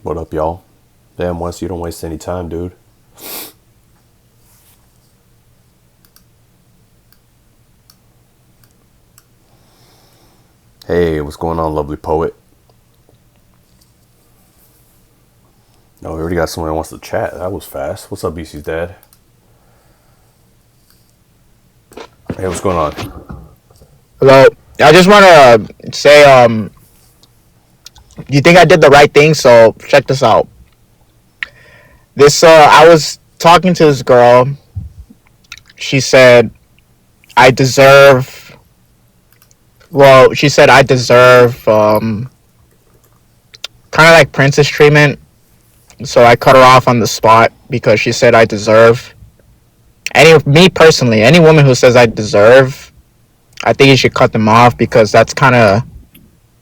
What up, y'all? Damn, Wes, you don't waste any time, dude. Hey, what's going on, lovely poet? No, we already got someone that wants to chat. That was fast. What's up, BC's dad? Hey, what's going on? Hello. I just want to say, you think I did the right thing? So check this out. I was talking to this girl. She said I deserve. Well, she said I deserve kind of like princess treatment. So I cut her off on the spot because she said I deserve. Me personally, any woman who says I deserve, I think you should cut them off because that's kind of.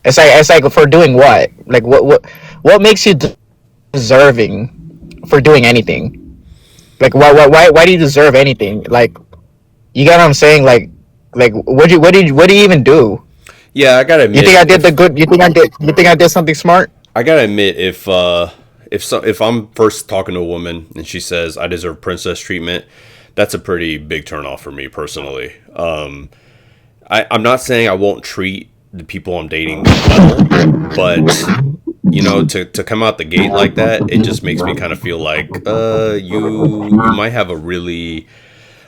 It's like for doing what? Like what makes you deserving for doing anything? Like why do you deserve anything? Like you get what I'm saying? Like what do you even do? Yeah, I gotta You think admit, I did the good? You think I did something smart? I gotta admit, if I'm first talking to a woman and she says I deserve princess treatment, that's a pretty big turnoff for me personally. I'm not saying I won't treat the people I'm dating well, but to come out the gate like that, it just makes me kind of feel like you might have a really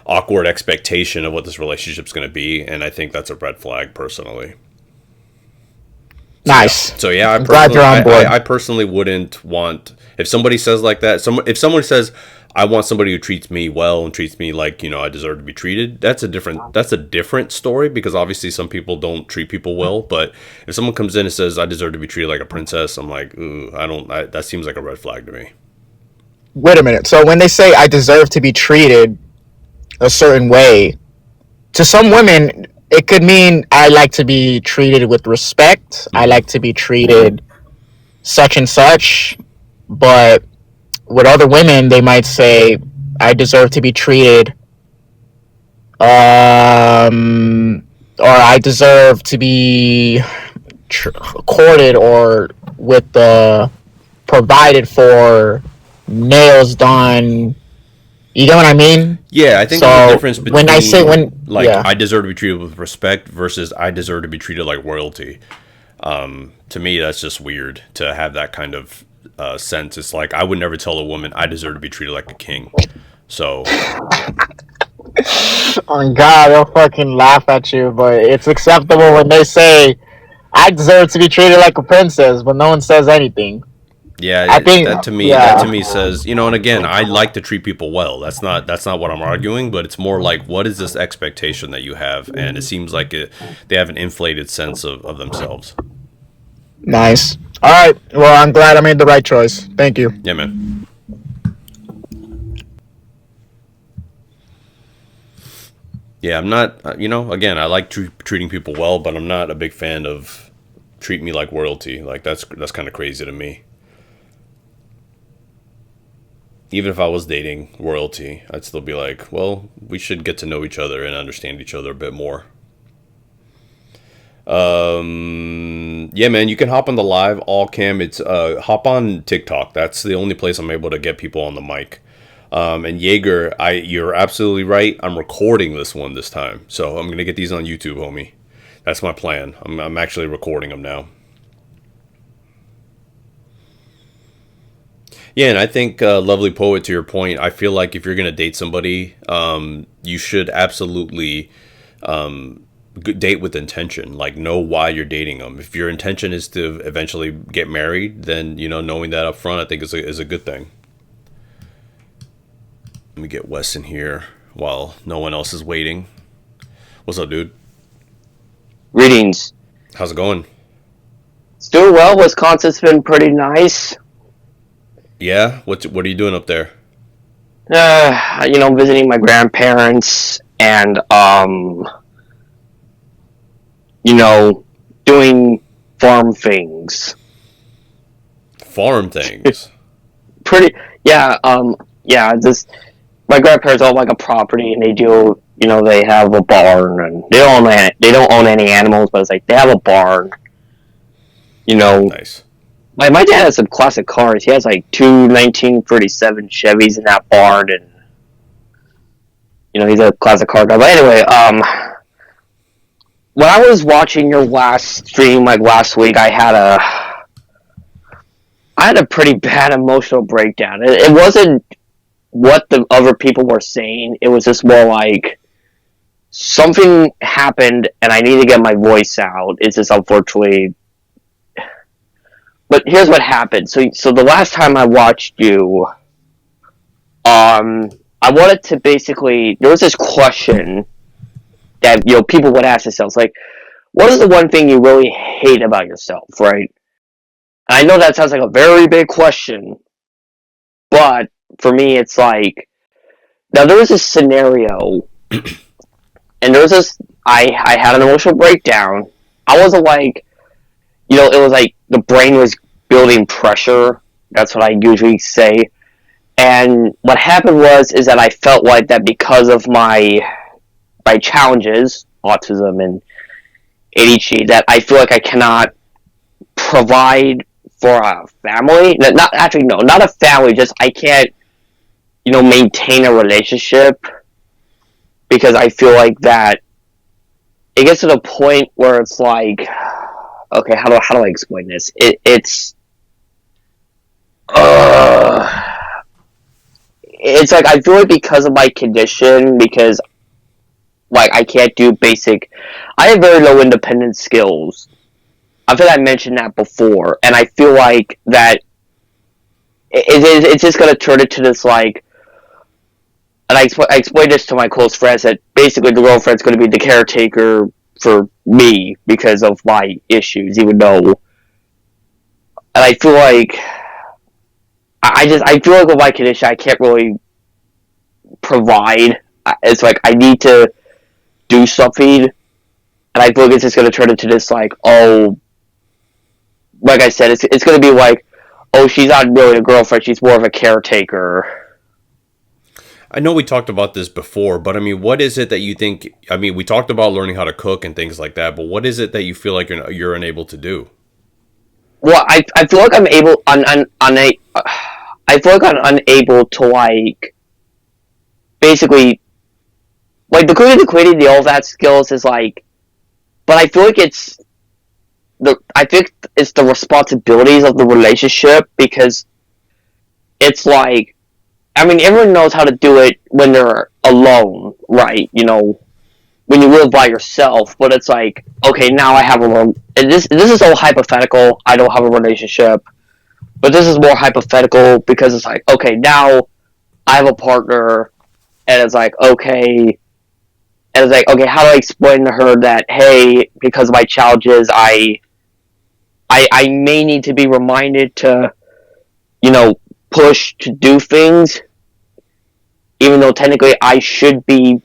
awkward expectation of what this relationship's going to be, and I think that's a red flag personally. So yeah, Nice. so yeah, I'm glad you're on board. I personally wouldn't want if somebody says like that. If someone says I want somebody who treats me well and treats me like I deserve to be treated. That's a different story because obviously some people don't treat people well. But if someone comes in and says I deserve to be treated like a princess, I'm like, ooh, I don't. That seems like a red flag to me. Wait a minute. So when they say I deserve to be treated a certain way, to some women it could mean I like to be treated with respect. I Mm-hmm. like to be treated such and such. But with other women, they might say, "I deserve to be treated," or "I deserve to be courted or with the provided for, nails done." You know what I mean? Yeah, I think there's a So difference when I say between when, like yeah, I deserve to be treated with respect versus I deserve to be treated like royalty. To me, that's just weird to have that kind of sense. It's like I would never tell a woman I deserve to be treated like a king. So oh God, they'll fucking laugh at you. But it's acceptable when they say, "I deserve to be treated like a princess," but no one says anything. yeah, I think, that to me yeah, says, and again, I like to treat people well. That's not what I'm arguing, but it's more like what is this expectation that you have, and it seems like they have an inflated sense of themselves. nice. All right. Well, I'm glad I made the right choice. Thank you. Yeah, man. Yeah, I'm not. Again, I like treating people well, but I'm not a big fan of treat me like royalty. Like that's kind of crazy to me. Even if I was dating royalty, I'd still be like, well, we should get to know each other and understand each other a bit more. Yeah, man, you can hop on the live all cam. It's hop on TikTok. That's the only place I'm able to get people on the mic. And Jaeger, you're absolutely right. I'm recording this one this time, so I'm gonna get these on YouTube, homie. That's my plan. I'm actually recording them now. Yeah, and I think lovely poet. To your point, I feel like if you're gonna date somebody, you should absolutely date with intention. Like know why you're dating them. If your intention is to eventually get married, then knowing that up front, I think is a good thing. Let me get Wes in here while no one else is waiting. What's up, dude? Greetings. How's it going? It's doing well. Wisconsin's been pretty nice. Yeah. What are you doing up there? Visiting my grandparents and doing farm things. Farm things. Pretty, yeah. Just my grandparents own like a property, and they do. They have a barn, and they don't own any animals, but it's like they have a barn. You know, Nice. my dad has some classic cars. He has like two 1937 Chevys in that barn, and he's a classic car guy. But anyway, when I was watching your last stream like last week, I had a pretty bad emotional breakdown. It wasn't what the other people were saying. It was just more like something happened, and I need to get my voice out. It's just unfortunately. But here's what happened. So the last time I watched you, I wanted to basically. There was this question that people would ask themselves, like, what is the one thing you really hate about yourself, right? And I know that sounds like a very big question, but for me, it's like, now there was this scenario, and there was this, I had an emotional breakdown. I wasn't like, it was like the brain was building pressure. That's what I usually say. And what happened is that I felt like that because of my challenges, autism and ADHD, that I feel like I cannot provide for a family. Not a family, just I can't, maintain a relationship because I feel like that it gets to the point where it's like, okay, how do I explain this? It's like I feel like because of my condition, because like I can't do basic, I have very low independent skills. I feel like I mentioned that before, and I feel like that it's just gonna turn into this like, and I explained this to my close friends that basically the girlfriend's gonna be the caretaker for me because of my issues, even though, and I feel like I feel like with my condition I can't really provide. It's like I need to do something, and I feel like it's just gonna turn into this like, oh, like I said, it's gonna be like, oh, she's not really a girlfriend, she's more of a caretaker. I know we talked about this before, but I mean, what is it that you think? I mean, we talked about learning how to cook and things like that, but what is it that you feel like you're unable to do? Well, I feel like I'm able I feel like I'm unable to like basically like the cooking, all that skills is like, but I feel like I think it's the responsibilities of the relationship, because it's like, I mean, everyone knows how to do it when they're alone, right? When you live by yourself, but it's like, okay, now I have this is all hypothetical. I don't have a relationship, but this is more hypothetical because it's like, okay, now I have a partner, and it's like, okay, how do I explain to her that, hey, because of my challenges, I may need to be reminded to, push to do things, even though technically I should be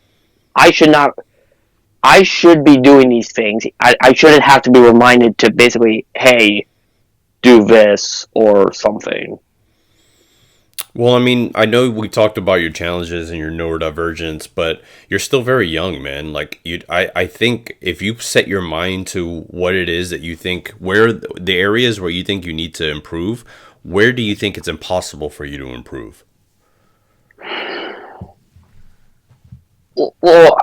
doing these things. I shouldn't have to be reminded to basically, hey, do this or something. Well, I mean, I know we talked about your challenges and your neurodivergence, but you're still very young, man. Like I think if you set your mind to what it is that you think, where the areas where you think you need to improve, where do you think it's impossible for you to improve? Well,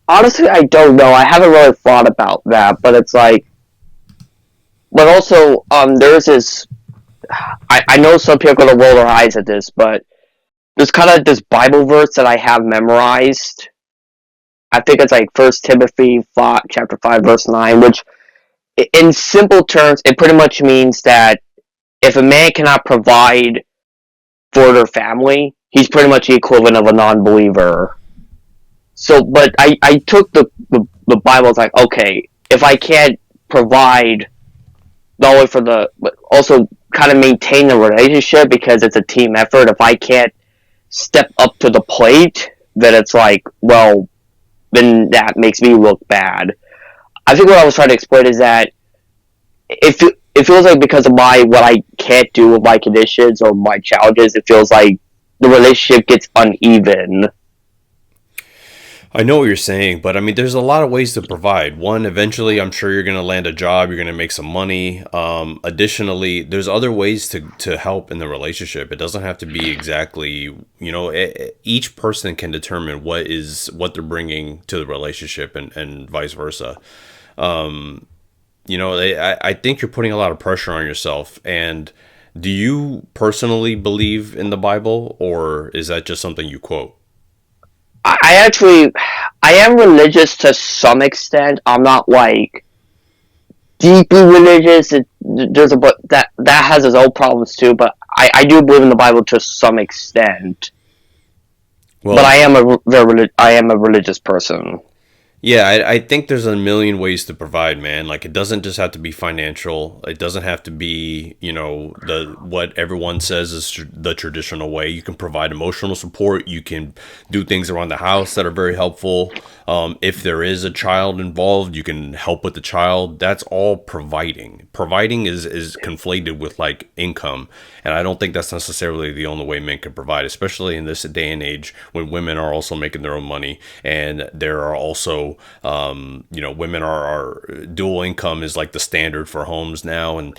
honestly, I don't know. I haven't really thought about that, but it's like, but also, there's this. I know some people are gonna roll their eyes at this, but there's kind of this Bible verse that I have memorized. I think it's like 1 Timothy 5, chapter 5, verse 9, which, in simple terms, it pretty much means that if a man cannot provide for their family, he's pretty much the equivalent of a non-believer. So, but I took the Bible as like, okay, if I can't provide not only for but also kind of maintain the relationship because it's a team effort, if I can't step up to the plate, then it's like, well, then that makes me look bad. I think what I was trying to explain is that it feels like because of what I can't do with my conditions or my challenges, it feels like the relationship gets uneven. I know what you're saying, but I mean, there's a lot of ways to provide. One, eventually, I'm sure you're going to land a job, you're going to make some money. Additionally, there's other ways to help in the relationship. It doesn't have to be exactly, each person can determine what they're bringing to the relationship and vice versa. I think you're putting a lot of pressure on yourself. And do you personally believe in the Bible, or is that just something you quote? I am religious to some extent. I'm not like deeply religious. There's a but that has its own problems too. But I do believe in the Bible to some extent. But Well, I am a religious person. yeah, I think there's a million ways to provide, man. Like, it doesn't just have to be financial. It doesn't have to be, the what everyone says is the traditional way. You can provide emotional support. You can do things around the house that are very helpful. If there is a child involved, you can help with the child. That's all providing. Providing is conflated with like income, and I don't think that's necessarily the only way men can provide, especially in this day and age when women are also making their own money, and there are also women are dual income is like the standard for homes now, and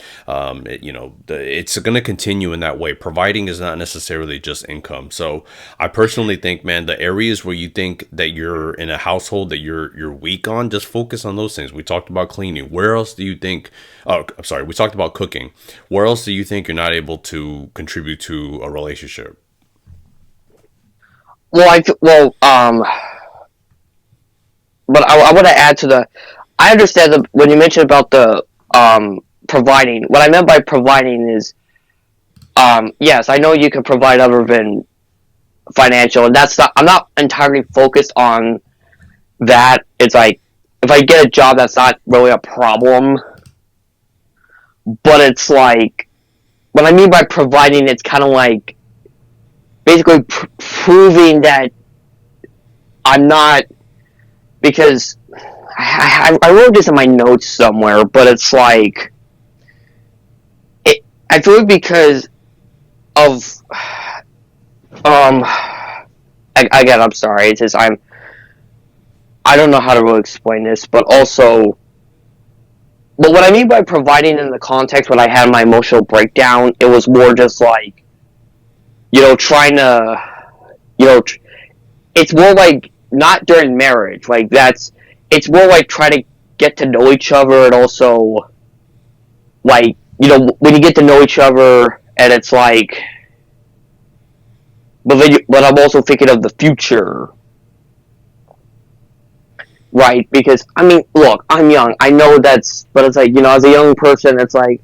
it's going to continue in that way. Providing is not necessarily just income. So I personally think, man, the areas where you think that you're in a household that you're weak on, just focus on those things. We talked about cleaning. Where else do you think? Oh, I'm sorry. We talked about cooking. Where else do you think you're not able to contribute to a relationship? But I want to add to the. I understand that when you mentioned about the providing. What I meant by providing is, yes, I know you can provide other than financial, and that's not. I'm not entirely focused on that. It's like if I get a job, that's not really a problem. But it's like what I mean by providing. It's kind of like basically proving that I'm not, because I wrote this in my notes somewhere, but it's like I feel like because of again, I'm sorry. It's just I don't know how to really explain this, but also, but what I mean by providing in the context when I had my emotional breakdown, it was more just like, trying to, it's more like not during marriage. Like it's more like trying to get to know each other, and also, like, when you get to know each other, and it's like, but I'm also thinking of the future. Right, because, I mean, look, I'm young, I know but it's like, as a young person, it's like,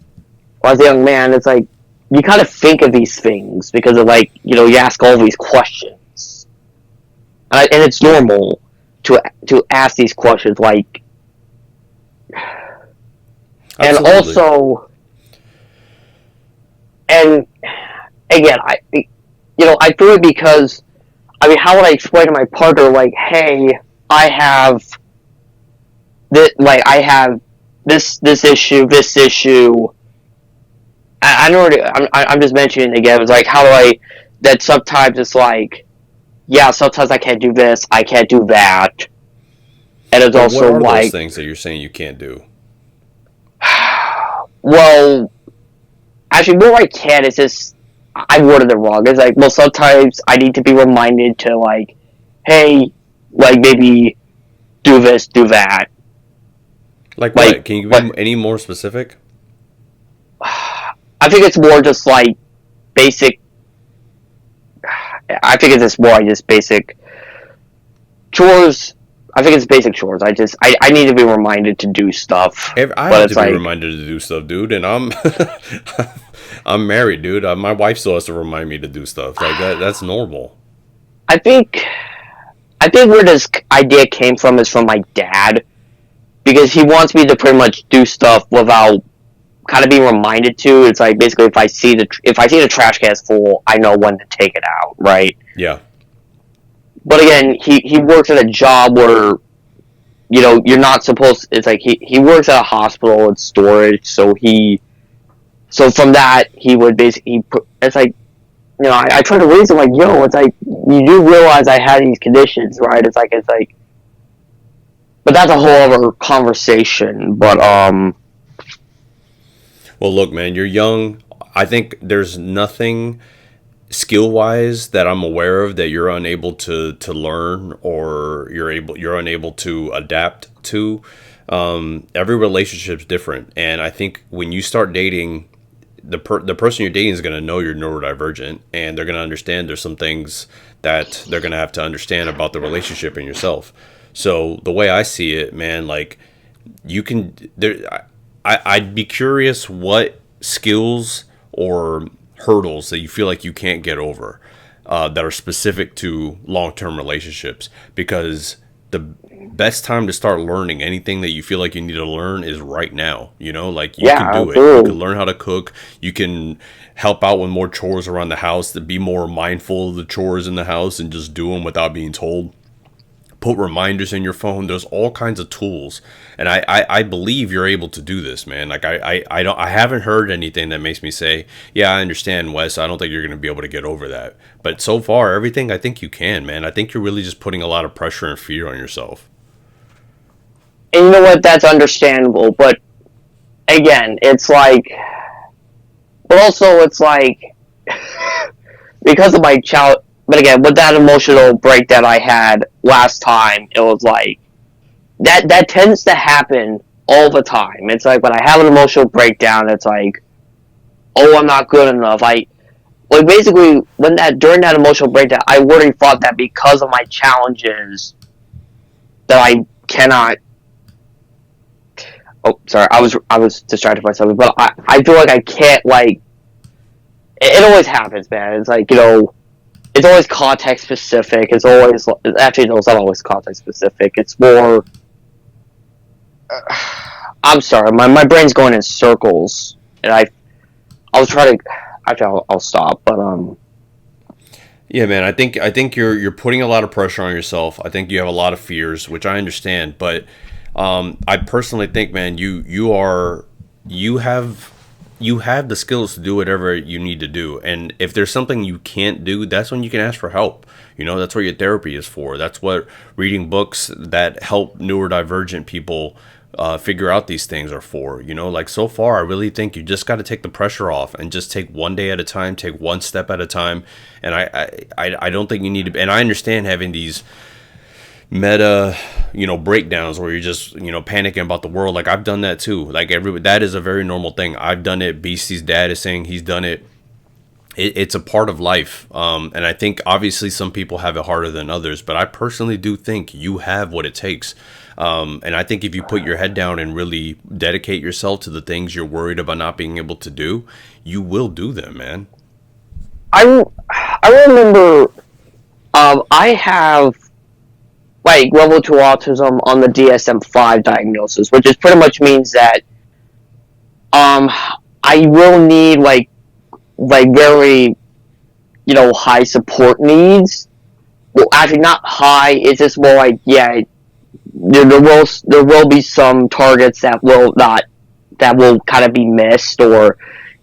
or as a young man, it's like, you kind of think of these things, because of, like, you ask all these questions. And it's normal to ask these questions, like, and Absolutely. also, and, again, I feel it because, I mean, how would I explain to my partner, like, hey, I have this issue. I know. I'm just mentioning it again. It's like, how do I? That sometimes it's like, yeah, sometimes I can't do this, I can't do that, and it's But what also are those like, things that you're saying you can't do? well, actually, more I can. It's just I worded it wrong. It's like, well, sometimes I need to be reminded to, like, hey, like, maybe do this, do that. Like Like, what? Can you what? be any more specific? I think it's more just like basic. I think it's just more just basic chores. I think it's basic chores. I need to be reminded to do stuff, I but have it's to be like, reminded to do stuff, dude, and I'm I'm married, dude. My wife still has to remind me to do stuff like that. That's normal. I think I think where this idea came from is from my dad, because he wants me to pretty much do stuff without kind of being reminded to. It's like basically if I see the trash can is full, I know when to take it out, right? Yeah. But again, he works at a job where you're not supposed. It's like he works at a hospital. It's storage, so from that he would basically. It's like, I try to reason like, yo, it's like, you do realize I had these conditions, right? It's like that's a whole other conversation. But Well, look, man, you're young. I think there's nothing skill wise that I'm aware of that you're unable to learn, or you're unable to adapt to. Every relationship's different, and I think when you start dating, the person you're dating is going to know you're neurodivergent, and they're going to understand there's some things that they're going to have to understand about the relationship and yourself. So the way I see it, man, like you can there. I'd be curious what skills or hurdles that you feel like you can't get over, that are specific to long-term relationships, because the best time to start learning anything that you feel like you need to learn is right now. Like you yeah, can do it. You can absolutely. learn how to cook. You can help out with more chores around the house, to be more mindful of the chores in the house and just do them without being told. Put reminders in your phone. There's all kinds of tools, and I believe you're able to do this, man. Like I haven't heard anything that makes me say, yeah, I understand, Wes. I don't think you're going to be able to get over that. But so far, everything, I think you can, man. I think you're really just putting a lot of pressure and fear on yourself. And you know what? That's understandable. But again, it's like, but also it's like because of my child. But again, with that emotional break that I had last time, it was like that tends to happen all the time. It's like when I have an emotional breakdown, it's like, oh, I'm not good enough. Like basically when that during that emotional breakdown, I already thought that because of my challenges that I cannot. Oh, sorry, I was distracted by something, but I feel like I can't like. It always happens, man. It's like it's always context specific. It's always actually no, it's not always context specific. It's more. I'm sorry, my brain's going in circles, and I was trying to. Actually, I'll stop. But Yeah, man. I think you're putting a lot of pressure on yourself. I think you have a lot of fears, which I understand. But I personally think, man, you have you have the skills to do whatever you need to do. And if there's something you can't do, that's when you can ask for help. That's what your therapy is for. That's what reading books that help neurodivergent people figure out these things are for. Like so far, I really think you just got to take the pressure off and just take one day at a time, take one step at a time. And I don't think you need to. And I understand having these meta breakdowns where you're just panicking about the world. Like I've done that too. Like that is a very normal thing. I've done it. Beastie's dad is saying he's done it. It's a part of life, and I think obviously some people have it harder than others, but I personally do think you have what it takes. And I think if you put your head down and really dedicate yourself to the things you're worried about not being able to do, you will do them, man. I remember I have like level 2 autism on the DSM-5 diagnosis, which is pretty much means that um I will need like very high support needs. Well, actually not high. It's just more like yeah, there will be some targets that will kind of be missed, or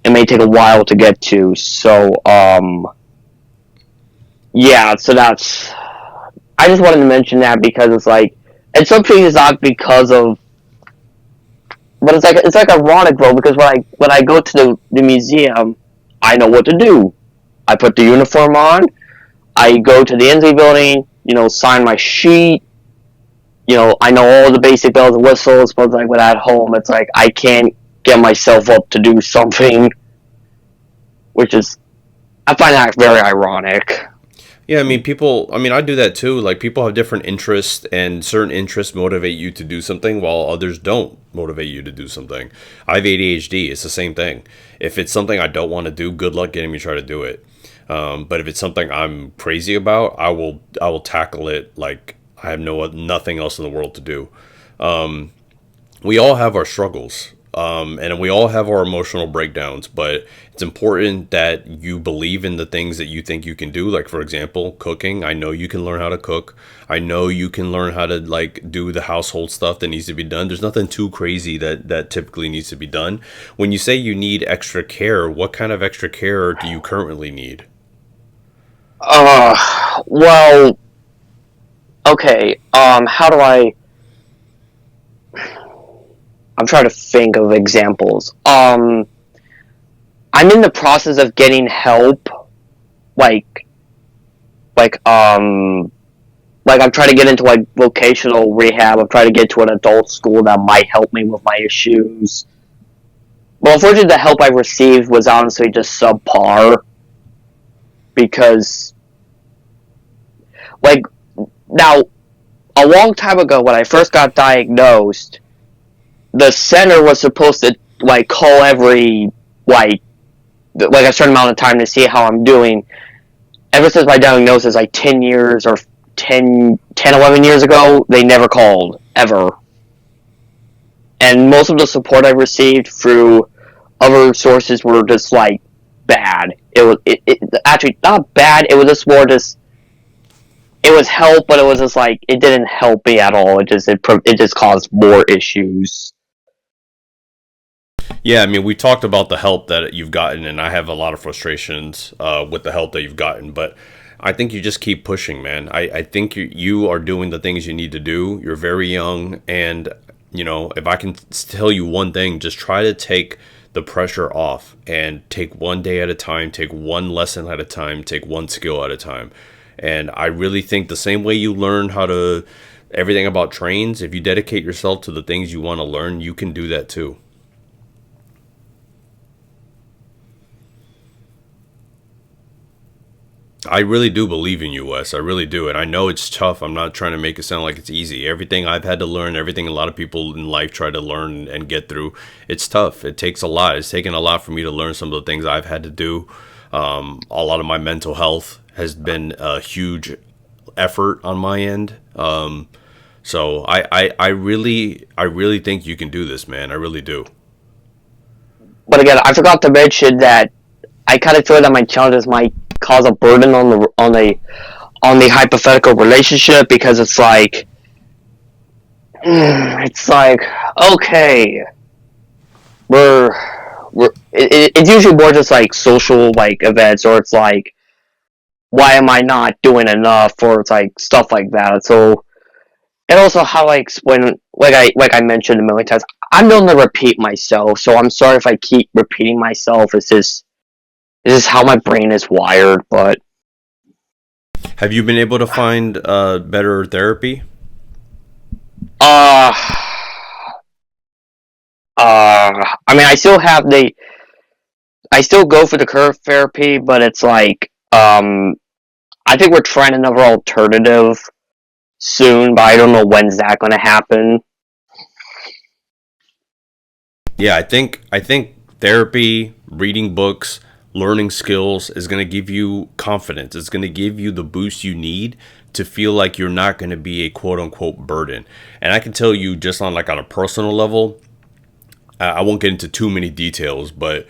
it may take a while to get to. So yeah, so that's. I just wanted to mention that because it's like, and some things it's not because of, but it's like ironic though because when I go to the museum, I know what to do. I put the uniform on. I go to the Inslee building. Sign my sheet. I know all the basic bells and whistles. But like when at home, it's like I can't get myself up to do something, which is I find that very ironic. Yeah, I mean, I do that too. Like, people have different interests, and certain interests motivate you to do something while others don't motivate you to do something. I have ADHD. It's the same thing. If it's something I don't want to do, good luck getting me to try to do it. But if it's something I'm crazy about, I will tackle it like I have nothing else in the world to do. We all have our struggles, and we all have our emotional breakdowns, but it's important that you believe in the things that you think you can do. Like, for example, cooking. I know you can learn how to cook. I know you can learn how to like do the household stuff that needs to be done. There's nothing too crazy that typically needs to be done. When you say you need extra care, what kind of extra care do you currently need? Well, okay. How do I? I'm trying to think of examples. I'm in the process of getting help, like, like, um, I'm trying to get into, like, vocational rehab. I'm trying to get to an adult school that might help me with my issues. Well, unfortunately, the help I received was honestly just subpar. Because, like, now, a long time ago when I first got diagnosed, the center was supposed to, like, call every, like a certain amount of time to see how I'm doing. Ever since my diagnosis, like 10 years or 11 years ago, they never called, ever. And most of the support I received through other sources were just, like, bad. It actually, not bad, it was just more just, it was help, but it was just like, it didn't help me at all. It just caused more issues. Yeah, I mean, we talked about the help that you've gotten, and I have a lot of frustrations with the help that you've gotten, but I think you just keep pushing, man. I think you are doing the things you need to do. You're very young, and, you know, if I can tell you one thing, just try to take the pressure off and take one day at a time, take one lesson at a time, take one skill at a time. And I really think the same way you learn how to everything about trains, if you dedicate yourself to the things you want to learn, you can do that too. I really do believe in you, Wes. I really do. And I know it's tough. I'm not trying to make it sound like it's easy. Everything I've had to learn, everything a lot of people in life try to learn and get through, it's tough. It takes a lot. It's taken a lot for me to learn some of the things I've had to do. A lot of my mental health has been a huge effort on my end. So I really think you can do this, man. I really do. But again, I forgot to mention that I kind of feel that my challenges might cause a burden on the hypothetical relationship, because it's like, okay, it's usually more just like social, like, events, or it's like, why am I not doing enough, or it's like stuff like that. So, and also how I explain, like I mentioned a million times, I'm known to repeat myself. So I'm sorry if I keep repeating myself. It's just how my brain is wired. But Have you been able to find better therapy? uh, I mean, I still go for the curve therapy, but it's like, I think we're trying another alternative soon, but I don't know when's that going to happen. Yeah, I think therapy, reading books, learning skills is going to give you confidence. It's going to give you the boost you need to feel like you're not going to be a quote unquote burden. And I can tell you, just on a personal level, I won't get into too many details, but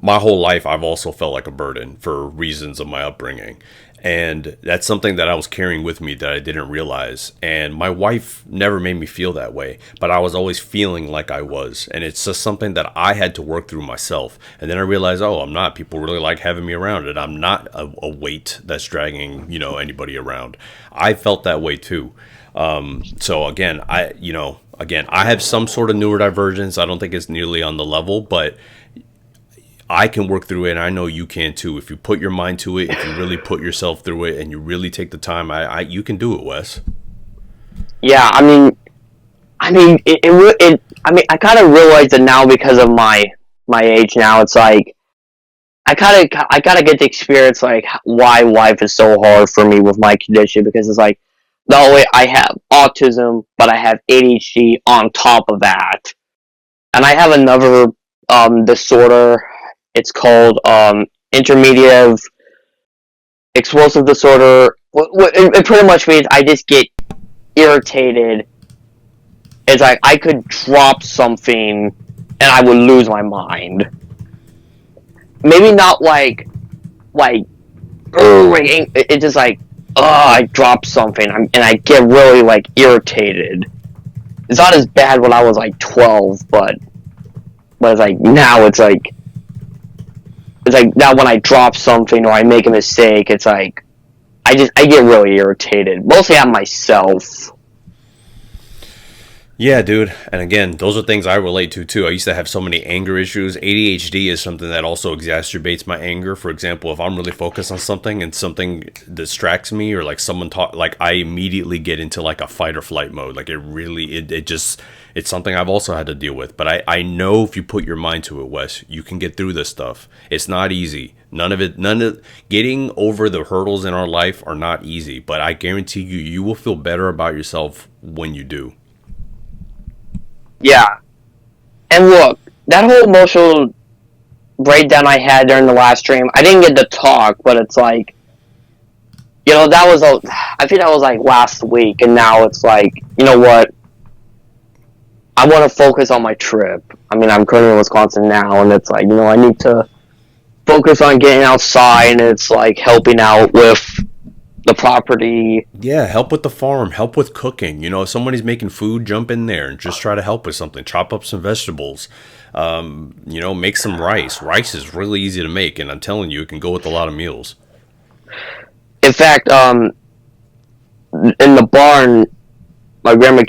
my whole life I've also felt like a burden for reasons of my upbringing. And that's something that I was carrying with me that I didn't realize. And my wife never made me feel that way, but I was always feeling like I was. And it's just something that I had to work through myself. And then I realized, oh, I'm not. People really like having me around, and I'm not a weight that's dragging, anybody around. I felt that way too. So again, I have some sort of neurodivergence. I don't think it's nearly on the level, but I can work through it, and I know you can too. If you put your mind to it, if you really put yourself through it, and you really take the time, you can do it, Wes. Yeah, I kind of realize it now because of my age now. It's like, I kind of get to experience, like, why life is so hard for me with my condition, because it's like, not only I have autism, but I have ADHD on top of that, and I have another disorder. It's called intermediate explosive disorder. It pretty much means I just get irritated. It's like I could drop something and I would lose my mind. Maybe not like, it's just like, I dropped something, and I get really, like, irritated. It's not as bad when I was like 12, but it's like now it's like now when I drop something or I make a mistake, it's like I get really irritated, mostly at myself. Yeah, dude. And again, those are things I relate to too. I used to have so many anger issues. ADHD is something that also exacerbates my anger. For example, if I'm really focused on something and something distracts me, or like someone talk, like I immediately get into like a fight or flight mode. Like it just, it's something I've also had to deal with. But I know if you put your mind to it, Wes, you can get through this stuff. It's not easy. None of getting over the hurdles in our life are not easy. But I guarantee you, you will feel better about yourself when you do. Yeah. And look, that whole emotional breakdown I had during the last stream, I didn't get to talk, but it's like, that was I think that was like last week, and now it's like, you know what? I want to focus on my trip. I mean, I'm currently in Wisconsin now, and it's like, I need to focus on getting outside, and it's like helping out with the property. Yeah, help with the farm, help with cooking. If somebody's making food, jump in there and just try to help with something. Chop up some vegetables. Make some rice. Rice is really easy to make, and I'm telling you, it can go with a lot of meals. In fact, in the barn, my grandma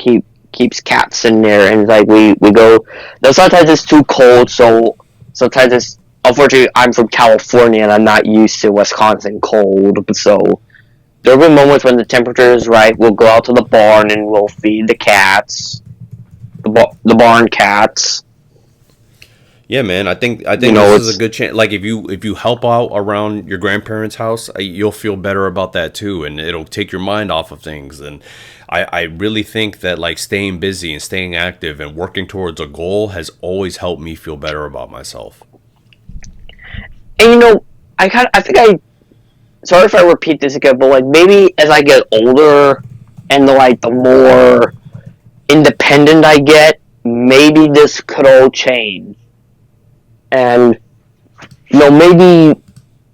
keeps cats in there, and like we go. Sometimes it's too cold, so sometimes it's. Unfortunately, I'm from California, and I'm not used to Wisconsin cold, so. There will be moments when the temperature is right. We'll go out to the barn and we'll feed the cats, the barn cats. Yeah, man. I think this is a good chance. Like if you help out around your grandparents' house, you'll feel better about that too, and it'll take your mind off of things. And I really think that like staying busy and staying active and working towards a goal has always helped me feel better about myself. And sorry if I repeat this again, but like maybe as I get older and the more independent I get, maybe this could all change. And maybe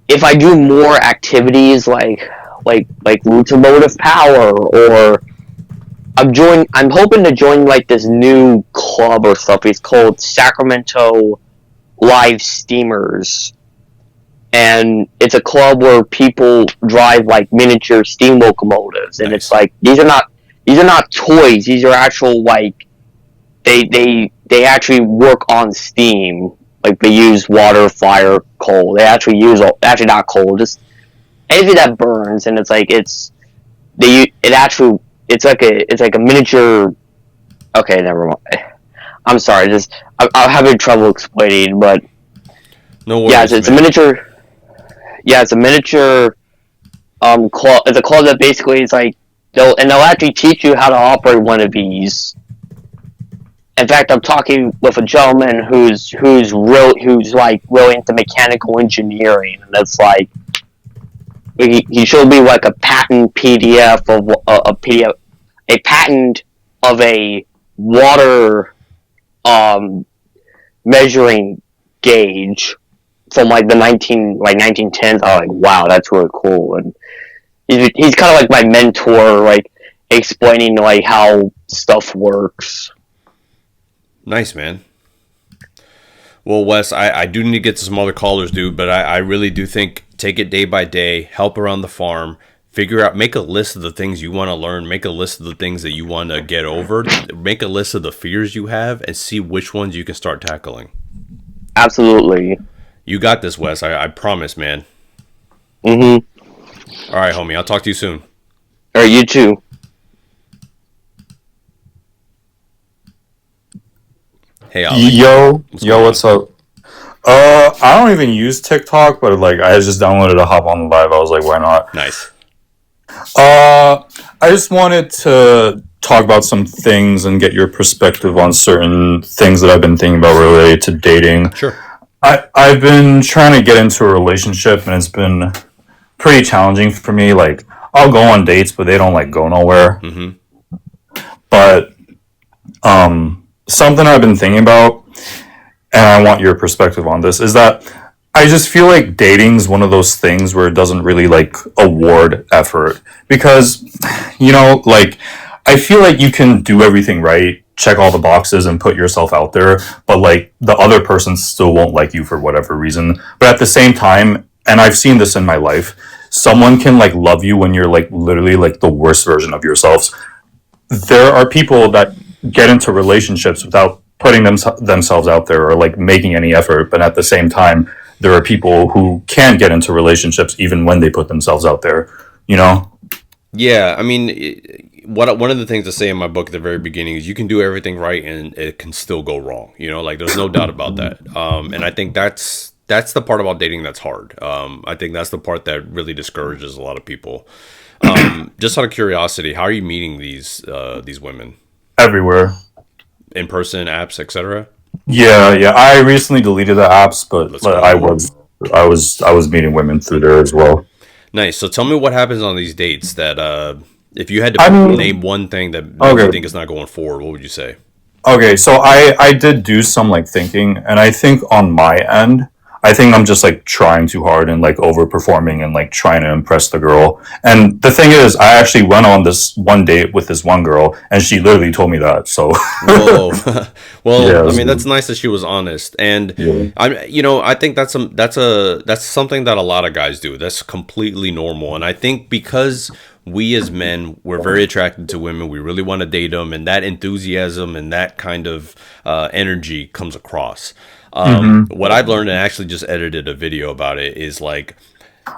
if I do more activities like Roots of Motive Power, or I'm hoping to join like this new club or stuff. It's called Sacramento Live Steamers. And it's a club where people drive like miniature steam locomotives, and Nice. it's like these are not toys. These are actual like they actually work on steam. Like they use water, fire, coal. They actually not coal, just anything that burns. And it's like it's like a miniature. Okay, never mind. I'm sorry. I'm having trouble explaining, but No worries, yeah, it's a man. miniature. Yeah, it's a miniature club. It's a club that basically is like they'll actually teach you how to operate one of these. In fact, I'm talking with a gentleman who's like really into mechanical engineering, and it's like he showed me like a patent PDF of a patent of a water measuring gauge from like the 1910s. I was like, wow, that's really cool. And he's kind of like my mentor, like explaining like how stuff works. Nice, man. Well, Wes, I do need to get to some other callers, dude, but I really do think take it day by day, help around the farm, figure out, make a list of the things you want to learn, make a list of the things that you want to get over, make a list of the fears you have, and see which ones you can start tackling. Absolutely. You got this, Wes. I promise, man. Mm-hmm. All right, homie. I'll talk to you soon. Or you too. Hey, Ollie. Yo, What's going on? what's up? I don't even use TikTok, but like I just downloaded a Hop on the Live. I was like, why not? Nice. I just wanted to talk about some things and get your perspective on certain things that I've been thinking about related to dating. Sure. I've been trying to get into a relationship, and it's been pretty challenging for me. Like, I'll go on dates, but they don't like go nowhere. Mm-hmm. But something I've been thinking about, and I want your perspective on this, is that I just feel like dating's one of those things where it doesn't really like award effort, because like I feel like you can do everything right, check all the boxes and put yourself out there, but like the other person still won't like you for whatever reason. But at the same time, and I've seen this in my life, someone can like love you when you're like literally like the worst version of yourselves. There are people that get into relationships without putting themselves out there or like making any effort, but at the same time, there are people who can't get into relationships even when they put themselves out there. You know? Yeah, I mean, one of the things I say in my book at the very beginning is you can do everything right and it can still go wrong. You know, like there's no doubt about that. And I think that's the part about dating that's hard. I think that's the part that really discourages a lot of people. Just out of curiosity, how are you meeting these women? Everywhere. In person, apps, etc. Yeah. I recently deleted the apps, Let's but go. I was meeting women through there as well. Nice. So tell me what happens on these dates that if you had to I mean, name one thing that makes you okay. think it's not going forward, what would you say? Okay, so I did do some like thinking, and I think on my end, I think I'm just like trying too hard and like overperforming and like trying to impress the girl. And the thing is, I actually went on this one date with this one girl, and she literally told me that. So Whoa. Well, yeah, I mean that's nice that she was honest, and yeah, I think that's something that a lot of guys do. That's completely normal, and I think because we as men we're very attracted to women, we really want to date them, and that enthusiasm and that kind of energy comes across. What I've learned, and I actually just edited a video about it, is like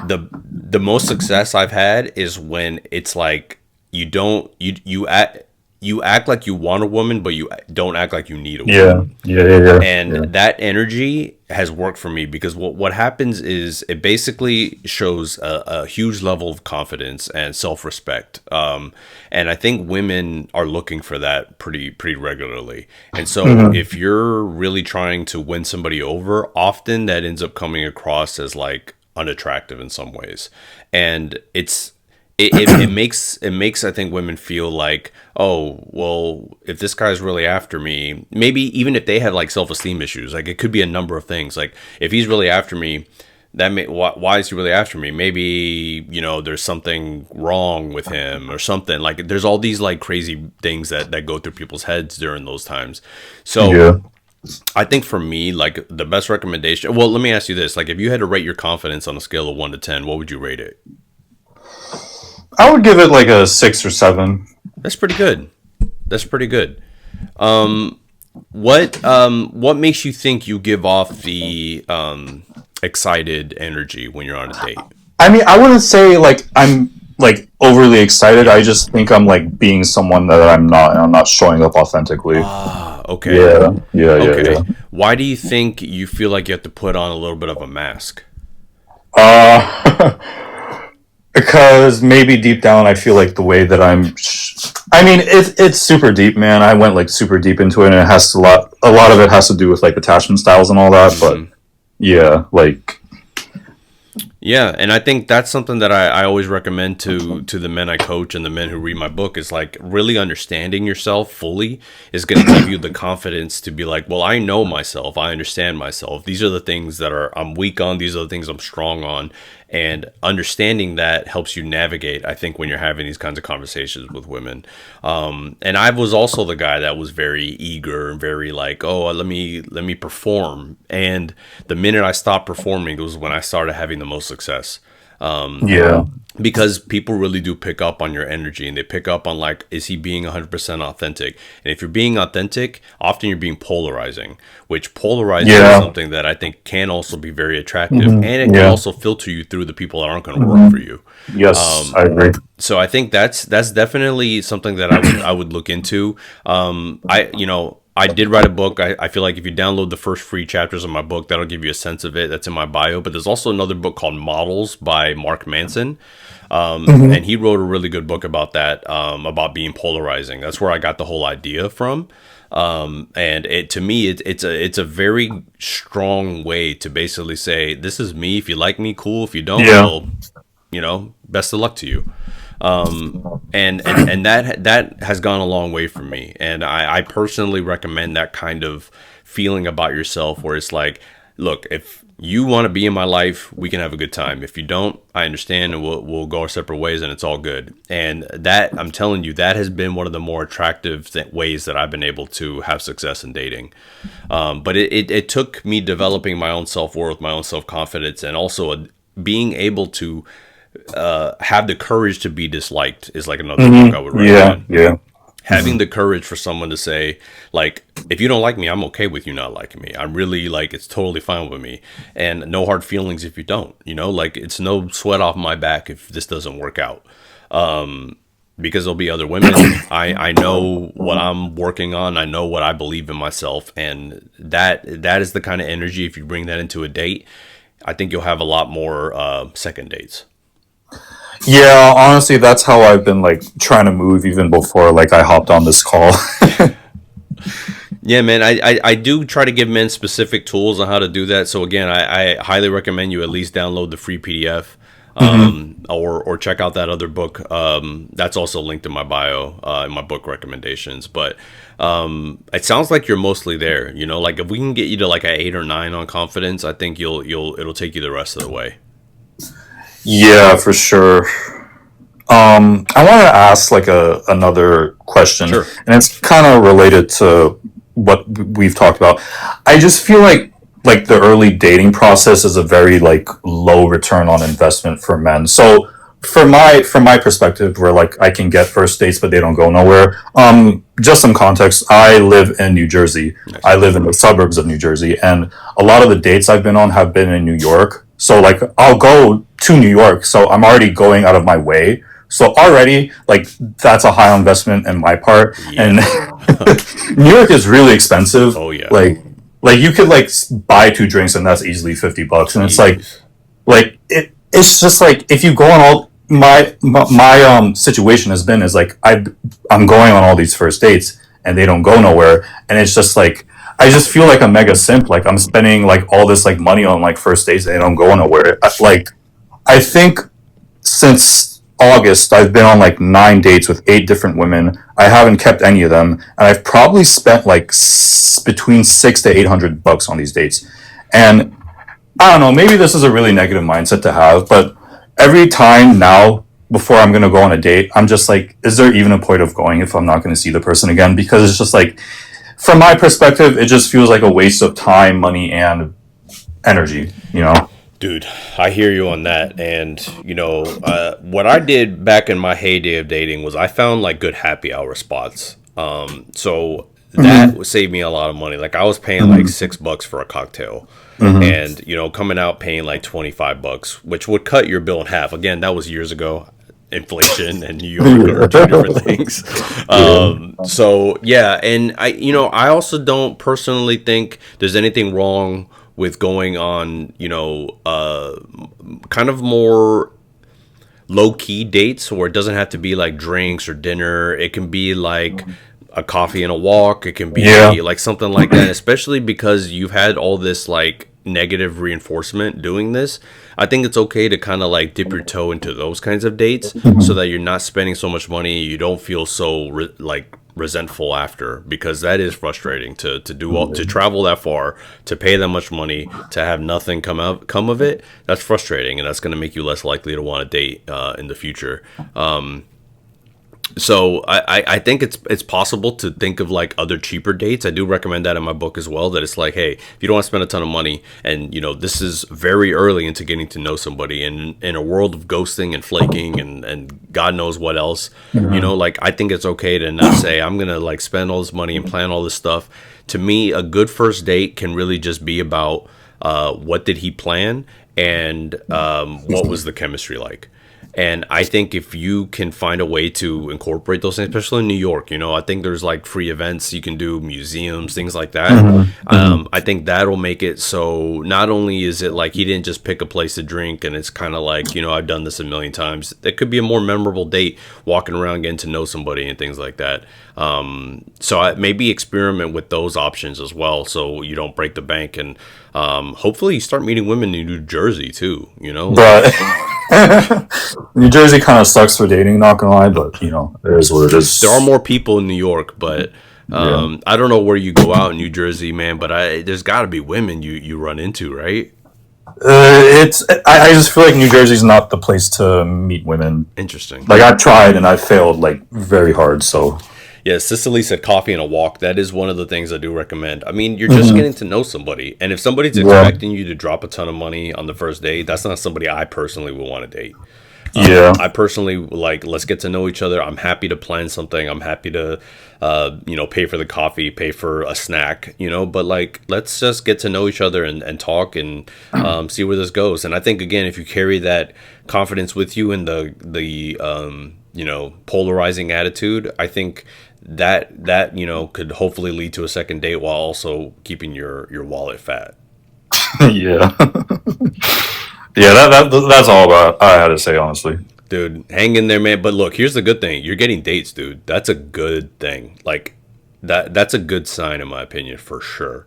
the most success I've had is when it's like you don't you act like you want a woman, but you don't act like you need a woman. And yeah. that energy has worked for me because what happens is it basically shows a huge level of confidence and self-respect. And I think women are looking for that pretty regularly. And so if you're really trying to win somebody over, often that ends up coming across as like unattractive in some ways. And it makes I think women feel like, oh well, if this guy's really after me, maybe even if they have like self-esteem issues, like it could be a number of things. Like if he's really after me, why is he really after me? Maybe there's something wrong with him or something. Like there's all these like crazy things that go through people's heads during those times. So Yeah. I think for me, like the best recommendation. Well, let me ask you this: like if you had to rate your confidence on a scale of 1 to 10, what would you rate it? I would give it like a 6 or 7. That's pretty good. That's pretty good. What makes you think you give off the excited energy when you're on a date? I mean, I wouldn't say like I'm like overly excited. I just think I'm like being someone that I'm not, and I'm not showing up authentically. Ah, okay. Yeah. Why do you think you feel like you have to put on a little bit of a mask? Uh, because maybe deep down I feel like the way that I mean, it's super deep, man. I went like super deep into it, and it has a lot of it has to do with like attachment styles and all that. But yeah, like Yeah, and I think that's something that I always recommend to the men I coach and the men who read my book is like really understanding yourself fully is going to give you the confidence to be like, well, I know myself, I understand myself. These are the things that I'm weak on. These are the things I'm strong on. And understanding that helps you navigate, I think, when you're having these kinds of conversations with women. And I was also the guy that was very eager and very like, oh, let me perform. And the minute I stopped performing was when I started having the most success. yeah, Because people really do pick up on your energy, and they pick up on like, is he being 100% authentic? And if you're being authentic, often you're being polarizing, which polarizing is something that I think can also be very attractive, and it can also filter you through the people that aren't going to work for you. yes, I agree. So I think that's definitely something that I would look into. I did write a book. I feel like if you download the first free chapters of my book, that'll give you a sense of it. That's in my bio. But there's also another book called Models by Mark Manson. And he wrote a really good book about that, about being polarizing. That's where I got the whole idea from. And to me, it's a very strong way to basically say, this is me. If you like me, cool. If you don't, well, best of luck to you. And that has gone a long way for me. And I personally recommend that kind of feeling about yourself where it's like, look, if you want to be in my life, we can have a good time. If you don't, I understand, and we'll go our separate ways, and it's all good. And that, I'm telling you, that has been one of the more attractive ways that I've been able to have success in dating. But it took me developing my own self-worth, my own self-confidence, and also being able to have the courage to be disliked is like another book I would recommend. Yeah. Having the courage for someone to say, like, if you don't like me, I'm okay with you not liking me. I'm really like, it's totally fine with me. And no hard feelings if you don't, like it's no sweat off my back if this doesn't work out. Because there'll be other women. I know what I'm working on. I know what I believe in myself. And that is the kind of energy, if you bring that into a date, I think you'll have a lot more second dates. Yeah, honestly, that's how I've been like trying to move even before like I hopped on this call. Yeah, man, I do try to give men specific tools on how to do that. So again, I highly recommend you at least download the free PDF, or check out that other book. That's also linked in my bio, in my book recommendations. But it sounds like you're mostly there. Like if we can get you to like an 8 or 9 on confidence, I think it'll take you the rest of the way. Yeah, for sure. I want to ask like another question, Sure. and it's kind of related to what we've talked about. I just feel like the early dating process is a very like low return on investment for men. So from my perspective, where like I can get first dates but they don't go nowhere. Just some context. I live in New Jersey. Nice. I live in the suburbs of New Jersey, and a lot of the dates I've been on have been in New York. So like I'll go to New York, so I'm already going out of my way. So already like that's a high investment in my part. Yeah. And New York is really expensive. Oh, yeah. Like you could like buy 2 drinks and that's easily $50, and it's Jeez. like it's just like if you go on all my situation has been is like I'm going on all these first dates and they don't go nowhere, and it's just like I just feel like a mega simp. Like I'm spending like all this like money on like first dates and they don't go nowhere. I think since August I've been on like 9 dates with 8 different women. I haven't kept any of them, and I've probably spent like between $600 to $800 on these dates. And I don't know, maybe this is a really negative mindset to have, but every time now before I'm going to go on a date, I'm just like, is there even a point of going if I'm not going to see the person again? Because it's just like, from my perspective, it just feels like a waste of time, money, and energy, Dude, I hear you on that. And, what I did back in my heyday of dating was I found like good happy hour spots. So that would save me a lot of money. Like I was paying like $6 for a cocktail. And, coming out paying like $25, which would cut your bill in half. Again, that was years ago. Inflation and New York are 2 different things. So yeah, and I also don't personally think there's anything wrong with going on, kind of more low-key dates where it doesn't have to be like drinks or dinner. It can be like a coffee and a walk. It can be like something like that, especially because you've had all this like negative reinforcement doing this. I think it's okay to kind of like dip your toe into those kinds of dates so that you're not spending so much money. You don't feel so resentful after, because that is frustrating to travel that far, to pay that much money, to have nothing come of it. That's frustrating, and that's going to make you less likely to want to date in the future. So I think it's possible to think of like other cheaper dates. I do recommend that in my book as well, that it's like, hey, if you don't want to spend a ton of money, and this is very early into getting to know somebody, and in a world of ghosting and flaking and God knows what else, like I think it's okay to not say I'm gonna like spend all this money and plan all this stuff. To me, a good first date can really just be about what did he plan, and what was the chemistry like. And I think if you can find a way to incorporate those things, especially in New York, I think there's like free events you can do, museums, things like that. I think that'll make it so not only is it like he didn't just pick a place to drink and it's kind of like, I've done this a million times. It could be a more memorable date, walking around, getting to know somebody and things like that. So maybe experiment with those options as well, so you don't break the bank. And hopefully you start meeting women in New Jersey too, But New Jersey kind of sucks for dating, not gonna lie, but it is what it is. There are more people in New York, but I don't know where you go out in New Jersey, man, but there's got to be women you run into, right? I just feel like New Jersey's not the place to meet women. Interesting. Like I've tried and I've failed like very hard, so. Yeah, Cicely said coffee and a walk. That is one of the things I do recommend. I mean, you're just getting to know somebody. And if somebody's expecting you to drop a ton of money on the first date, that's not somebody I personally would want to date. Yeah. I personally like, let's get to know each other. I'm happy to plan something. I'm happy to, pay for the coffee, pay for a snack, but like, let's just get to know each other and talk and see where this goes. And I think, again, if you carry that confidence with you and the polarizing attitude, I think that could hopefully lead to a second date while also keeping your wallet fat. Yeah. Yeah, that's all about I had to say, honestly. Dude, hang in there, man. But look, here's the good thing. You're getting dates, dude. That's a good thing. Like that's a good sign in my opinion, for sure.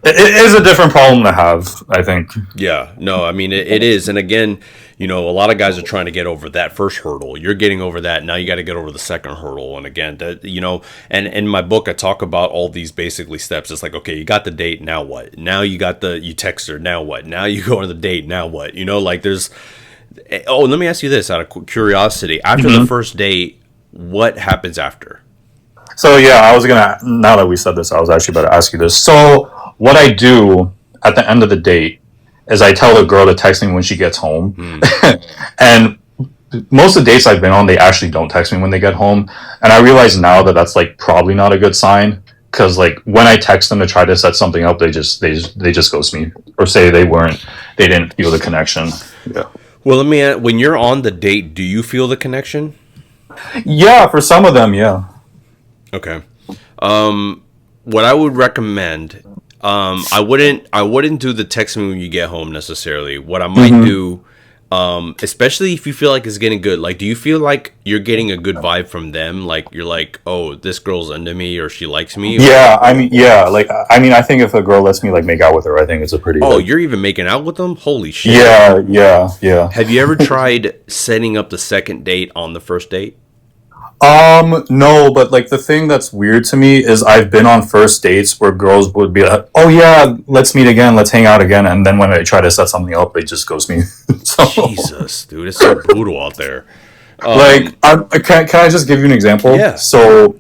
It is a different problem to have, I think. Yeah, no, I mean it is. And again, a lot of guys are trying to get over that first hurdle. You're getting over that. Now you got to get over the second hurdle. And again, and in my book I talk about all these basically steps. It's like, okay, you got the date, now what? Now you text her, now what? Now you go on the date, now what? Like there's let me ask you this out of curiosity. After the first date, what happens after? So yeah, now that we said this, I was actually about to ask you this. So what I do at the end of the date is I tell the girl to text me when she gets home. And most of the dates I've been on, they actually don't text me when they get home. And I realize now that that's like probably not a good sign, because like when I text them to try to set something up, they just ghost me or say they didn't feel the connection. Yeah. Well, when you're on the date, do you feel the connection? Yeah, for some of them, yeah. Okay. What I would recommend, I wouldn't do the text me when you get home necessarily. What I might do, especially if you feel like it's getting good, like, do you feel like you're getting a good vibe from them? Like, you're like, oh, this girl's into me or she likes me? Yeah, I think if a girl lets me like make out with her, I think it's a pretty... Oh, you're even making out with them? Holy shit. Yeah. Have you ever tried setting up the second date on the first date? No, but like the thing that's weird to me is I've been on first dates where girls would be like, "Oh yeah, let's meet again, let's hang out again," and then when I try to set something up, they just ghost me. So, Jesus, dude, it's so brutal out there. Can I just give you an example? Yeah. So,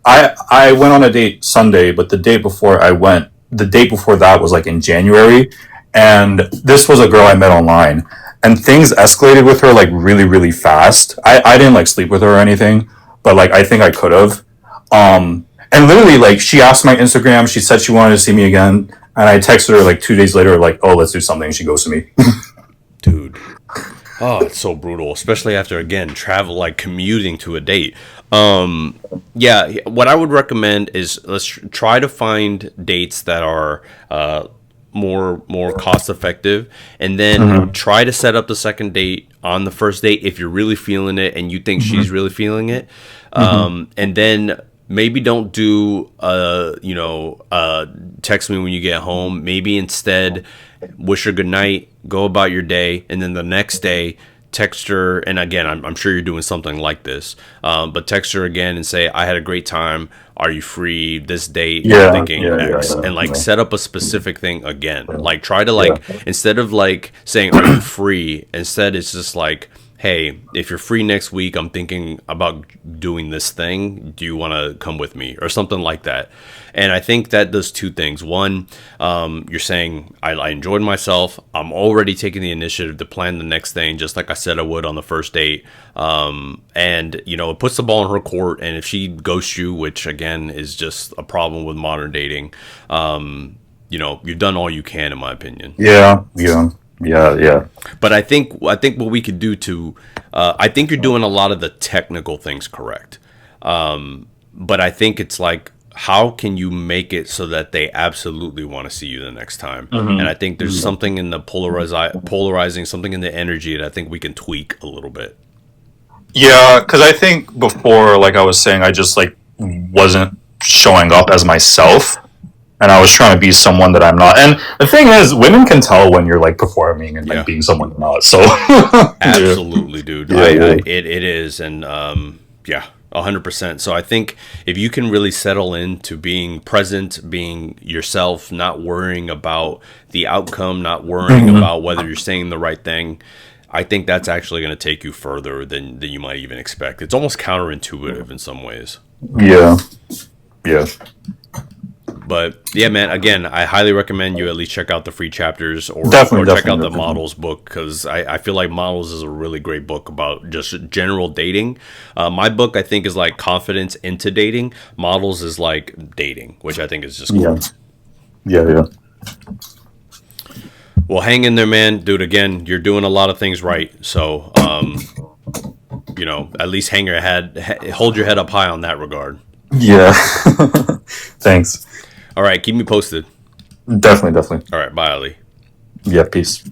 I went on a date Sunday, but the date before that was like in January, and this was a girl I met online, and things escalated with her like really, really fast. I didn't like sleep with her or anything, but like I think I could have. And literally, like, she asked my Instagram. She said she wanted to see me again, and I texted her like 2 days later, like, "Oh, let's do something." She goes to me. Dude, oh, it's so brutal, especially after again commuting to a date. Yeah, what I would recommend is let's try to find dates that are more cost effective, and then try to set up the second date on the first date if you're really feeling it and you think she's really feeling it. And then maybe don't do text me when you get home. Maybe instead wish her good night, go about your day, and then the next day text her. And again, I'm sure you're doing something like this, but text her again and say, "I had a great time. Are you free this date?" I'm thinking X. And like set up a specific thing again. Like try to instead of like saying, "Are you free?" Instead it's just like, "Hey, if you're free next week, I'm thinking about doing this thing. Do you want to come with me?" Or something like that. And I think that does two things. One, you're saying, I enjoyed myself. I'm already taking the initiative to plan the next thing, just like I said I would on the first date. And, it puts the ball in her court. And if she ghosts you, which, again, is just a problem with modern dating, you've done all you can, in my opinion. Yeah. But I think what we could do I think you're doing a lot of the technical things correct. But I think it's like, how can you make it so that they absolutely want to see you the next time? And I think there's something in the polarizing, something in the energy that I think we can tweak a little bit. Yeah, because I think before, like I was saying, I just like wasn't showing up as myself. And I was trying to be someone that I'm not. And the thing is, women can tell when you're like performing and like being someone you're not. So absolutely, dude. It is, and 100%. So I think if you can really settle into being present, being yourself, not worrying about the outcome, not worrying about whether you're saying the right thing, I think that's actually going to take you further than you might even expect. It's almost counterintuitive in some ways. Yeah. But yeah, man, again, I highly recommend you at least check out the free chapters or check out the Models book, because I feel like Models is a really great book about just general dating. My book, I think, is like Confidence into Dating. Models is like dating, which I think is just cool. Yeah. Well, hang in there, man. Dude, again, you're doing a lot of things right. So, at least hold your head up high on that regard. Yeah. Thanks. All right, keep me posted. Definitely. All right, bye, Ali. Yeah, peace.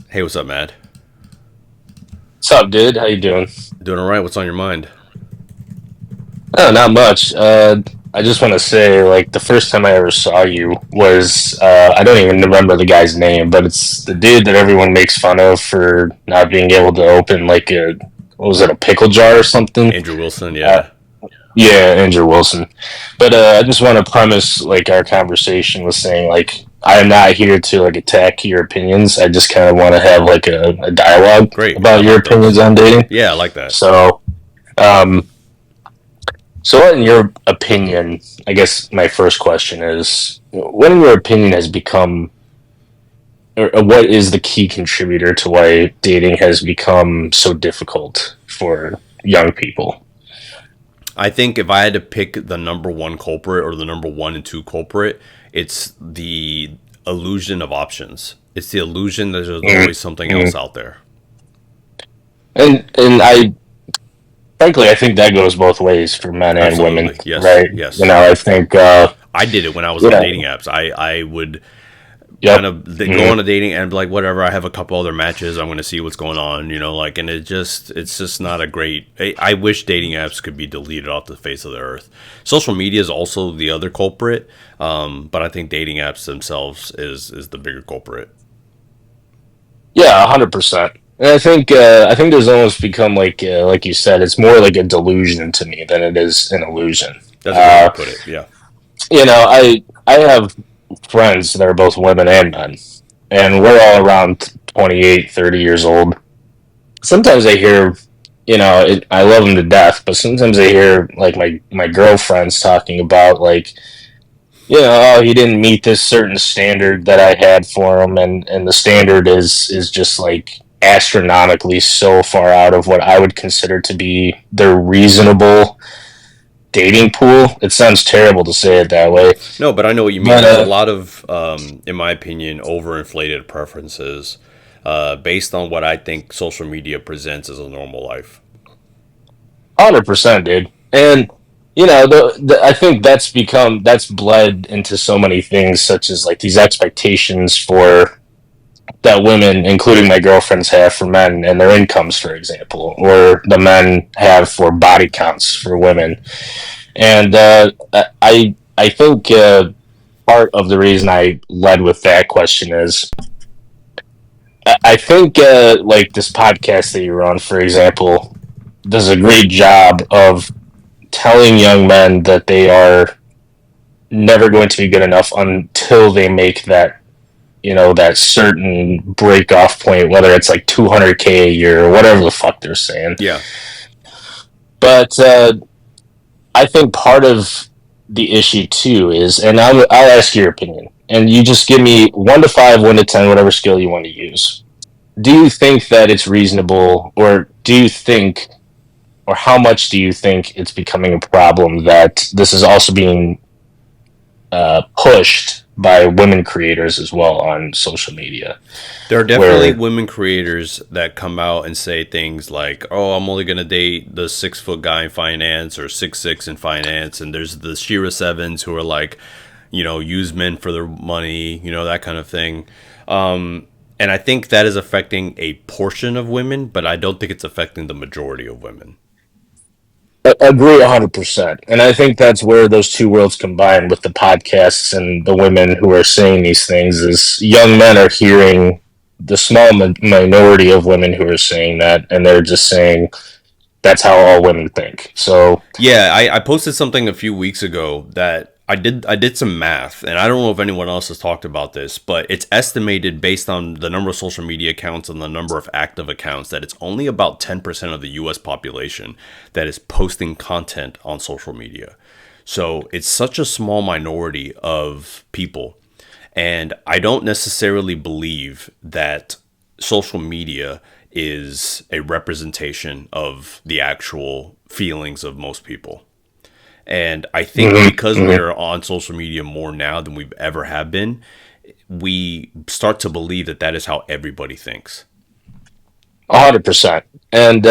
Hey, what's up, Mad? What's up, dude? How you doing? Doing all right. What's on your mind? Oh, not much. I just want to say, like, the first time I ever saw you was, I don't even remember the guy's name, but it's the dude that everyone makes fun of for not being able to open, like, a pickle jar or something? Andrew Wilson, yeah. Yeah, Andrew Wilson. But I just want to premise, like, our conversation with saying, like, I am not here to, like, attack your opinions. I just kind of want to have, like, a dialogue about your opinions on dating. Yeah, I like that. So what, in your opinion, I guess my first question is, what in your opinion has become, or what is the key contributor to why dating has become so difficult for young people? I think if I had to pick the number one culprit or the number 1 and 2 culprit, it's the illusion of options. It's the illusion that there's always something else out there. And frankly, I think that goes both ways for men and women. Yes, right? Yes. I think I did it when I was on dating apps. I would kind of go on a dating and be like, whatever, I have a couple other matches, I'm going to see what's going on, and it's just not a great. I wish dating apps could be deleted off the face of the earth. Social media is also the other culprit, but I think dating apps themselves is the bigger culprit. Yeah, 100%. And I think there's almost become like you said, it's more like a delusion to me than it is an illusion. That's a good way to put it. Yeah. I have friends that are both women and men, and we're all around 28, 30 years old. Sometimes I hear, I love them to death, but sometimes I hear like my girlfriends talking about like, oh, he didn't meet this certain standard that I had for him, and the standard is just like astronomically so far out of what I would consider to be their reasonable dating pool. It sounds terrible to say it that way. No, but I know what you mean. There's a lot of, in my opinion, overinflated preferences based on what I think social media presents as a normal life. 100%, dude. And I think that's bled into so many things, such as like these expectations for that women, including my girlfriends, have for men and their incomes, for example, or the men have for body counts for women. And I think part of the reason I led with that question is I think like this podcast that you're on, for example, does a great job of telling young men that they are never going to be good enough until they make that that certain break off point, whether it's like $200K a year or whatever the fuck they're saying. Yeah. But I think part of the issue too is, and I'll ask your opinion, and you just give me 1 to 5, 1 to 10, whatever skill you want to use. Do you think that it's reasonable, or how much do you think it's becoming a problem that this is also being pushed by women creators as well on social media? There are definitely women creators that come out and say things like, oh, I'm only going to date the 6-foot guy in finance or 6'6" in finance. And there's the Shira Sevens who are like, use men for their money, that kind of thing. And I think that is affecting a portion of women, but I don't think it's affecting the majority of women. Agree 100%. And I think that's where those two worlds combine with the podcasts and the women who are saying these things is young men are hearing the small minority of women who are saying that, and they're just saying that's how all women think. So yeah, I posted something a few weeks ago that I did some math, and I don't know if anyone else has talked about this, but it's estimated based on the number of social media accounts and the number of active accounts that it's only about 10% of the US population that is posting content on social media. So it's such a small minority of people. And I don't necessarily believe that social media is a representation of the actual feelings of most people. And I think because we're on social media more now than we've ever have been, we start to believe that that is how everybody thinks. 100%. And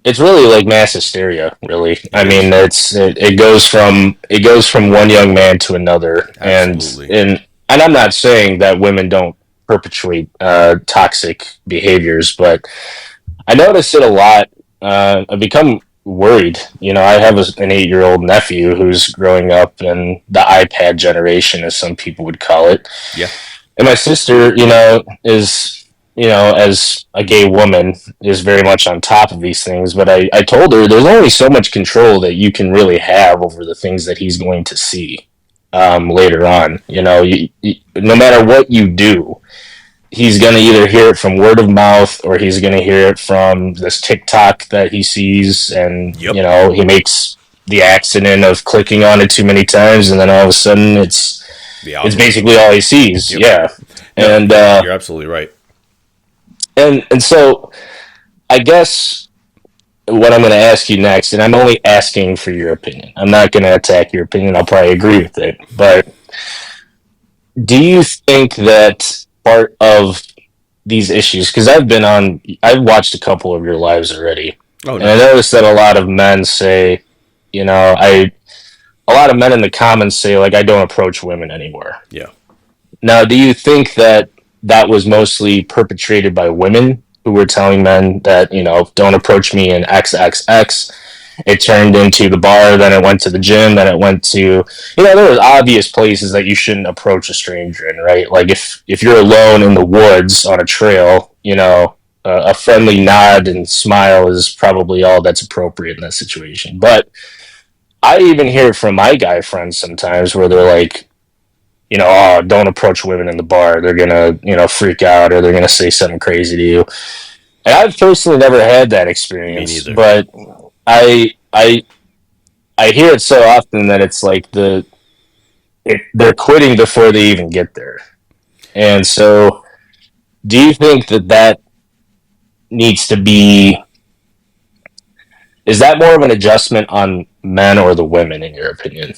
it's really like mass hysteria. Really, I It mean, is. it goes from one young man to another, Absolutely. and I'm not saying that women don't perpetuate toxic behaviors, but I notice it a lot. I've become worried. You know, I have an 8-year-old nephew who's growing up in the iPad generation, as some people would call it. Yeah. And my sister, as a gay woman, is very much on top of these things. But I told her there's only so much control that you can really have over the things that he's going to see later on. No matter what you do, he's going to either hear it from word of mouth or he's going to hear it from this TikTok that he sees, and Yep. he makes the accident of clicking on it too many times, and then all of a sudden The it's algorithm. basically all he sees. Yep. Yeah, No, and you're absolutely right. and so I guess what I'm going to ask you next, and I'm only asking for your opinion. I'm not going to attack your opinion. I'll probably agree with it, but do you think that part of these issues, because I've watched a couple of your lives already, Oh, and I nice. noticed that a lot of men say, a lot of men in the comments say, like, I don't approach women anymore. Yeah. Now, do you think that that was mostly perpetrated by women who were telling men that, don't approach me in XXX? It turned into the bar, then it went to the gym, then it went to, there was obvious places that you shouldn't approach a stranger in, right? Like if you're alone in the woods on a trail, a friendly nod and smile is probably all that's appropriate in that situation. But I even hear it from my guy friends sometimes where they're like, oh, don't approach women in the bar. They're gonna, freak out, or they're gonna say something crazy to you. And I've personally never had that Me experience, neither. but I I I hear it so often that it's like they're quitting before they even get there. And so, do you think that needs to be? Is that more of an adjustment on men or the women, in your opinion?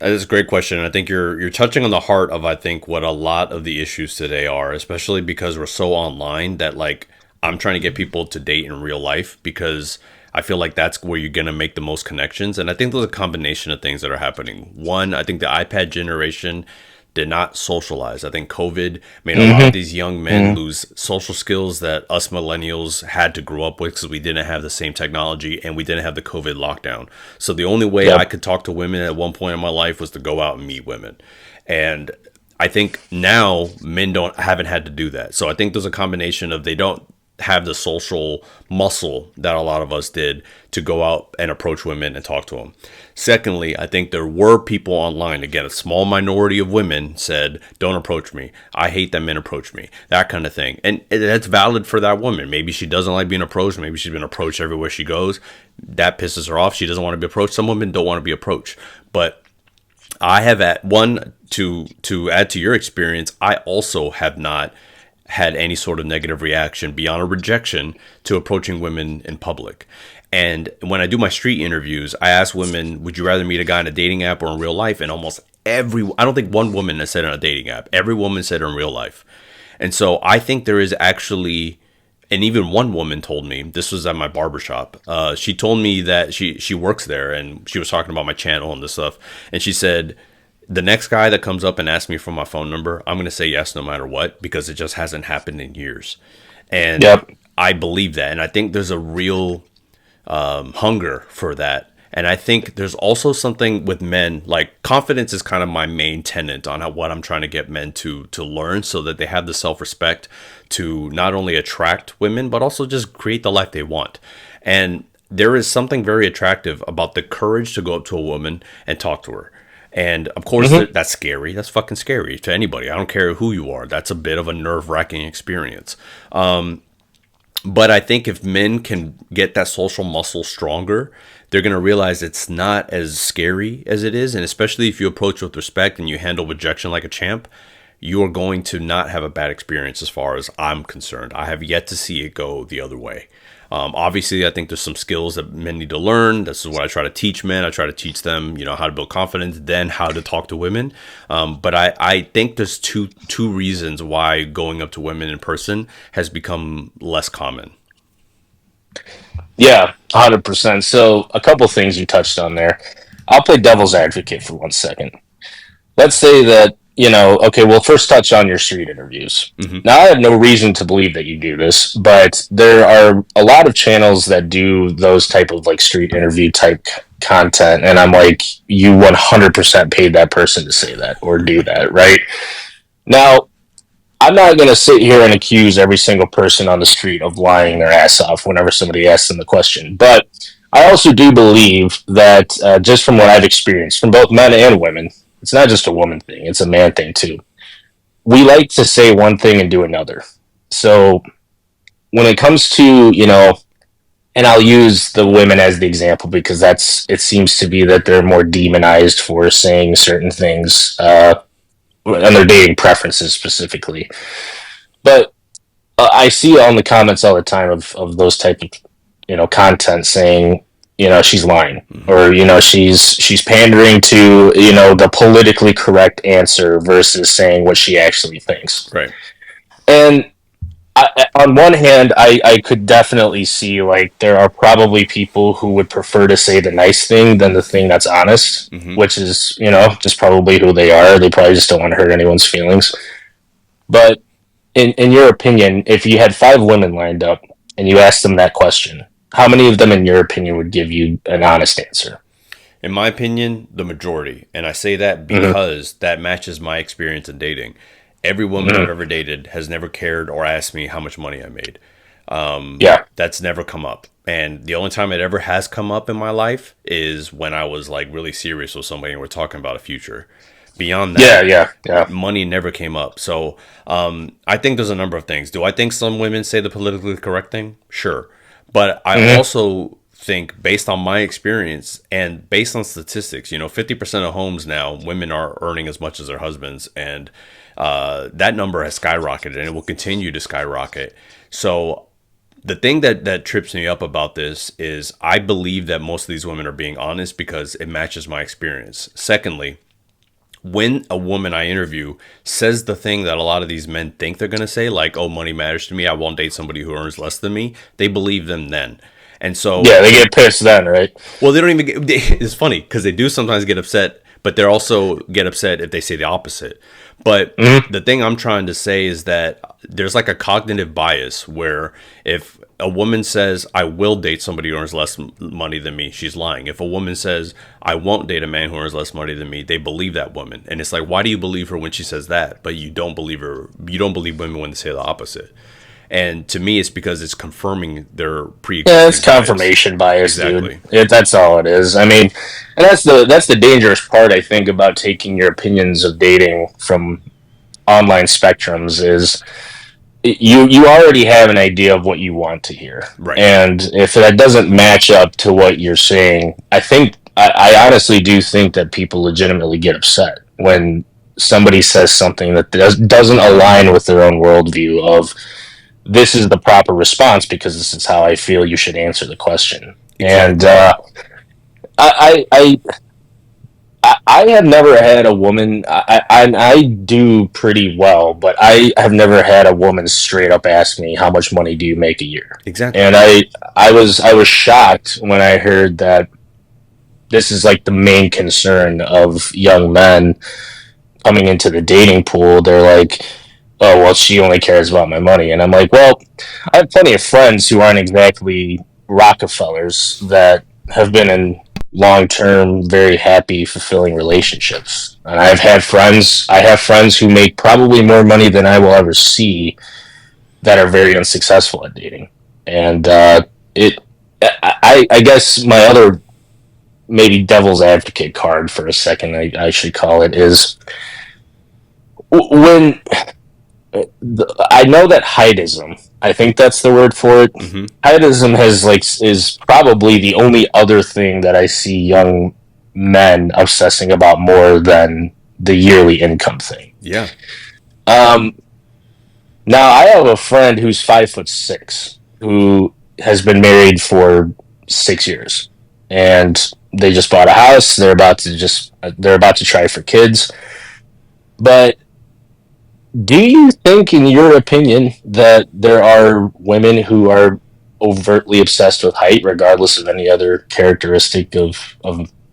That's a great question. I think you're touching on the heart of, I think, what a lot of the issues today are, especially because we're so online that, like, I'm trying to get people to date in real life because I feel like that's where you're gonna make the most connections. And I think there's a combination of things that are happening. One, I think the iPad generation did not socialize. I think COVID made a lot of these young men lose social skills that us millennials had to grow up with because we didn't have the same technology and we didn't have the COVID lockdown. So the only way I Yep. could talk to women at one point in my life was to go out and meet women. And I think now men don't haven't had to do that. So I think there's a combination of they don't have the social muscle that a lot of us did to go out and approach women and talk to them. Secondly, I think there were people online, again, a small minority of women said, don't approach me. I hate that men approach me, that kind of thing. And that's valid for that woman. Maybe she doesn't like being approached. Maybe she's been approached everywhere she goes. That pisses her off. She doesn't want to be approached. Some women don't want to be approached. But I have at one to add to your experience, I also have not had any sort of negative reaction beyond a rejection to approaching women in public. And when I do my street interviews, I ask women, would you rather meet a guy in a dating app or in real life? And almost I don't think one woman has said on a dating app. Every woman said in real life. And so I think there is actually, and even one woman told me, this was at my barbershop. She told me that she works there and she was talking about my channel and this stuff. And she said, the next guy that comes up and asks me for my phone number, I'm going to say yes no matter what, because it just hasn't happened in years. And Yep. I believe that. And I think there's a real hunger for that. And I think there's also something with men, like confidence is kind of my main tenet on what I'm trying to get men to learn so that they have the self-respect to not only attract women, but also just create the life they want. And there is something very attractive about the courage to go up to a woman and talk to her. And of course, that's scary. That's fucking scary to anybody. I don't care who you are. That's a bit of a nerve wracking experience. But I think if men can get that social muscle stronger, they're going to realize it's not as scary as it is. And especially if you approach with respect and you handle rejection like a champ, you are going to not have a bad experience as far as I'm concerned. I have yet to see it go the other way. Obviously, I think there's some skills that men need to learn. This is what I try to teach men. I try to teach them, how to build confidence, then how to talk to women. But I think there's two reasons why going up to women in person has become less common. Yeah, 100%. So a couple things you touched on there. I'll play devil's advocate for 1 second. Let's say that, okay, we'll first touch on your street interviews. Mm-hmm. Now, I have no reason to believe that you do this, but there are a lot of channels that do those type of like street interview type content. And I'm like, you 100% paid that person to say that or do that, right? Now, I'm not going to sit here and accuse every single person on the street of lying their ass off whenever somebody asks them the question. But I also do believe that just from what I've experienced from both men and women, it's not just a woman thing, it's a man thing too. We like to say one thing and do another. So when it comes to, and I'll use the women as the example because it seems to be that they're more demonized for saying certain things and their dating preferences specifically. But I see on the comments all the time of those type of, content saying, she's lying, or she's pandering to the politically correct answer versus saying what she actually thinks. Right. And on one hand, I could definitely see like there are probably people who would prefer to say the nice thing than the thing that's honest, which is just probably who they are. They probably just don't want to hurt anyone's feelings. But in your opinion, if you had 5 women lined up and you asked them that question, how many of them, in your opinion, would give you an honest answer? In my opinion, the majority. And I say that because that matches my experience in dating. Every woman I've ever dated has never cared or asked me how much money I made. That's never come up. And the only time it ever has come up in my life is when I was like really serious with somebody and we're talking about a future. Beyond that, money never came up. So I think there's a number of things. Do I think some women say the politically correct thing? Sure. But I also think, based on my experience and based on statistics, 50% of homes now, women are earning as much as their husbands. And that number has skyrocketed and it will continue to skyrocket. So the thing that trips me up about this is I believe that most of these women are being honest because it matches my experience. Secondly, when a woman I interview says the thing that a lot of these men think they're going to say, like, oh, money matters to me, I won't date somebody who earns less than me, they believe them then. And so... yeah, they get pissed then, right? Well, they don't even get... It's funny, because they do sometimes get upset, but they also get upset if they say the opposite. But the thing I'm trying to say is that there's like a cognitive bias where if a woman says, I will date somebody who earns less money than me, she's lying. If a woman says, I won't date a man who earns less money than me, they believe that woman. And it's like, why do you believe her when she says that, but you don't believe her? You don't believe women when they say the opposite. And to me, it's because it's confirming their pre-existing Yeah, it's confirmation bias, exactly. Dude. That's all it is. I mean, and that's the dangerous part, I think, about taking your opinions of dating from online spectrums is you already have an idea of what you want to hear. Right. And if that doesn't match up to what you're saying, I honestly do think that people legitimately get upset when somebody says something that doesn't align with their own worldview of this is the proper response because this is how I feel you should answer the question. Exactly. And I have never had a woman. I do pretty well, but I have never had a woman straight up ask me how much money do you make a year. Exactly. And I was shocked when I heard that this is like the main concern of young men coming into the dating pool. They're like, oh, well, she only cares about my money. And I'm like, well, I have plenty of friends who aren't exactly Rockefellers that have been in long-term, very happy, fulfilling relationships. And I have friends who make probably more money than I will ever see that are very unsuccessful at dating. And I guess my other maybe devil's advocate card for a second, I should call it, is when I know that heightism, I think that's the word for it. Mm-hmm. Heightism is probably the only other thing that I see young men obsessing about more than the yearly income thing. Yeah. Now I have a friend who's 5'6", who has been married for 6 years, and they just bought a house. They're about to try for kids. But do you think, in your opinion, that there are women who are overtly obsessed with height, regardless of any other characteristic of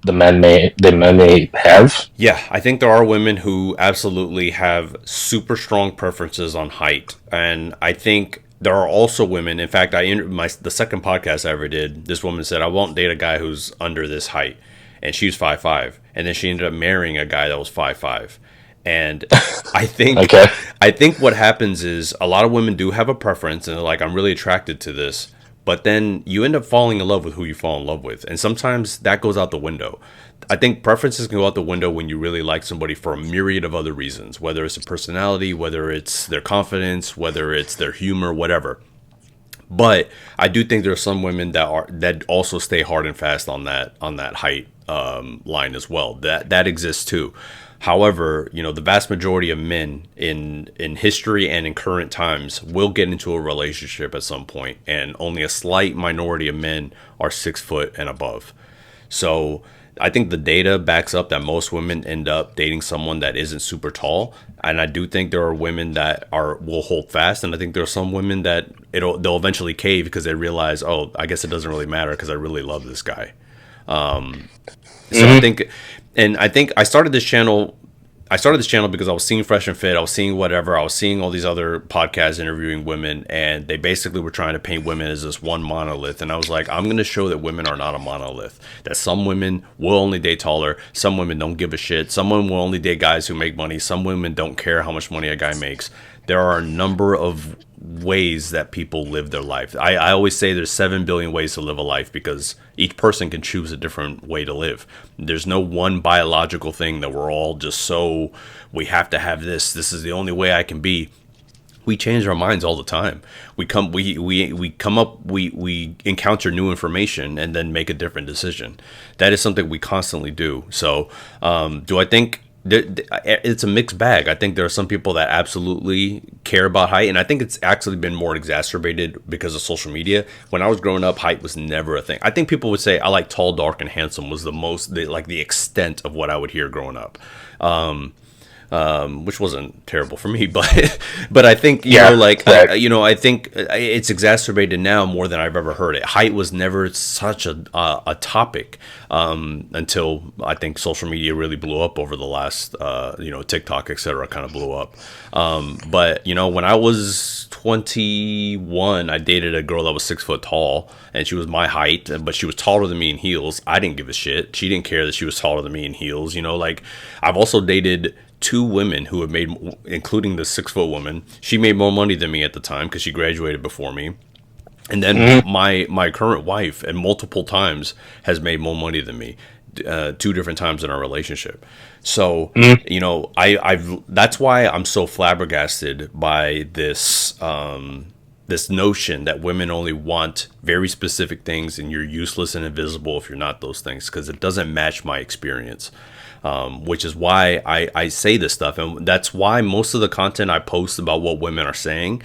the men may have? Yeah, I think there are women who absolutely have super strong preferences on height, and I think there are also women. In fact, the second podcast I ever did, this woman said, "I won't date a guy who's under this height," and she was 5'5", and then she ended up marrying a guy that was 5'5". And I think Okay. I think what happens is a lot of women do have a preference, and they're like, "I'm really attracted to this." But then you end up falling in love with who you fall in love with. And sometimes that goes out the window. I think preferences can go out the window when you really like somebody for a myriad of other reasons, whether it's a personality, whether it's their confidence, whether it's their humor, whatever. But I do think there are some women that also stay hard and fast on that height line as well. That exists too. However, the vast majority of men in history and in current times will get into a relationship at some point, and only a slight minority of men are 6 foot and above. So I think the data backs up that most women end up dating someone that isn't super tall, and I do think there are women that will hold fast, and I think there are some women that they'll eventually cave because they realize, oh, I guess it doesn't really matter because I really love this guy. So I think I started this channel. Because I was seeing Fresh and Fit, I was seeing whatever, I was seeing all these other podcasts interviewing women, and they basically were trying to paint women as this one monolith. And I was like, I'm going to show that women are not a monolith. That some women will only date taller, some women don't give a shit, some women will only date guys who make money, some women don't care how much money a guy makes. There are a number of ways that people live their life. I always say there's 7 billion ways to live a life because each person can choose a different way to live. There's no one biological thing that we're all just so we have to have this. This is the only way I can be. We change our minds all the time. We encounter new information and then make a different decision. That is something we constantly do. So, do I think it's a mixed bag? I think there are some people that absolutely care about height, and I think it's actually been more exacerbated because of social media. When I was growing up, height was never a thing. I think people would say I like tall, dark, and handsome was the extent of what I would hear growing up. Which wasn't terrible for me, but I think I think it's exacerbated now more than I've ever heard it. Height was never such a topic until I think social media really blew up over the last TikTok, etc. kind of blew up. But when I was 21, I dated a girl that was 6 foot tall, and she was my height, but she was taller than me in heels. I didn't give a shit. She didn't care that she was taller than me in heels. I've also dated 2 women who have made, including the 6 foot woman. She made more money than me at the time because she graduated before me. And then my current wife, and multiple times, has made more money than me, 2 different times in our relationship. So, that's why I'm so flabbergasted by this notion that women only want very specific things, and you're useless and invisible if you're not those things, because it doesn't match my experience. Which is why I say this stuff, and that's why most of the content I post about what women are saying,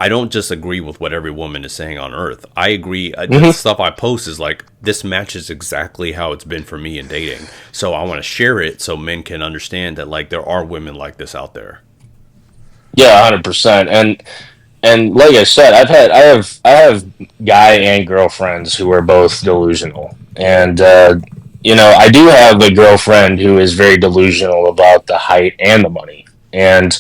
I don't just agree with what every woman is saying on earth. I agree. The stuff I post is like, this matches exactly how it's been for me in dating. So I want to share it so men can understand that there are women like this out there. Yeah, 100%. And like I said, I have guy and girlfriends who are both delusional, and I do have a girlfriend who is very delusional about the height and the money. And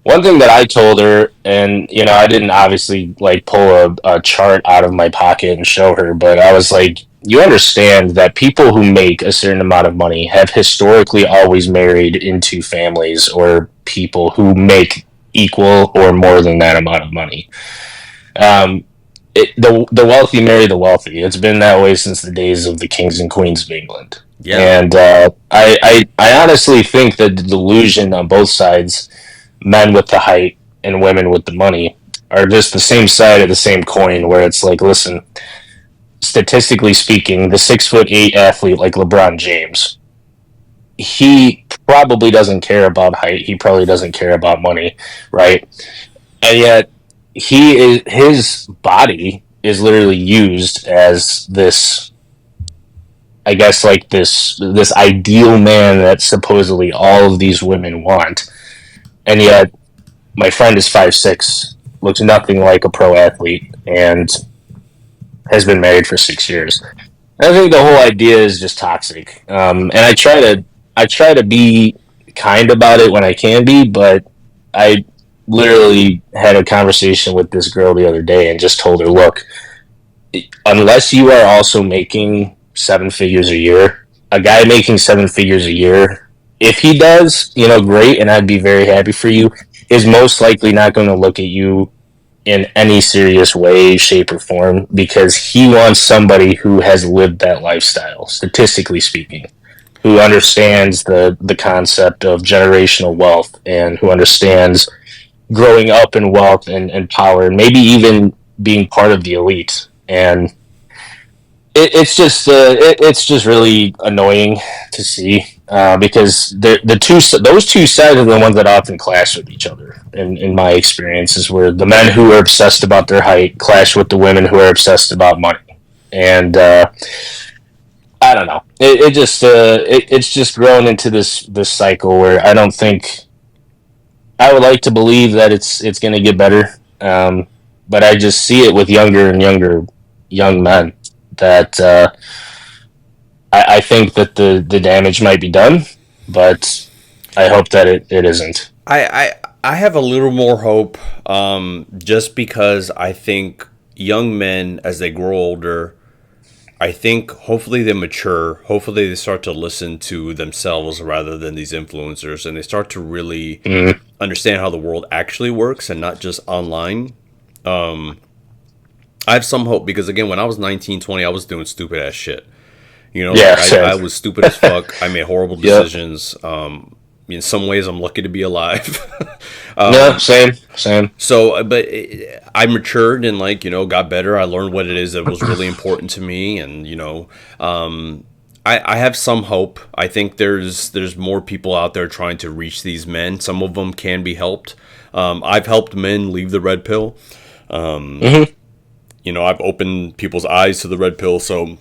one thing that I told her, and I didn't obviously pull a chart out of my pocket and show her, but I was like, you understand that people who make a certain amount of money have historically always married into families or people who make equal or more than that amount of money. the wealthy marry the wealthy. It's been that way since the days of the kings and queens of England. Yeah. And I honestly think that the delusion on both sides, men with the height and women with the money, are just the same side of the same coin. Where it's like, listen, statistically speaking, the 6'8" athlete like LeBron James, he probably doesn't care about height. He probably doesn't care about money, right? And yet, his body is literally used as this, I guess, like this ideal man that supposedly all of these women want. And yet, my friend is 5'6", looks nothing like a pro athlete, and has been married for 6 years. I think the whole idea is just toxic, and I try to be kind about it when I can be, but I literally had a conversation with this girl the other day and just told her, look, unless you are also making 7 figures a year, a guy making 7 figures a year, if he does, great, and I'd be very happy for you, is most likely not going to look at you in any serious way, shape, or form, because he wants somebody who has lived that lifestyle, statistically speaking, who understands the concept of generational wealth and who understands growing up in wealth and power, and maybe even being part of the elite. And it's just really annoying to see, because those two sides are the ones that often clash with each other. In my experiences, where the men who are obsessed about their height clash with the women who are obsessed about money, and I don't know. It's just grown into this cycle where I don't think, I would like to believe that it's going to get better, but I just see it with younger and younger young men that I think that the damage might be done, but I hope that it isn't. I have a little more hope, just because I think young men, as they grow older, I think hopefully they mature. Hopefully they start to listen to themselves rather than these influencers, and they start to really understand how the world actually works and not just online. I have some hope because, again, when I was 19, 20, I was doing stupid ass shit. I was stupid as fuck. I made horrible decisions. In some ways, I'm lucky to be alive. No, same. So, but I matured and got better. I learned what it is that was really important to me, and I have some hope. I think there's more people out there trying to reach these men. Some of them can be helped. I've helped men leave the red pill. I've opened people's eyes to the red pill, so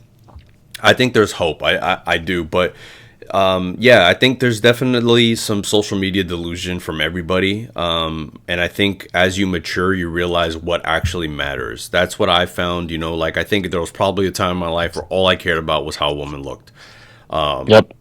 I think there's hope. I do, but. I think there's definitely some social media delusion from everybody. And I think as you mature, you realize what actually matters. That's what I found, I think there was probably a time in my life where all I cared about was how a woman looked. Yep.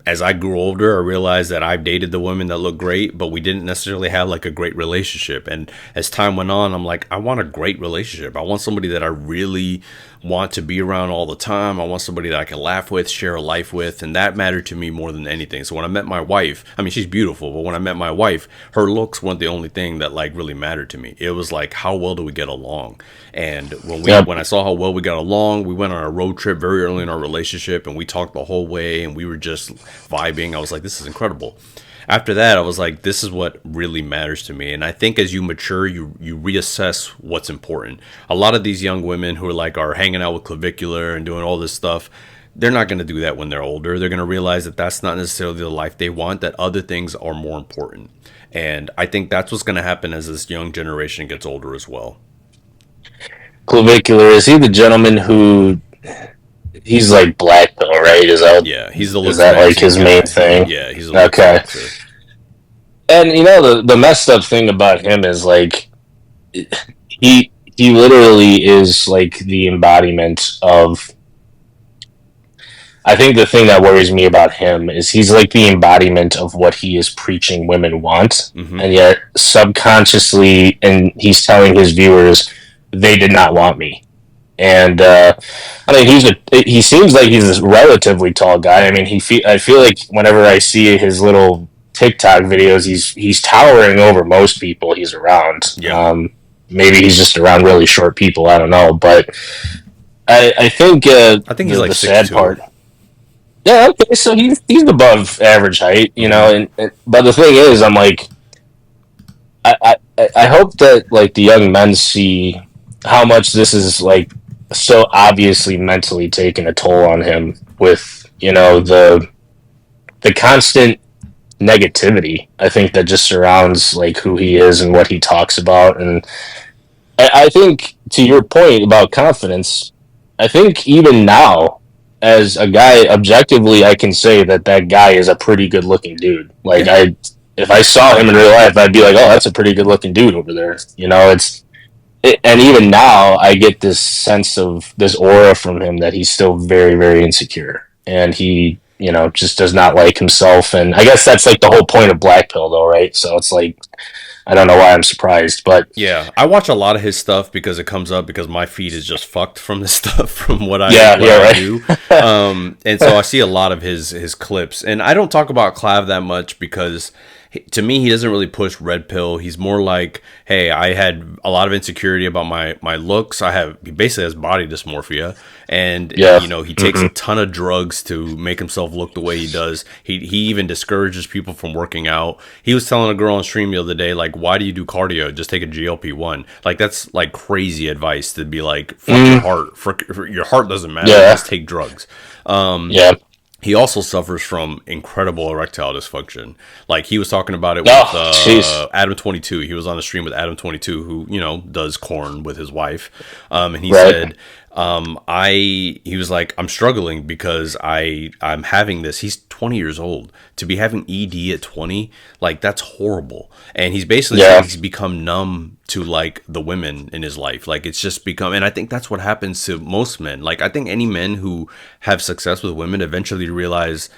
As I grew older, I realized that I've dated the women that look great, but we didn't necessarily have a great relationship. And as time went on, I'm like, I want a great relationship. I want somebody that I really want to be around all the time. I want somebody that I can laugh with, share a life with, and that mattered to me more than anything. So when I met my wife, I mean, she's beautiful, but when I met my wife, her looks weren't the only thing that really mattered to me. It was how well do we get along? And when I saw how well we got along, we went on a road trip very early in our relationship, and we talked the whole way, and we were just vibing. I was like, this is incredible. After that, I was like, this is what really matters to me. And I think as you mature, you reassess what's important. A lot of these young women who are hanging out with Clavicular and doing all this stuff, they're not going to do that when they're older. They're going to realize that that's not necessarily the life they want, that other things are more important. And I think that's what's going to happen as this young generation gets older as well. Clavicular, is he the gentleman who... He's black though, right? He's the. Is that his main thing? Yeah, he's a okay. And the messed up thing about him is he literally is the embodiment of. I think the thing that worries me about him is he's the embodiment of what he is preaching women want, and yet subconsciously, and he's telling his viewers, they did not want me. And he seems like he's a relatively tall guy. I mean, I feel like whenever I see his little TikTok videos, he's towering over most people he's around. Yeah. maybe he's just around really short people. I don't know, but I think I think he's like the sad 6'2". part. Yeah, okay, so he's above average height, you know, and but the thing is, I'm like, I hope that like the young men see how much this is like so obviously mentally taking a toll on him with the constant negativity I think that just surrounds like who he is and what he talks about. And I think to your point about confidence, I think even now as a guy objectively I can say that that guy is a pretty good looking dude. Like Yeah. if I saw him in real life I'd be like, oh, that's a pretty good looking dude over there, and even now I get this sense of this aura from him that he's still very, very insecure, and he, just does not like himself. And I guess that's like the whole point of Black Pill, though, right? So it's like I don't know why I'm surprised, but Yeah, I watch a lot of his stuff because it comes up because my feed is just fucked from this stuff from what I, Yeah, what yeah, I right. do. And so I see a lot of his clips, and I don't talk about Clav that much because to me he doesn't really push red pill. He's more like, hey, I had a lot of insecurity about my looks. He basically has body dysmorphia, and Yeah. he takes a ton of drugs to make himself look the way he does. He even discourages people from working out. He was telling a girl on stream the other day, like, why do you do cardio? Just take a GLP-1. Like, that's like crazy advice to be like, fuck your heart. For your heart doesn't matter. Yeah. Just take drugs. yeah, He also suffers from incredible erectile dysfunction. Like, he was talking about it Oh, with jeez. Adam22. He was on the stream with Adam22, who, does corn with his wife. And he Right. said, he was like, I'm struggling because I'm having this. He's 20 years old. To be having ED at 20, like, that's horrible. And he's basically Yeah. saying he's become numb to like the women in his life. Like, it's just become, and I think that's what happens to most men. Like, I think any men who have success with women eventually realize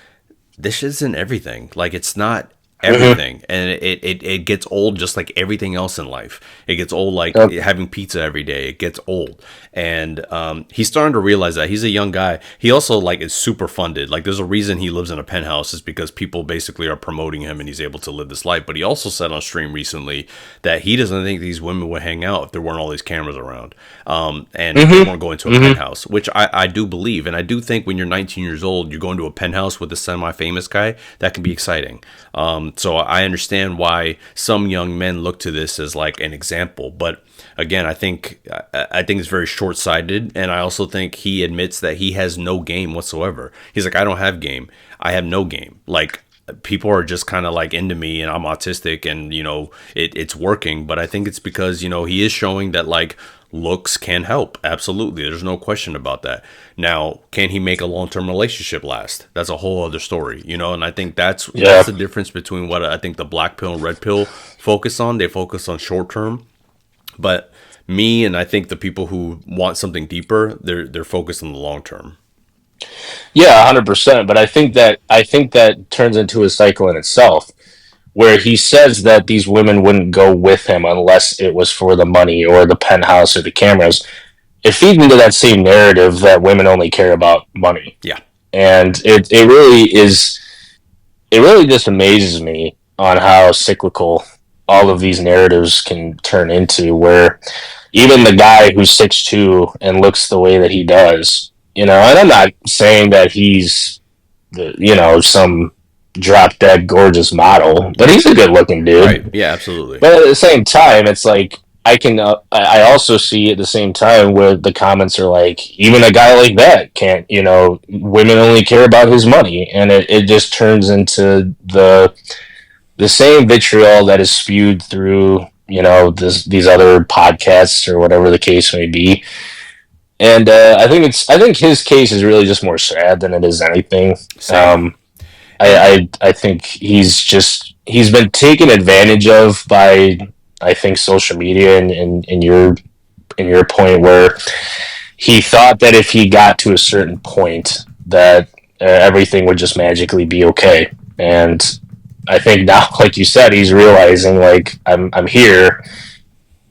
this isn't everything. Like, it's not everything, and it gets old just like everything else in life. It gets old like Yep. having pizza every day. It gets old, and he's starting to realize that. He's a young guy. He also like is super funded. Like, there's a reason he lives in a penthouse is because people basically are promoting him, and he's able to live this life. But he also said on stream recently that he doesn't think these women would hang out if there weren't all these cameras around, and they weren't going to a penthouse, which I do believe. And I do think when you're 19 years old, you're going to a penthouse with a semi-famous guy, that can be exciting. So I understand why some young men look to this as like an example. But again, I think it's very short-sighted, and I also think he admits that he has no game whatsoever. He's like, I don't have game. I have no game. Like, people are just kind of like into me, and I'm autistic, and it's working. But I think it's because he is showing that like looks can help. Absolutely, there's no question about that. Now, can he make a long-term relationship last? That's a whole other story, and I think that's the difference between what I think the black pill and red pill focus on. They focus on short-term, but me and I think the people who want something deeper, they're focused on the long-term. Yeah, 100%. But I think that turns into a cycle in itself, where he says that these women wouldn't go with him unless it was for the money or the penthouse or the cameras. It feeds into that same narrative that women only care about money. Yeah. And it really is. It really just amazes me on how cyclical all of these narratives can turn into, where even the guy who's 6'2" and looks the way that he does, and I'm not saying that he's some drop dead gorgeous model, but he's a good looking dude. Right. Yeah, absolutely. But at the same time, it's like I also see at the same time where the comments are like, even a guy like that can't, women only care about his money, and it just turns into the same vitriol that is spewed through these other podcasts or whatever the case may be. And I think his case is really just more sad than it is anything. Same. I think he's been taken advantage of by, I think, social media and in your point, where he thought that if he got to a certain point that everything would just magically be okay. And I think now, like you said, he's realizing like I'm here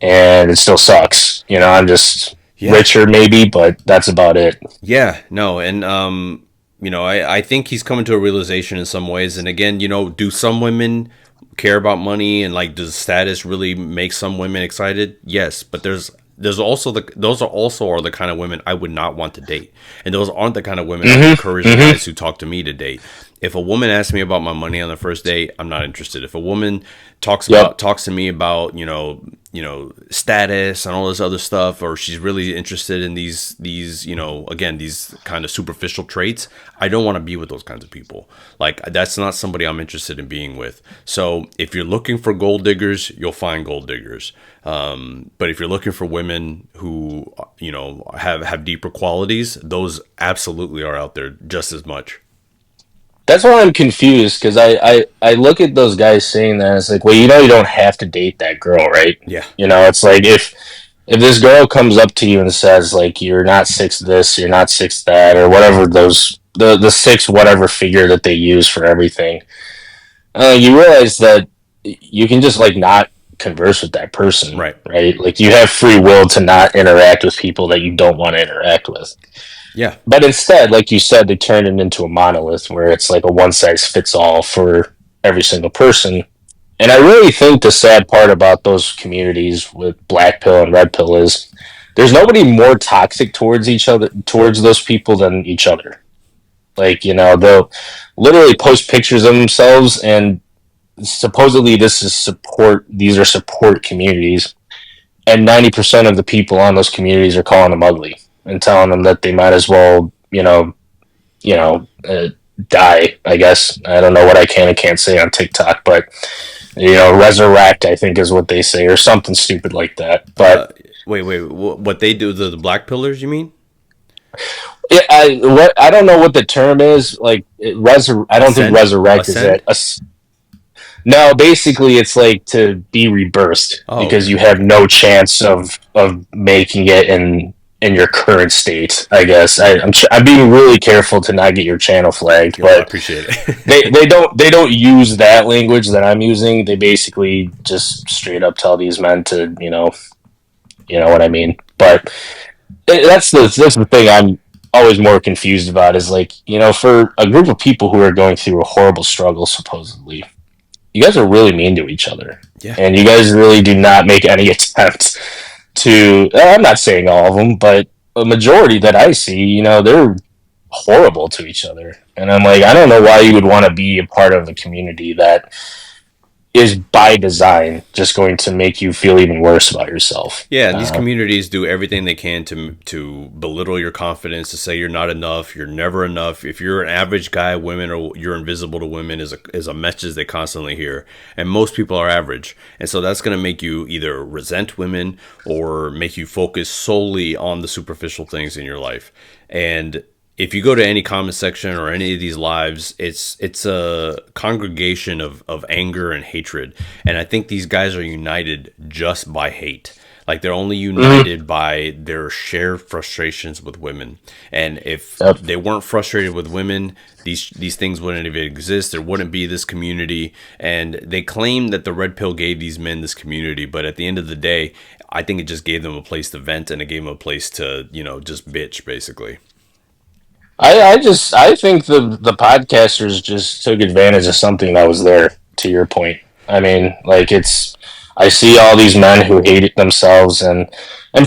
and it still sucks. I'm just richer maybe, but that's about it. Yeah, no, and I think he's coming to a realization in some ways. And again, do some women care about money and like does status really make some women excited? Yes, but there's also those are also the kind of women I would not want to date, and those aren't the kind of women I encourage the guys who talk to me to date. If a woman asks me about my money on the first date, I'm not interested. If a woman talks to me about status and all this other stuff, or she's really interested in these again, these kind of superficial traits, I don't want to be with those kinds of people. Like, that's not somebody I'm interested in being with. So if you're looking for gold diggers, you'll find gold diggers. But if you're looking for women who have deeper qualities, those absolutely are out there just as much. That's why I'm confused, because I look at those guys saying that, and it's like, well, you don't have to date that girl, right? Yeah. It's like, if this girl comes up to you and says, like, you're not six this, you're not six that, or whatever the six whatever figure that they use for everything, you realize that you can just, like, not converse with that person, Right? Like, you have free will to not interact with people that you don't want to interact with. Yeah. But instead, like you said, they turn it into a monolith where it's like a one size fits all for every single person. And I really think the sad part about those communities with Black Pill and Red Pill is there's nobody more toxic towards each other, towards those people, than each other. Like, they'll literally post pictures of themselves, and supposedly these are support communities, and 90% of the people on those communities are calling them ugly and telling them that they might as well, die, I guess. I don't know what I can and can't say on TikTok, but, resurrect, I think is what they say, or something stupid like that. But wait, what they do, the black pillars, you mean? Yeah, I don't know what the term is. Like, I don't think resurrect Ascend? is it. No, basically, it's like to be rebirthed because Okay. you have no chance of making it in your current state. I guess I'm being really careful to not get your channel flagged, Yo, I but appreciate it. they don't use that language that I'm using. They basically just straight up tell these men to you know what I mean. But that's the thing I'm always more confused about is, like, for a group of people who are going through a horrible struggle, supposedly, you guys are really mean to each other. Yeah. And you guys really do not make any attempts to, I'm not saying all of them, but a majority that I see, they're horrible to each other. And I'm like, I don't know why you would want to be a part of a community that is by design just going to make you feel even worse about yourself. Yeah, and these communities do everything they can to belittle your confidence, to say you're not enough, you're never enough. If you're an average guy, women, or you're invisible to women is a message they constantly hear. And most people are average. And so that's going to make you either resent women or make you focus solely on the superficial things in your life. And if you go to any comment section or any of these lives, it's a congregation of anger and hatred. And I think these guys are united just by hate. Like, they're only united by their shared frustrations with women. And if they weren't frustrated with women, these things wouldn't even exist. There wouldn't be this community. And they claim that the red pill gave these men this community, but at the end of the day, I think it just gave them a place to vent, and it gave them a place to, just bitch, basically. I think the podcasters just took advantage of something that was there, to your point. I mean, like, I see all these men who hate it themselves, and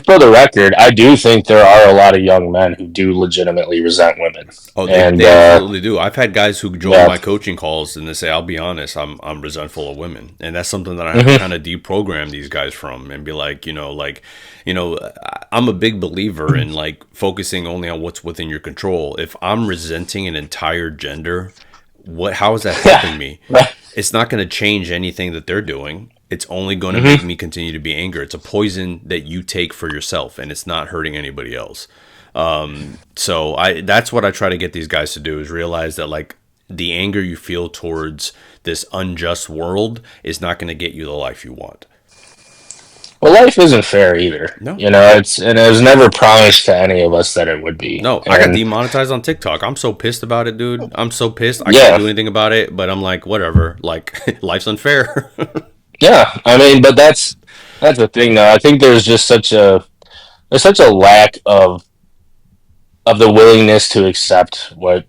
for the record, I do think there are a lot of young men who do legitimately resent women. Oh, and they absolutely do. I've had guys who join my coaching calls and they say, "I'll be honest, I'm resentful of women," and that's something that I have to kind of deprogram these guys from, and be like, I'm a big believer in, like, focusing only on what's within your control. If I'm resenting an entire gender, how is that helping me? Right. It's not going to change anything that they're doing. It's only going to make me continue to be angry. It's a poison that you take for yourself, and it's not hurting anybody else. So that's what I try to get these guys to do, is realize that, like, the anger you feel towards this unjust world is not going to get you the life you want. Well, life isn't fair either. No. And it was never promised to any of us that it would be. No, I got demonetized on TikTok. I'm so pissed about it, dude. I'm so pissed. I Yeah. can't do anything about it, but I'm like, whatever. Like, life's unfair. Yeah, I mean, but that's the thing, though. I think there's such a lack of the willingness to accept what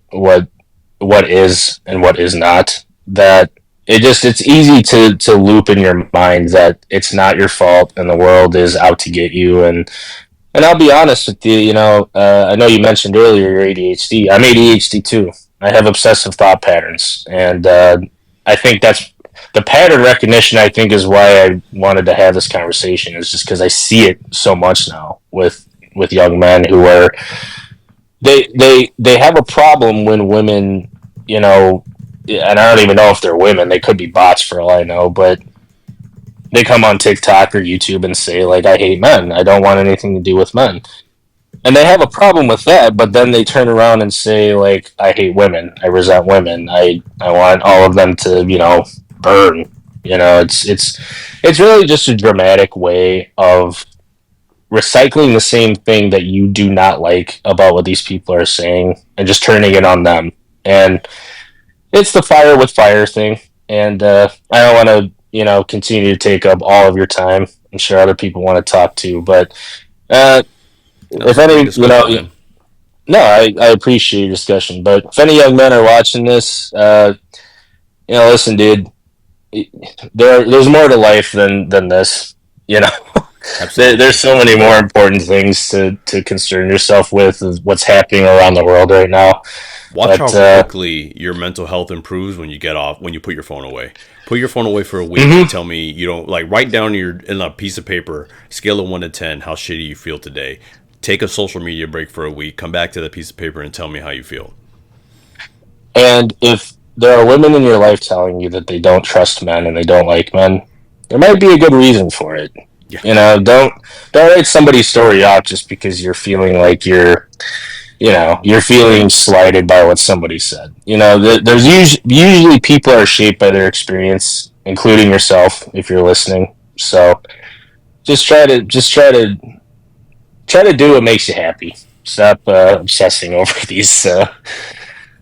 is and what is not, that it's easy to loop in your mind that it's not your fault and the world is out to get you. And I'll be honest with you, I know you mentioned earlier your ADHD. I'm ADHD too. I have obsessive thought patterns, and I think that's the pattern recognition. I think is why I wanted to have this conversation. Is just because I see it so much now with young men who are they have a problem when women, and I don't even know if they're women. They could be bots for all I know, but they come on TikTok or YouTube and say, like, I hate men. I don't want anything to do with men. And they have a problem with that, but then they turn around and say, like, I hate women. I resent women. I want all of them to, burn. It's really just a dramatic way of recycling the same thing that you do not like about what these people are saying and just turning it on them. And it's the fire with fire thing. And I don't want to, continue to take up all of your time. I'm sure other people want to talk too, but if any, no, I appreciate your discussion. But if any young men are watching this, listen, dude, there's more to life than this. There's so many more important things to concern yourself with what's happening around the world right now. Watch how quickly your mental health improves when you put your phone away. Put your phone away for a week and tell me you don't write down in a piece of paper, scale of 1 to 10, how shitty you feel today. Take a social media break for a week, come back to the piece of paper and tell me how you feel. And if there are women in your life telling you that they don't trust men and they don't like men, there might be a good reason for it. Yeah. Don't write somebody's story out just because you're feeling like you're feeling slighted by what somebody said. There's usually people are shaped by their experience, including yourself, if you're listening. So just try to do what makes you happy. Stop obsessing over these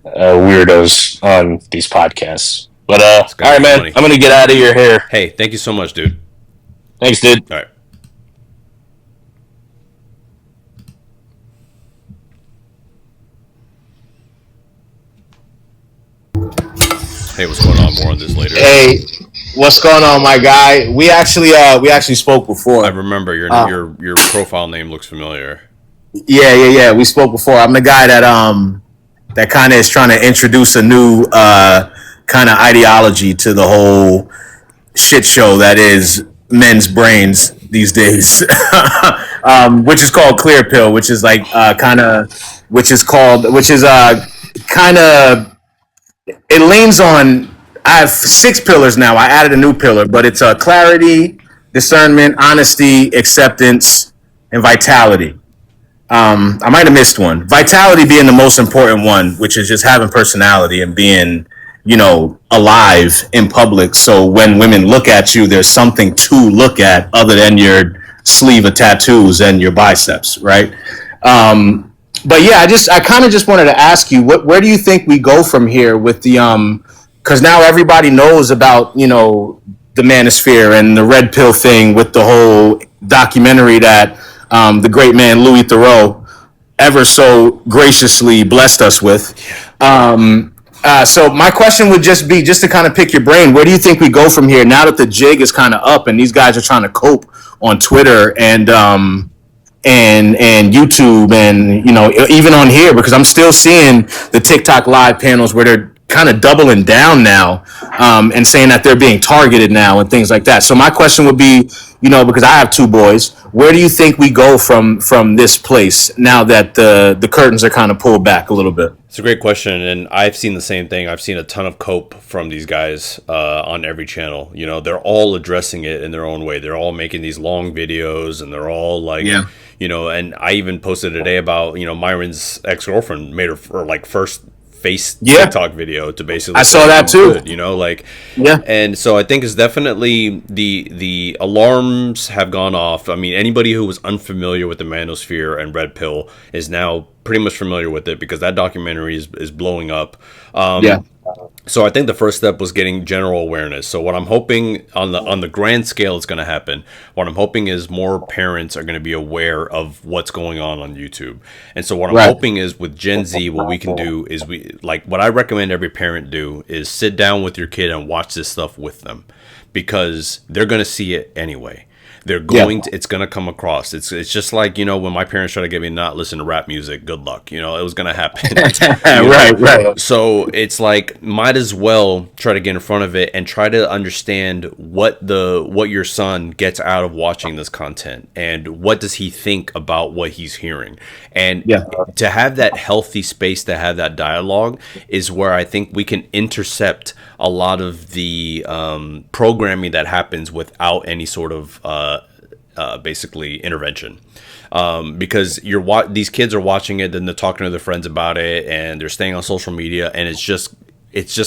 weirdos on these podcasts. But all right, man, funny. I'm gonna get out of your hair. Hey, thank you so much, dude. Thanks, dude. All right. Hey, what's going on? More on this later. Hey, what's going on, my guy? We actually spoke before. I remember your profile name looks familiar. Yeah. We spoke before. I'm the guy that kind of is trying to introduce a new kind of ideology to the whole shit show that is men's brains these days, which is called Clear Pill, which is it leans on. I have 6 pillars now. I added a new pillar, but it's clarity, discernment, honesty, acceptance, and vitality. I might have missed one. Vitality being the most important one, which is just having personality and being, alive in public. So when women look at you, there's something to look at other than your sleeve of tattoos and your biceps, right? But yeah, I kind of just wanted to ask you, where do you think we go from here with the because now everybody knows about the manosphere and the red pill thing with the whole documentary that the great man Louis Theroux ever so graciously blessed us with. So my question would just be, just to kind of pick your brain, where do you think we go from here now that the jig is kind of up and these guys are trying to cope on Twitter and YouTube and even on here, because I'm still seeing the TikTok live panels where they're kind of doubling down now and saying that they're being targeted now and things like that. So my question would be, because I have 2 boys, where do you think we go from this place now that the curtains are kind of pulled back a little bit? It's a great question, and I've seen the same thing. I've seen a ton of cope from these guys on every channel. They're all addressing it in their own way. They're all making these long videos, and they're all like, and I even posted today about, Myron's ex-girlfriend made her first face TikTok video to basically I saw that too. Good, and so I think it's definitely the alarms have gone off. I mean, anybody who was unfamiliar with the manosphere and red pill is now pretty much familiar with it because that documentary is blowing up. So I think the first step was getting general awareness. So what I'm hoping on the grand scale is going to happen. What I'm hoping is more parents are going to be aware of what's going on YouTube. And so what I'm hoping is with Gen Z, what we can do is what I recommend every parent do is sit down with your kid and watch this stuff with them, because they're going to see it anyway. They're going to, it's going to come across. It's just like, when my parents tried to get me not listen to rap music, good luck. It was going to happen. Right. So it's like, might as well try to get in front of it and try to understand what your son gets out of watching this content, and what does he think about what he's hearing. And to have that healthy space to have that dialogue is where I think we can intercept a lot of the programming that happens without any sort of basically intervention, because these kids are watching it, then they're talking to their friends about it, and they're staying on social media, and it's just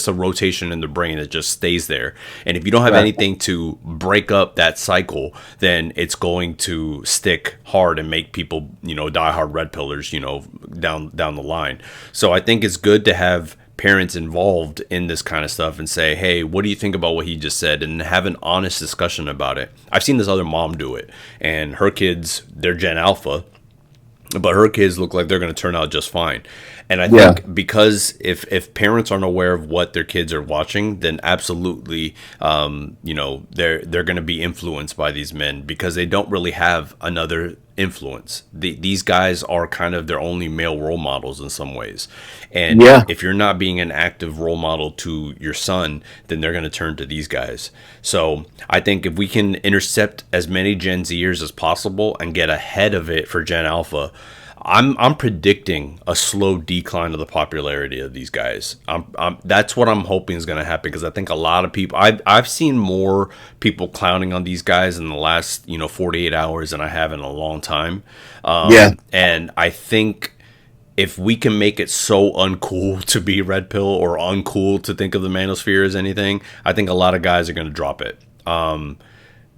a rotation in the brain that just stays there. And if you don't have anything to break up that cycle, then it's going to stick hard and make people, diehard red pillars, down the line. So I think it's good to have parents involved in this kind of stuff and say, hey, what do you think about what he just said, and have an honest discussion about it. I've seen this other mom do it, and her kids, they're Gen Alpha, but her kids look like they're going to turn out just fine. And I think because if parents aren't aware of what their kids are watching, then absolutely, they're going to be influenced by these men, because they don't really have another influence. These guys are kind of their only male role models in some ways. And if you're not being an active role model to your son, then they're going to turn to these guys. So I think if we can intercept as many Gen Zers as possible and get ahead of it for Gen Alpha, I'm predicting a slow decline of the popularity of these guys. That's what I'm hoping is going to happen, because I think a lot of people, I've seen more people clowning on these guys in the last 48 hours than I have in a long time. And I think if we can make it so uncool to be red pill, or uncool to think of the manosphere as anything, I think a lot of guys are going to drop it.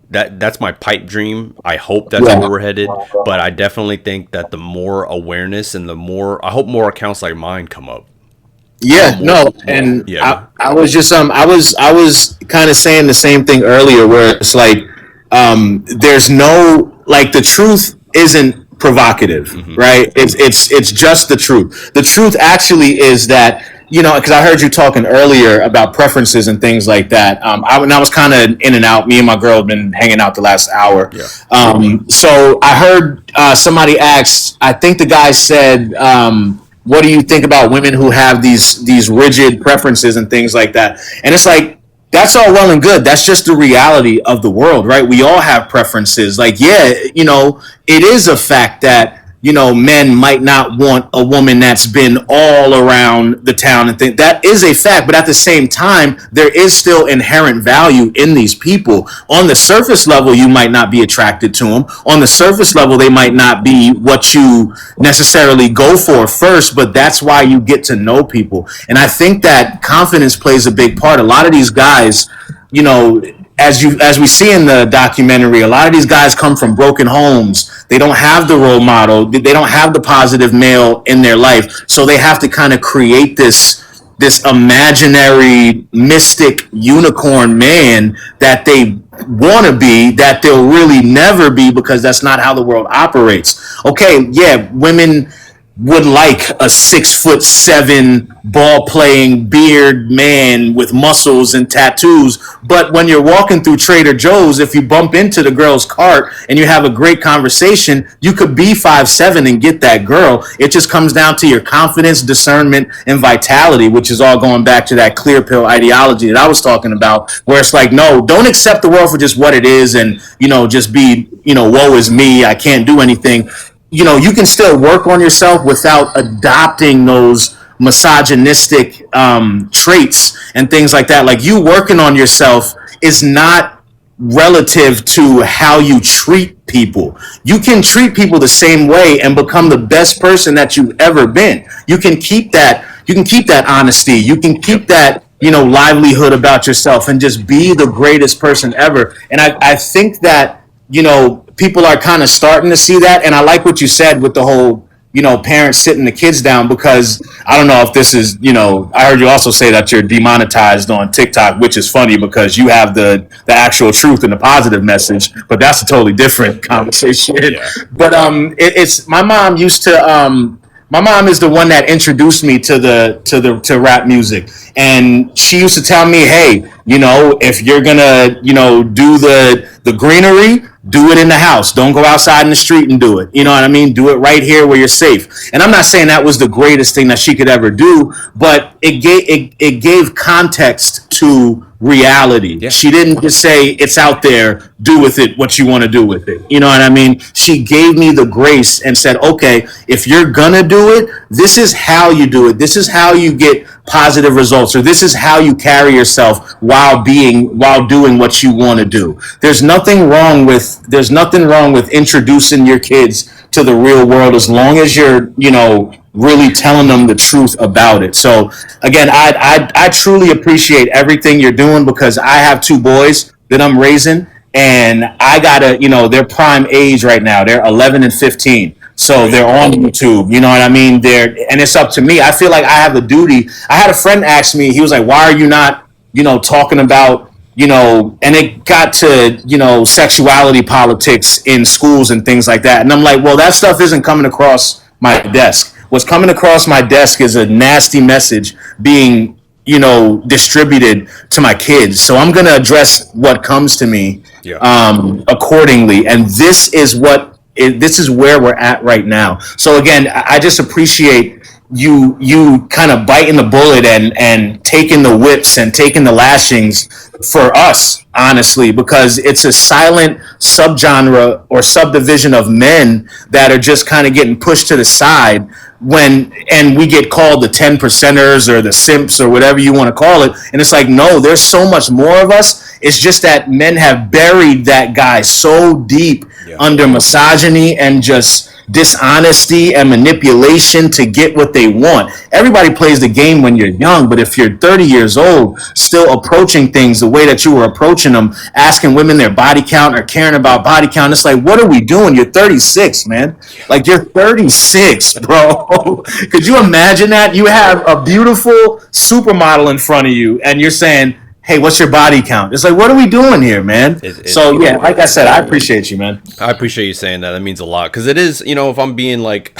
That's my pipe dream. I hope that's where we're headed, but I definitely think that the more awareness and I hope more accounts like mine come up. I was kind of saying the same thing earlier, where it's like, there's no, like, the truth isn't provocative, right? It's just the truth. The truth actually is that, because I heard you talking earlier about preferences and things like that. I was kind of in and out. Me and my girl have been hanging out the last hour. So I heard somebody ask, I think the guy said, what do you think about women who have these rigid preferences and things like that? And it's like, that's all well and good. That's just the reality of the world, right? We all have preferences. Like, it is a fact that, men might not want a woman that's been all around the town and think that is a fact. But at the same time, there is still inherent value in these people. On the surface level, you might not be attracted to them. On the surface level, they might not be what you necessarily go for first, but that's why you get to know people. And I think that confidence plays a big part. A lot of these guys, as we see in the documentary, a lot of these guys come from broken homes. They don't have the role model. They don't have the positive male in their life. So they have to kind of create this imaginary mystic unicorn man that they want to be, that they'll really never be, because that's not how the world operates. Okay, women would like a 6'7" ball playing beard man with muscles and tattoos, but when you're walking through Trader Joe's, if you bump into the girl's cart and you have a great conversation, you could be 5'7" and get that girl. It just comes down to your confidence, discernment, and vitality, which is all going back to that clear pill ideology that I was talking about, where it's like, no, don't accept the world for just what it is, and just be woe is me, I can't do anything. You can still work on yourself without adopting those misogynistic traits and things like that. Like, you working on yourself is not relative to how you treat people. You can treat people the same way and become the best person that you've ever been. You can keep that honesty. You can keep that, livelihood about yourself, and just be the greatest person ever. And I think that, people are kind of starting to see that. And I like what you said with the whole, parents sitting the kids down, because I don't know if this is, I heard you also say that you're demonetized on TikTok, which is funny because you have the actual truth and the positive message, but that's a totally different conversation. Yeah. But it's my mom used to. My mom is the one that introduced me to rap music, and she used to tell me, "Hey, if you're gonna, do the greenery, do it in the house. Don't go outside in the street and do it. You know what I mean? Do it right here where you're safe." And I'm not saying that was the greatest thing that she could ever do, but it gave context to reality. Yeah. She didn't just say it's out there, do with it what you want to do with it. You know what I mean? She gave me the grace and said, okay, if you're gonna do it, this is how you do it. This is how you get positive results, or this is how you carry yourself while doing what you want to do. There's nothing wrong with introducing your kids to the real world, as long as you're, really telling them the truth about it. So again, I truly appreciate everything you're doing, because I have two boys that I'm raising, and I gotta, they're prime age right now. They're 11 and 15. So they're on YouTube, you know what I mean? And it's up to me. I feel like I have a duty. I had a friend ask me, he was like, why are you not, talking about, and it got to, sexuality politics in schools and things like that. And I'm like, well, that stuff isn't coming across my desk. What's coming across my desk is a nasty message being, distributed to my kids. So I'm going to address what comes to me accordingly. And this is where we're at right now. So again, I just appreciate you kind of biting the bullet and taking the whips and taking the lashings for us, honestly, because it's a silent subgenre or subdivision of men that are just kind of getting pushed to the side and we get called the 10 percenters or the simps or whatever you want to call it. And it's like, no, there's so much more of us. It's just that men have buried that guy so deep under misogyny and just dishonesty and manipulation to get what they want. Everybody plays the game when you're young, but if you're 30 years old, still approaching things the way that you were approaching them, asking women their body count or caring about body count, it's like, what are we doing? You're 36, man. Like, you're 36, bro. Could you imagine that? You have a beautiful supermodel in front of you, and you're saying, hey, what's your body count? It's like, what are we doing here, man? Like I said, I appreciate you, man. I appreciate you saying that. That means a lot, because it is, if I'm being like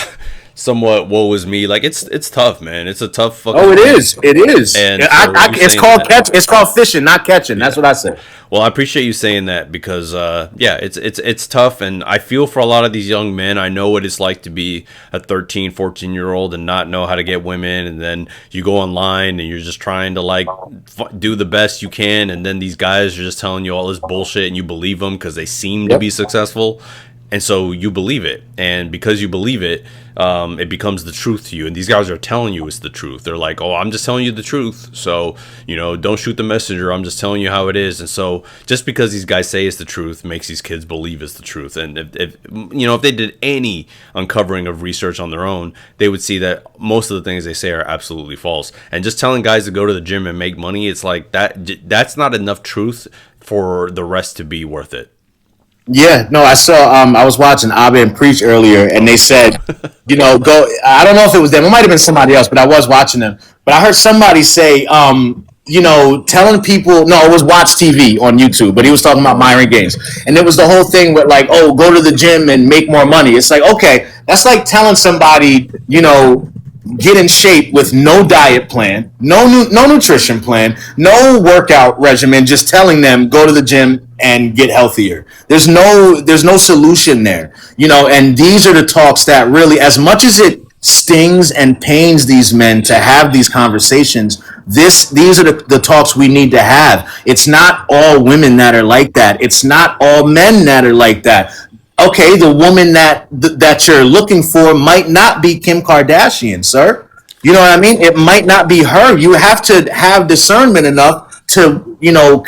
somewhat woe is me, like it's tough, man. It's a tough fucking. Oh, it is. And so it's called fishing, not catching. That's what I said. Well, I appreciate you saying that, because it's tough, and I feel for a lot of these young men. I know what it's like to be a 13, 14-year-old and not know how to get women, and then you go online and you're just trying to do the best you can, and then these guys are just telling you all this bullshit and you believe them because they seem to be successful. And so you believe it, and because you believe it, it becomes the truth to you. And these guys are telling you it's the truth. They're like, "Oh, I'm just telling you the truth. So don't shoot the messenger. I'm just telling you how it is." And so just because these guys say it's the truth makes these kids believe it's the truth. And if they did any uncovering of research on their own, they would see that most of the things they say are absolutely false. And just telling guys to go to the gym and make money, it's like that's not enough truth for the rest to be worth it. Yeah, no, I saw. I was watching Abba and Preach earlier, and they said, go. I don't know if it was them. It might have been somebody else, but I was watching them. But I heard somebody say, telling people. No, it was Watch TV on YouTube, but he was talking about Myron Gaines, and it was the whole thing with like, oh, go to the gym and make more money. It's like, okay, that's like telling somebody, get in shape with no diet plan, no nutrition plan, no workout regimen, just telling them go to the gym and get healthier. There's no solution there. And these are the talks that really, as much as it stings and pains these men to have these conversations, these are the talks we need to have. It's not all women that are like that. It's not all men that are like that. Okay, the woman that you're looking for might not be Kim Kardashian, sir. You know what I mean? It might not be her. You have to have discernment enough to,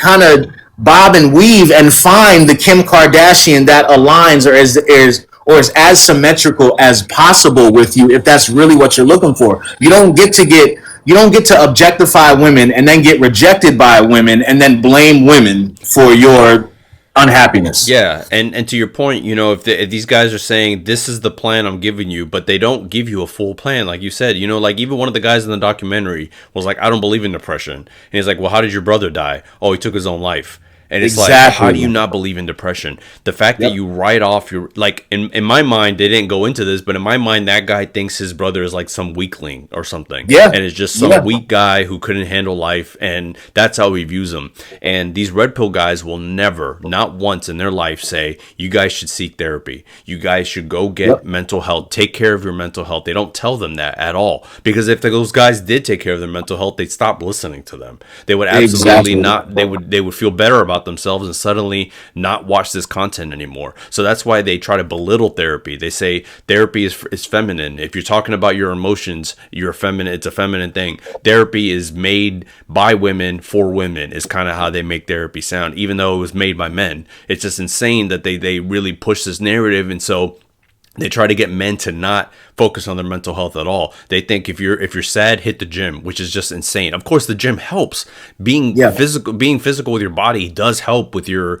kind of bob and weave and find the Kim Kardashian that aligns or is as symmetrical as possible with you, if that's really what you're looking for. You don't get to objectify women and then get rejected by women and then blame women for your unhappiness. Yeah, and to your point, you know, if these guys are saying this is the plan I'm giving you, but they don't give you a full plan, like you said, you know, like even one of the guys in the documentary was like, I don't believe in depression, and he's like, well, how did your brother die? Oh, he took his own life. And it's like, how do you not believe in depression? The fact that you write off your, like, in my mind, they didn't go into this, but in my mind, that guy thinks his brother is like some weakling or something. Yeah. And it's just some weak guy who couldn't handle life. And that's how he views him. And these red pill guys will never, not once in their life, say, you guys should seek therapy. You guys should go get mental health. Take care of your mental health. They don't tell them that at all. Because if those guys did take care of their mental health, they'd stop listening to them. They would absolutely not. They would feel better about themselves and suddenly not watch this content anymore. So that's why they try to belittle therapy. They say therapy is feminine. If you're talking about your emotions, you're feminine. It's a feminine thing. Therapy is made by women for women is kind of how they make therapy sound, even though it was made by men. It's just insane that they really push this narrative. And so they try to get men to not focus on their mental health at all. They think if you're sad, hit the gym, which is just insane. Of course, the gym helps. Being physical with your body does help with your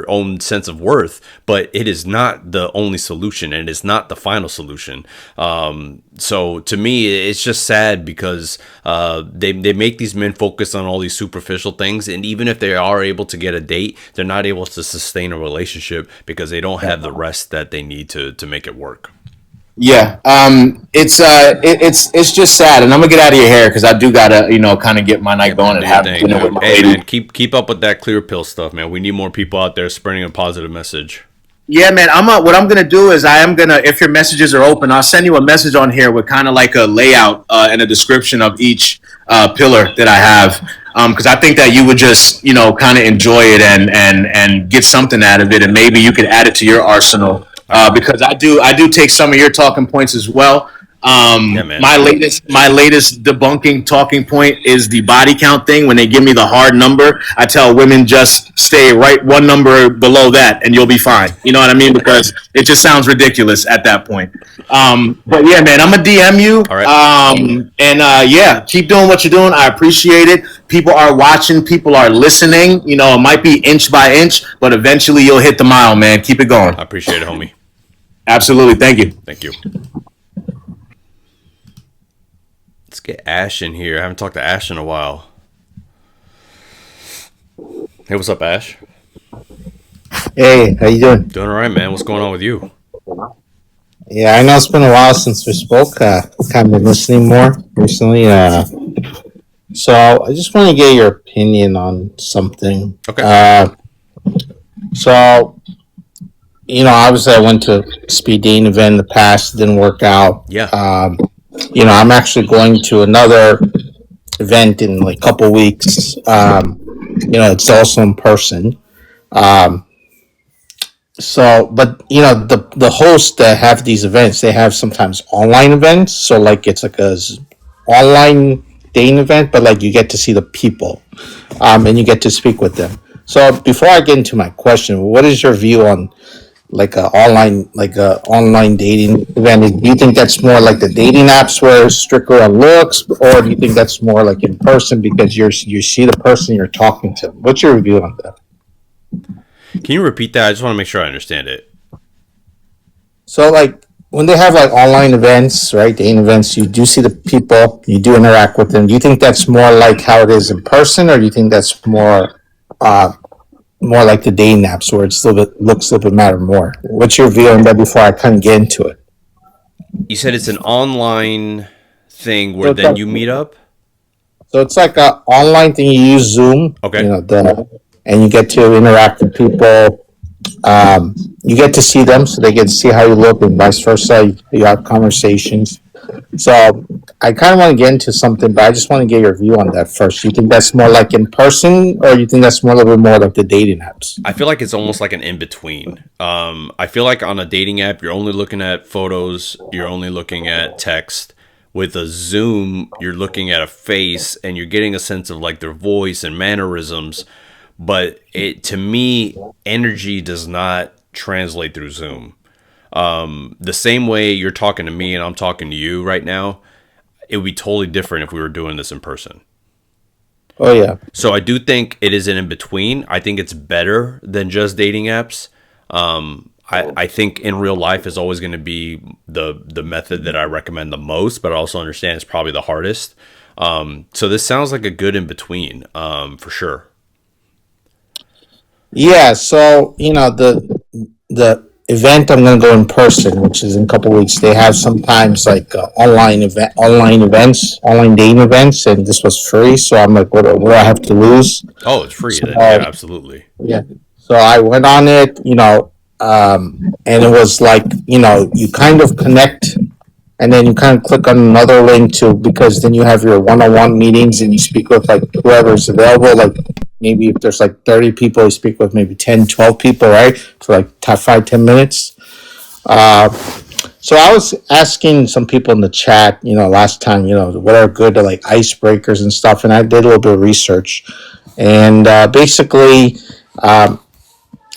own sense of worth, but it is not the only solution, and it's not the final solution. So to me, it's just sad because they make these men focus on all these superficial things, and even if they are able to get a date, they're not able to sustain a relationship because they don't have the rest that they need to make it work. Yeah, it's just sad, and I'm gonna get out of your hair because I do gotta kind of get my night going and have dinner with my lady. Man, keep up with that clear pill stuff, man. We need more people out there spreading a positive message. Yeah, man. What I'm gonna do is if your messages are open, I'll send you a message on here with kind of like a layout and a description of each pillar that I have. Because I think that you would just kind of enjoy it and get something out of it, and maybe you could add it to your arsenal. Because I do take some of your talking points as well. My latest debunking talking point is the body count thing. When they give me the hard number, I tell women just stay right one number below that, and you'll be fine. You know what I mean? Because it just sounds ridiculous at that point. But yeah, man, I'm gonna DM you. All right. Keep doing what you're doing. I appreciate it. People are watching. People are listening. It might be inch by inch, but eventually you'll hit the mile, man. Keep it going. I appreciate it, homie. Absolutely. Thank you. Thank you. Let's get Ash in here. I haven't talked to Ash in a while. Hey, what's up, Ash? Hey, how you doing? Doing all right, man. What's going on with you? Yeah, I know it's been a while since we spoke. Kind of been listening more recently. So I just want to get your opinion on something. Okay. So, obviously I went to speed dating event in the past. It didn't work out. Yeah. I'm actually going to another event in like a couple weeks. It's also in person. But the hosts that have these events, they have sometimes online events. So like it's like a online dating event, but like you get to see the people, and you get to speak with them. So before I get into my question, what is your view on like a online dating event? Do you think that's more like the dating apps where it's strictly on looks, or do you think that's more like in person because you see the person you're talking to? What's your view on that? Can you repeat that? I just want to make sure I understand it. So like when they have like online events, right, dating events, you do see the people, you do interact with them. Do you think that's more like how it is in person, or do you think that's more like the dating apps where it's looks a little bit matter more? What's your view on that before I kind of get into it? You said it's an online thing where then you meet up? So it's like an online thing. You use Zoom, Okay. And you get to interact with people. You get to see them, so they get to see how you look, and vice versa. You have conversations. So I kind of want to get into something, but I just want to get your view on that first. You think that's more like in person, or you think that's more a little bit more like the dating apps? I feel like it's almost like an in-between. I feel like on a dating app, you're only looking at photos, you're only looking at text. With a Zoom, you're looking at a face, and you're getting a sense of like their voice and mannerisms. But to me, energy does not translate through Zoom. The same way you're talking to me and I'm talking to you right now, it would be totally different if we were doing this in person. Oh yeah. So I do think it is an in between. I think it's better than just dating apps. I think in real life is always going to be the method that I recommend the most, but I also understand it's probably the hardest. So this sounds like a good in between, for sure. Yeah, so the event I'm gonna go in person, which is in a couple weeks. They have sometimes like online events, online dating events, and this was free. So I'm like, what do I have to lose? Oh, it's free So then. Yeah, absolutely. yeah, so I went on it, and it was like you kind of connect, and then you kind of click on another link to because then you have your one-on-one meetings and you speak with like whoever's available. Like maybe if there's like 30 people, you speak with maybe 10, 12 people, right? For like 5, 10 minutes. Uh, so I was asking some people in the chat, last time, what are good like icebreakers and stuff, and I did a little bit of research, and basically, um,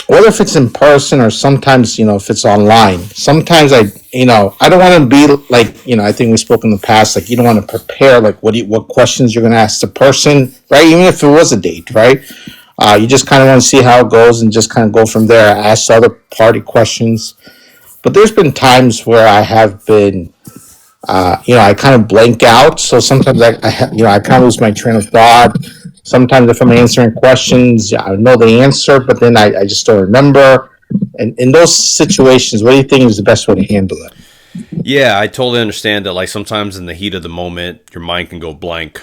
whether if it's in person or sometimes if it's online, sometimes I don't want to be like I think we spoke in the past, like you don't want to prepare like what questions you're going to ask the person, right? Even if it was a date, right? You just kind of want to see how it goes and just kind of go from there, ask other party questions. But there's been times where I have been I kind of blank out. So sometimes I kind of lose my train of thought. Sometimes if I'm answering questions, I know the answer, but then I just don't remember. And in those situations, what do you think is the best way to handle it? Yeah, I totally understand that. Like sometimes in the heat of the moment, your mind can go blank.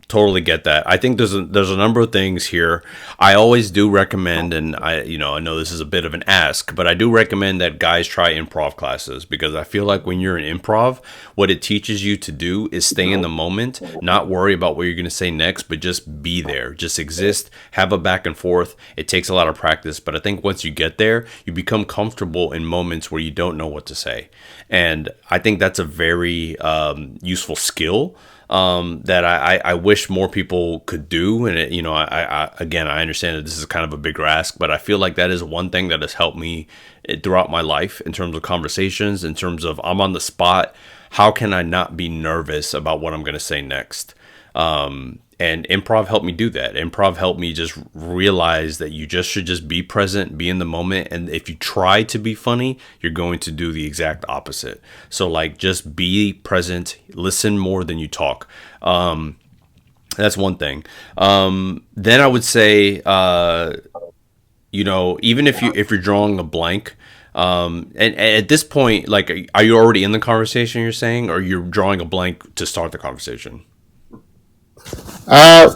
Totally get that. I think there's a number of things here. I always do recommend, and I know this is a bit of an ask, but I do recommend that guys try improv classes because I feel like when you're in improv, what it teaches you to do is stay in the moment, not worry about what you're going to say next, but just be there, just exist, have a back and forth. It takes a lot of practice, but I think once you get there, you become comfortable in moments where you don't know what to say, and I think that's a very useful skill that I wish more people could do. And again, I understand that this is kind of a bigger ask, but I feel like that is one thing that has helped me throughout my life in terms of conversations, in terms of I'm on the spot. How can I not be nervous about what I'm going to say next? And improv helped me do that. Improv helped me just realize that you just should just be present, be in the moment. And if you try to be funny, you're going to do the exact opposite. So like, just be present, listen more than you talk. That's one thing. Then I would say, even if you're drawing a blank, and at this point, like, are you already in the conversation you're saying, or you're drawing a blank to start the conversation? I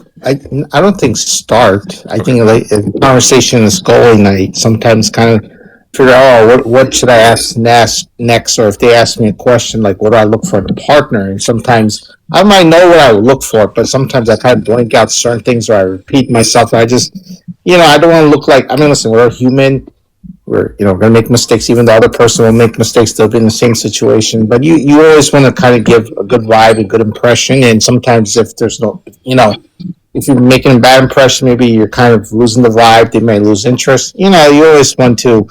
don't think start. I think like if the conversation is going, I sometimes kind of figure out what should I ask next, or if they ask me a question like what do I look for in a partner, and sometimes I might know what I would look for, but sometimes I kind of blank out certain things or I repeat myself. I just I don't want to look like listen, we're human. We're gonna make mistakes. Even the other person will make mistakes. They'll be in the same situation. But you always want to kind of give a good vibe, a good impression. And sometimes if there's no, if you're making a bad impression, maybe you're kind of losing the vibe. They may lose interest. You always want to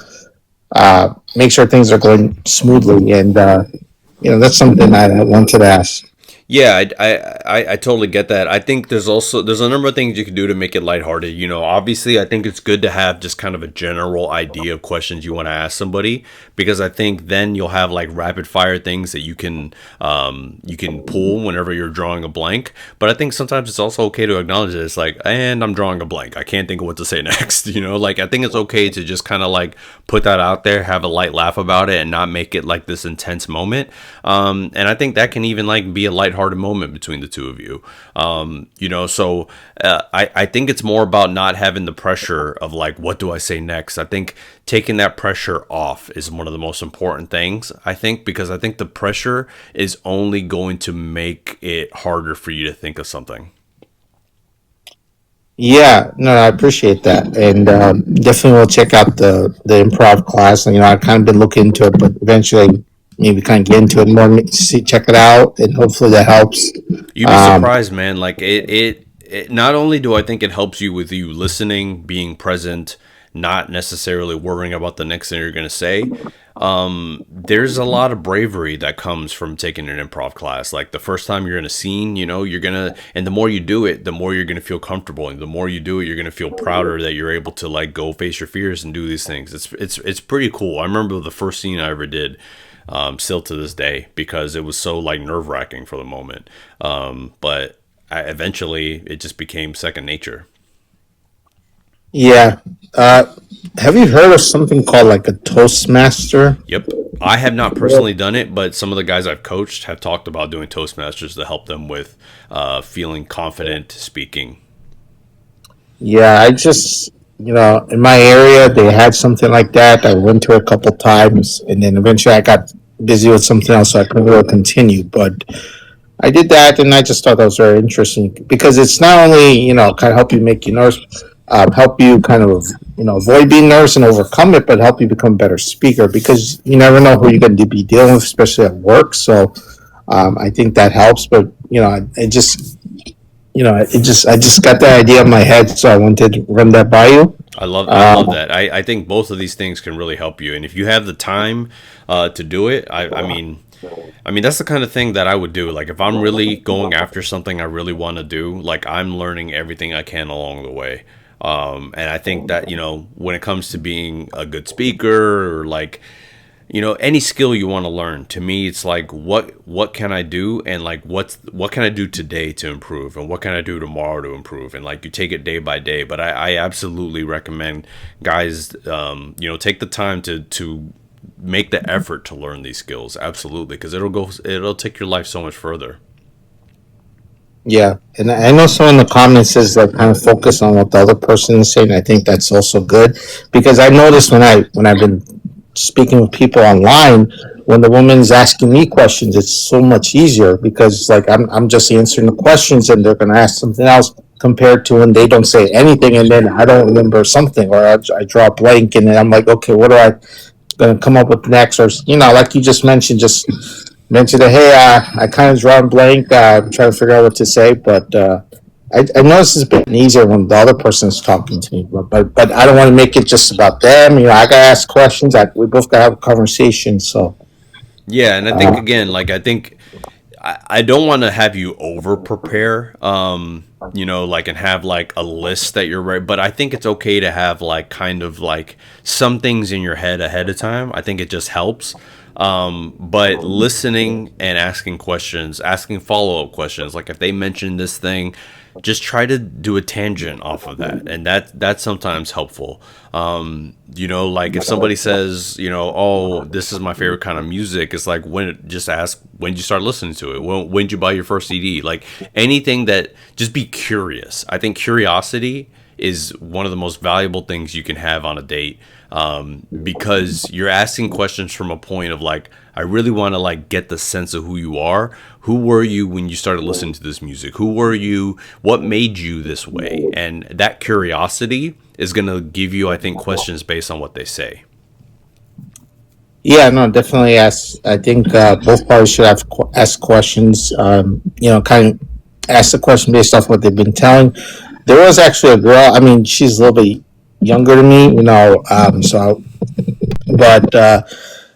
make sure things are going smoothly. And that's something I wanted to ask. Yeah, I totally get that. I think there's a number of things you can do to make it lighthearted. Obviously, I think it's good to have just kind of a general idea of questions you want to ask somebody, because I think then you'll have like rapid fire things that you can pull whenever you're drawing a blank. But I think sometimes it's also okay to acknowledge that it's like, and I'm drawing a blank. I can't think of what to say next. Like I think it's okay to just kind of like put that out there, have a light laugh about it, and not make it like this intense moment. And I think that can even like be a lighthearted moment between the two of you. So I think it's more about not having the pressure of like, what do I say next? I think taking that pressure off is one of the most important things, I think, because I think the pressure is only going to make it harder for you to think of something. Yeah, no, I appreciate that, and definitely will check out the improv class. And I've kind of been looking into it, but eventually maybe kind of get into it more, check it out, and hopefully that helps. You'd be surprised, man. Like it not only do I think it helps you with you listening, being present, not necessarily worrying about the next thing you're going to say. There's a lot of bravery that comes from taking an improv class. Like the first time you're in a scene, you know, and the more you do it, the more you're going to feel comfortable. And the more you do it, you're going to feel prouder that you're able to like go face your fears and do these things. It's pretty cool. I remember the first scene I ever did, still to this day, because it was so like nerve wracking for the moment. But eventually it just became second nature. Yeah. Have you heard of something called like a Toastmaster? Yep. I have not personally done it, but some of the guys I've coached have talked about doing Toastmasters to help them with feeling confident speaking. Yeah, I just, in my area, they had something like that. I went to a couple times, and then eventually I got busy with something else, so I couldn't really continue. But I did that, and I just thought that was very interesting because it's not only, kind of help you make you nervous, help you kind of, avoid being nervous and overcome it, but help you become a better speaker because you never know who you're going to be dealing with, especially at work. So I think that helps. But I just got that idea in my head, so I wanted to run that by you. I love that. I think both of these things can really help you, and if you have the time to do it, I mean, that's the kind of thing that I would do. Like if I'm really going after something I really want to do, like I'm learning everything I can along the way. And I think that, when it comes to being a good speaker or like, any skill you want to learn, to me, it's like, what can I do? And like, what can I do today to improve? And what can I do tomorrow to improve? And like, you take it day by day. But I absolutely recommend guys, take the time to make the effort to learn these skills. Absolutely. Because it'll take your life so much further. Yeah, and I know some in the comments says like kind of focus on what the other person is saying. I think that's also good because I noticed when I've been speaking with people online, when the woman's asking me questions, it's so much easier because like I'm just answering the questions and they're gonna ask something else compared to when they don't say anything and then I don't remember something or I draw a blank and then I'm like, okay, what do I gonna come up with next? Or like you just mentioned, just mentioned that, hey, I kind of drawn blank. I'm trying to figure out what to say, but I notice it's been easier when the other person's talking to me. But I don't want to make it just about them. I gotta ask questions. We both gotta have a conversation. So yeah, and I think again, like I don't want to have you over prepare, like and have like a list that you're right. But I think it's okay to have like kind of like some things in your head ahead of time. I think it just helps. But listening and asking questions, asking follow-up questions, like if they mention this thing, just try to do a tangent off of that. And that's sometimes helpful. Like if somebody says, oh, this is my favorite kind of music, it's like just ask when did you start listening to it? When did you buy your first CD? Like anything that, just be curious. I think curiosity is one of the most valuable things you can have on a date, because you're asking questions from a point of like, I really want to like get the sense of who you are. Who were you when you started listening to this music? Who were you? What made you this way? And that curiosity is going to give you, I think, questions based on what they say. yeah, no, definitely ask. I think both parties should have ask questions. Kind of ask the question based off what they've been telling. There was actually a girl. I mean, she's a little bit younger than me, but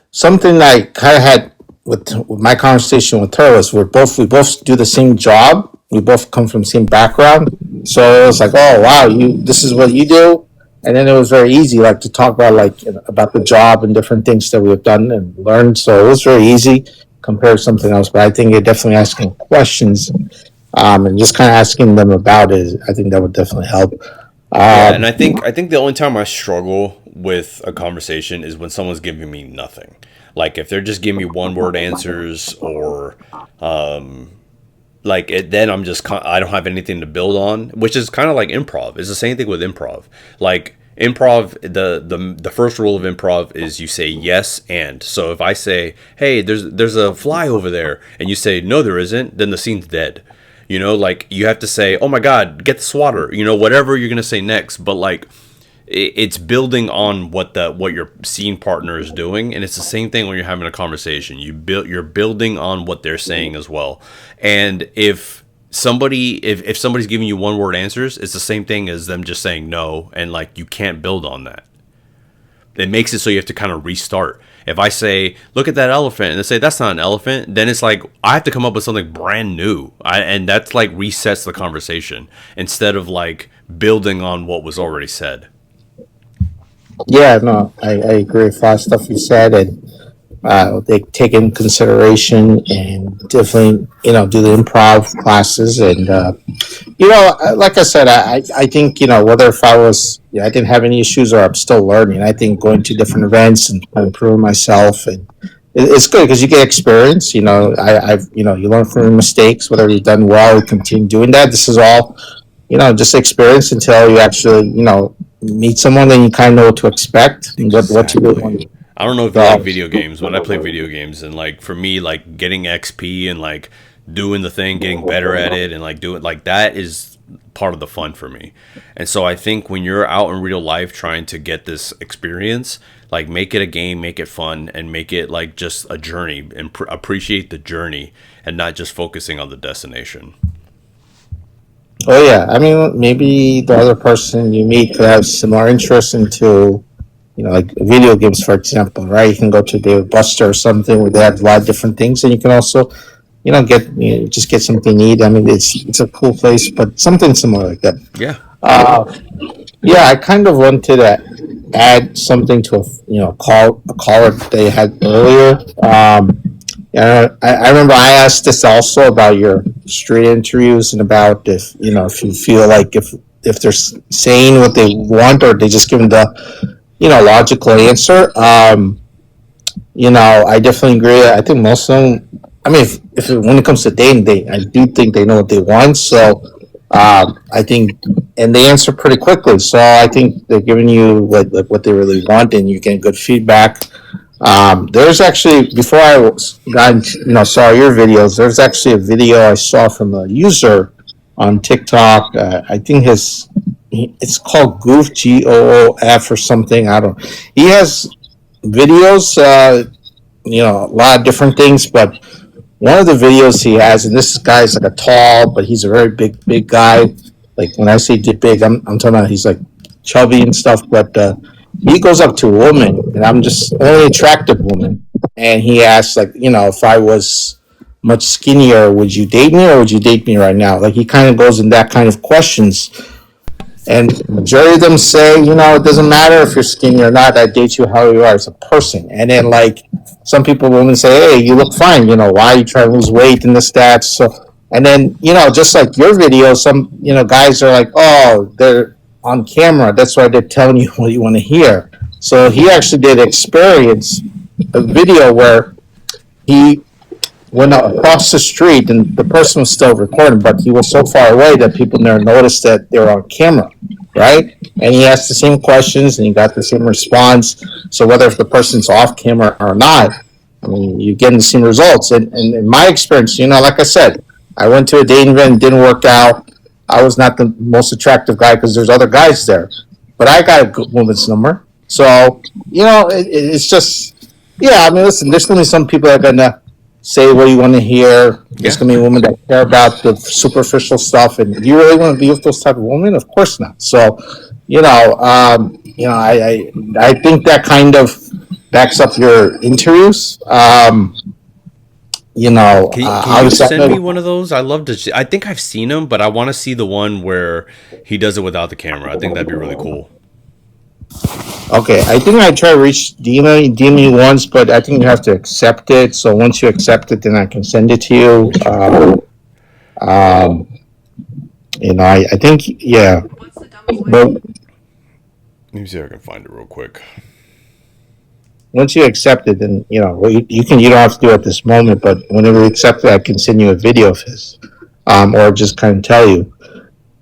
something I kind of had with my conversation with her was we both do the same job. We both come from the same background, so it was like, oh wow, this is what you do, and then it was very easy like to talk about like about the job and different things that we have done and learned. So it was very easy compared to something else. But I think you're definitely asking questions. And just kind of asking them about it, I think that would definitely help. Yeah, and I think the only time I struggle with a conversation is when someone's giving me nothing. Like if they're just giving me one word answers or then I'm just I don't have anything to build on, which is kind of like improv. It's the same thing with improv. Like improv, the first rule of improv is you say yes and. So if I say, hey, there's a fly over there, and you say no there isn't, then the scene's dead. Like you have to say, oh my God, get the swatter, whatever you're going to say next. But like it's building on what your scene partner is doing. And it's the same thing when you're having a conversation. You're building on what they're saying as well. And if somebody's giving you one word answers, it's the same thing as them just saying no. And like, you can't build on that. it makes it so you have to kind of restart. If I say, look at that elephant, and they say, that's not an elephant, then it's like, I have to come up with something brand new. And that's like resets the conversation instead of like building on what was already said. Yeah, no, I agree with a lot of stuff you said, and they take in consideration and definitely, do the improv classes. And, like I said, I think, whether if I was, I didn't have any issues or I'm still learning, I think going to different events and improving myself, and it's good because you get experience. You learn from your mistakes, whether you've done well, you continue doing that. This is all, just experience until you actually, meet someone and you kind of know what to expect and what to do. I don't know if you like video games. When I play video games, and like for me, like getting XP and like doing the thing, getting better at it, and like doing like that is part of the fun for me. And so I think when you're out in real life trying to get this experience, like make it a game, make it fun, and make it like just a journey, and appreciate the journey and not just focusing on the destination. Oh yeah, I mean, maybe the other person you meet could have similar interests into, like video games, for example, right? You can go to David Buster or something where they have a lot of different things, and you can also, just get something you need. I mean, it's a cool place, but something similar like that. Yeah. Yeah, I kind of wanted to add something to a caller they had earlier. Yeah, I remember I asked this also about your street interviews and about if you feel like if they're saying what they want or they just giving the logical answer. I definitely agree. I think most of them. I mean, if when it comes to dating, I do think they know what they want. So I think, and they answer pretty quickly. So I think they're giving you what they really want, and you get good feedback. There's actually, before I saw your videos, there's actually a video I saw from a user on TikTok. I think it's called Goof, GOOF or something. I don't. He has videos, a lot of different things, but one of the videos he has, and this guy's like a tall, but he's a very big guy. Like when I say big, I'm talking about he's like chubby and stuff, but he goes up to a woman, and I'm just only attractive woman, and he asks like, if I was much skinnier, would you date me or would you date me right now? Like he kind of goes in that kind of questions, and the majority of them say, it doesn't matter if you're skinny or not. I date you how you are as a person. And then like some women say, hey, you look fine. Why are you trying to lose weight and this that? So, and then just like your video, some guys are like, oh, they're on camera. That's why they're telling you what you want to hear. So he actually did experience a video where he went across the street and the person was still recording, but he was so far away that people never noticed that they were on camera, right? And he asked the same questions and he got the same response. So whether if the person's off camera or not, I mean, you're getting the same results. And in my experience, like I said, I went to a dating event, it didn't work out. I was not the most attractive guy because there's other guys there, but I got a good woman's number. So, it's just, yeah, I mean, listen, there's going to be some people that are going to say what you want to hear. There's going to be women that care about the superficial stuff. And do you really want to be with those type of women? Of course not. So, I think that kind of backs up your interviews. Can you send me one of those? I love to. I think I've seen them, but I want to see the one where he does it without the camera. I think that'd be really cool. Okay, I think I tried to reach DM me once, but I think you have to accept it. So once you accept it, then I can send it to you. I think, yeah. But let me see if I can find it real quick. Once you accept it, then you don't have to do it at this moment. But whenever you accept it, I can send you a video of his, or just kind of tell you.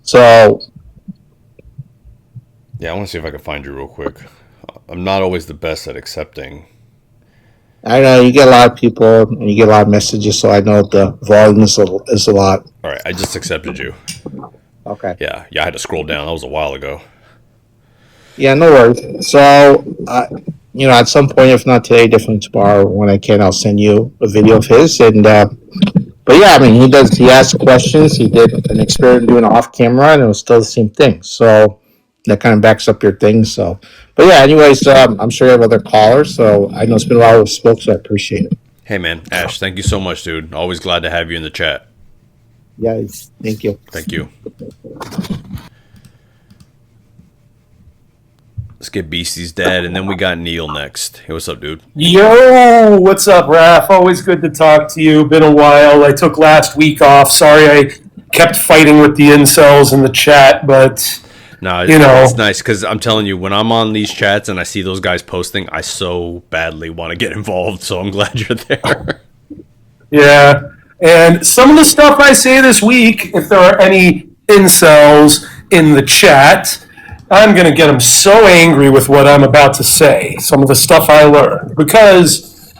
So. Yeah, I want to see if I can find you real quick. I'm not always the best at accepting. I know you get a lot of people and you get a lot of messages, so I know the volume is a lot. All right, I just accepted you. Okay. Yeah, I had to scroll down. That was a while ago. Yeah, no worries. So, at some point, if not today, definitely tomorrow, when I can, I'll send you a video of his. And but yeah, I mean, he asked questions. He did an experiment doing off camera, and it was still the same thing. So. that kind of backs up your thing. So, but yeah, anyways, I'm sure you have other callers. So I know it's been a while we spoke, so I appreciate it. Hey, man, Ash, thank you so much, dude. Always glad to have you in the chat. Yeah, thank you. Thank you. Let's get Beastie's dad, and then we got Neil next. Hey, what's up, dude? Yo, what's up, Raph? Always good to talk to you. Been a while. I took last week off. Sorry I kept fighting with the incels in the chat, but No, you know, it's nice because I'm telling you, when I'm on these chats and I see those guys posting, I so badly want to get involved. So I'm glad you're there. yeah. And some of the stuff I say this week, if there are any incels in the chat, I'm going to get them so angry with what I'm about to say. Some of the stuff I learned. Because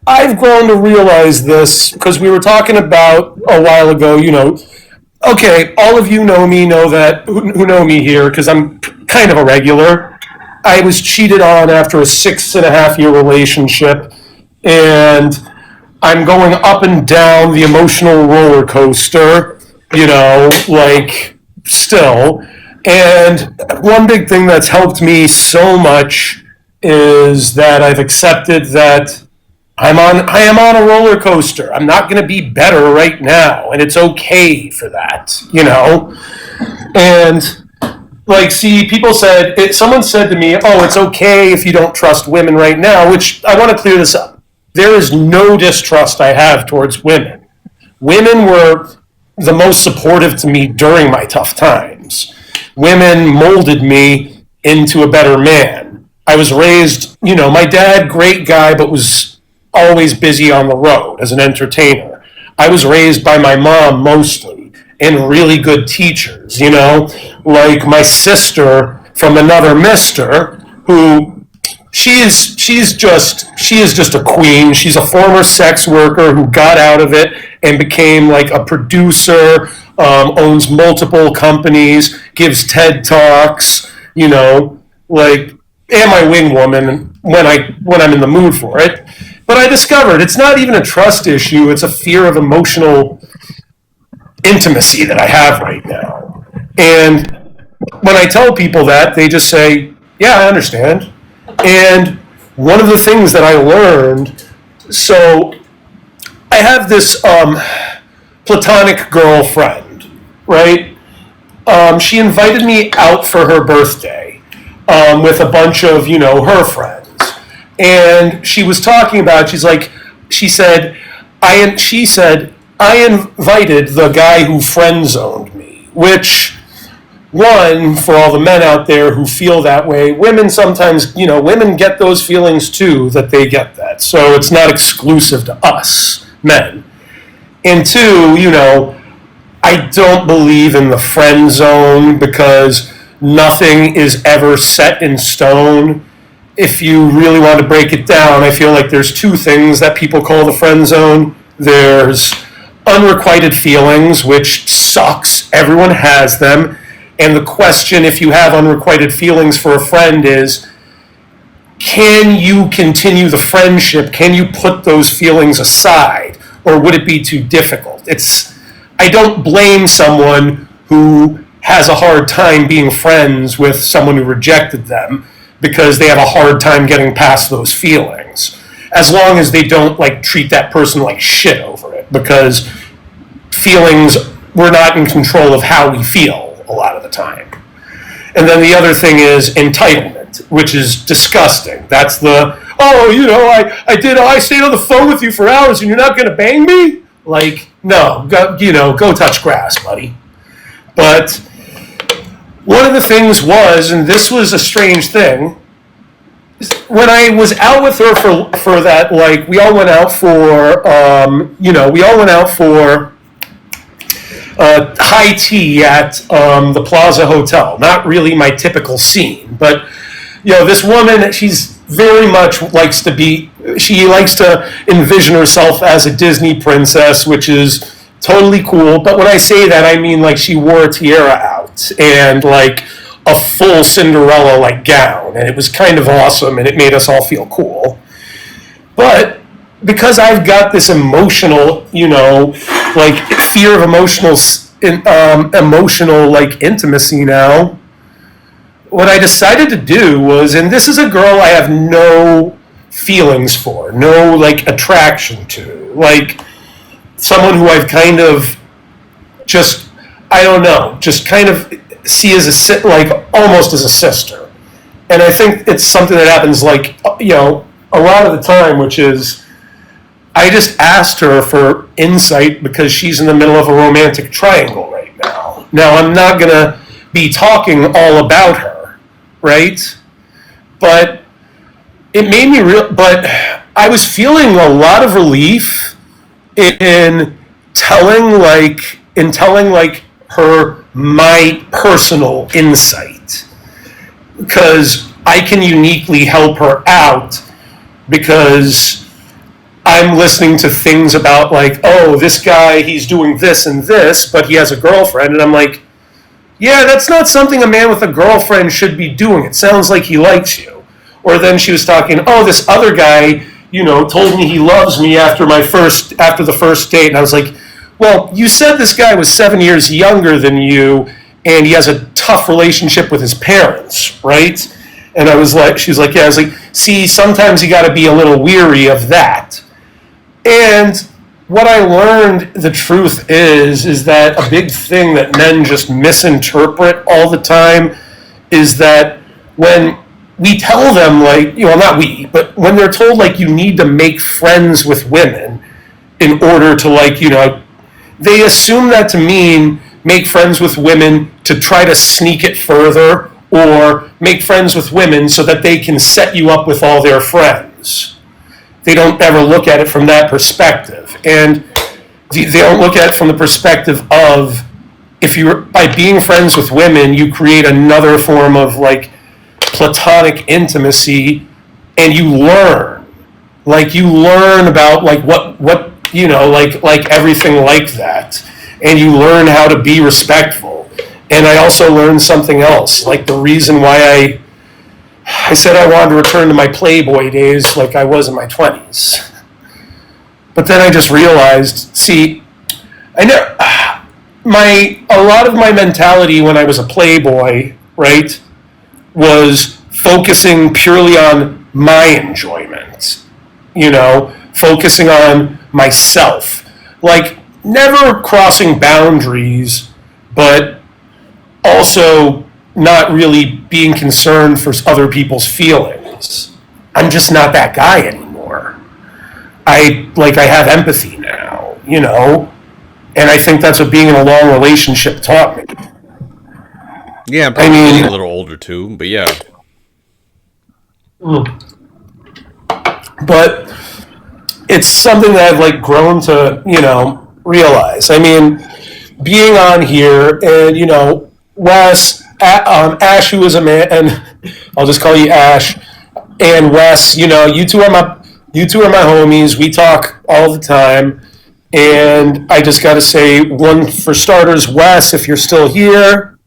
I've grown to realize this, because we were talking about a while ago, you know, okay, all of you know me, know that, who know me here, because I'm kind of a regular. I was cheated on after a 6.5-year relationship, and I'm going up and down the emotional roller coaster, you know, like, still. And one big thing that's helped me so much is that I've accepted that I am on a roller coaster. I'm not going to be better right now, and it's okay for that, you know? And, like, see, someone said to me, oh, it's okay if you don't trust women right now, which I want to clear this up. There is no distrust I have towards women. Women were the most supportive to me during my tough times. Women molded me into a better man. I was raised, you know, my dad, great guy, but was always busy on the road as an entertainer. I was raised by my mom mostly, and really good teachers, you know, like my sister from another mister who she is just a queen. She's a former sex worker who got out of it and became like a producer, owns multiple companies, gives TED Talks, you know, like, and my wing woman when I'm in the mood for it. But I discovered it's not even a trust issue, it's a fear of emotional intimacy that I have right now. And when I tell people that, they just say, yeah, I understand. And one of the things that I learned, so I have this platonic girlfriend, right? She invited me out for her birthday with a bunch of, you know, her friends. And she was talking about, she said, I invited the guy who friend zoned me, which, one, for all the men out there who feel that way, women sometimes, you know, women get those feelings too, that they get that. So it's not exclusive to us, men. And two, you know, I don't believe in the friend zone because nothing is ever set in stone. If you really want to break it down, I feel like there's two things that people call the friend zone. There's unrequited feelings, which sucks. Everyone has them. And the question, if you have unrequited feelings for a friend, is, can you continue the friendship? Can you put those feelings aside? Or would it be too difficult? I don't blame someone who has a hard time being friends with someone who rejected them because they have a hard time getting past those feelings. As long as they don't like treat that person like shit over it, because feelings, we're not in control of how we feel a lot of the time. And then the other thing is entitlement, which is disgusting. That's the, oh, you know, I stayed on the phone with you for hours and you're not going to bang me? Like, no, go touch grass, buddy. But one of the things was, and this was a strange thing, when I was out with her for that, like, we all went out for high tea at the Plaza Hotel. Not really my typical scene, but, you know, this woman, she's very much she likes to envision herself as a Disney princess, which is totally cool. But when I say that, I mean, like, she wore a tiara out and, like, a full Cinderella, like, gown. And it was kind of awesome, and it made us all feel cool. But because I've got this emotional, you know, like, fear of emotional, like, intimacy now, what I decided to do was, and this is a girl I have no feelings for, no like attraction to, like someone who I've kind of just, I don't know, just kind of see as a, like almost as a sister. And I think it's something that happens like, you know, a lot of the time, which is I just asked her for insight because she's in the middle of a romantic triangle right now. Now, I'm not going to be talking all about her, right? But it made me real, but I was feeling a lot of relief in telling her my personal insight, because I can uniquely help her out because I'm listening to things about like, oh, this guy, he's doing this and this, but he has a girlfriend. And I'm like, yeah, that's not something a man with a girlfriend should be doing. It sounds like he likes you. Or then she was talking, oh, this other guy, you know, told me he loves me after the first date. And I was like, well, you said this guy was 7 years younger than you and he has a tough relationship with his parents, right? And I was like, she was like, yeah. I was like, see, sometimes you got to be a little weary of that. And what I learned, the truth is that a big thing that men just misinterpret all the time is that when we tell them, like, you know, not we, but when they're told, like, you need to make friends with women in order to, like, you know, they assume that to mean make friends with women to try to sneak it further, or make friends with women so that they can set you up with all their friends. They don't ever look at it from that perspective. And they don't look at it from the perspective of, if you're, by being friends with women, you create another form of like platonic intimacy, and you learn about like what you know, like everything like that, and you learn how to be respectful. And I also learned something else, like the reason why I said I wanted to return to my Playboy days like I was in my 20s. But then I just realized, see, I know a lot of my mentality when I was a Playboy, right, was focusing purely on my enjoyment, you know, focusing on myself, like never crossing boundaries, but also not really being concerned for other people's feelings. I'm just not that guy anymore. I have empathy now, you know, and I think that's what being in a long relationship taught me. Yeah, I'm probably getting a little older too, but yeah. But it's something that I've like grown to, you know, realize. I mean, being on here and, you know, Wes, Ash, who is a man, and I'll just call you Ash, and Wes, you know, you two are my homies. We talk all the time, and I just got to say, one for starters, Wes, if you're still here,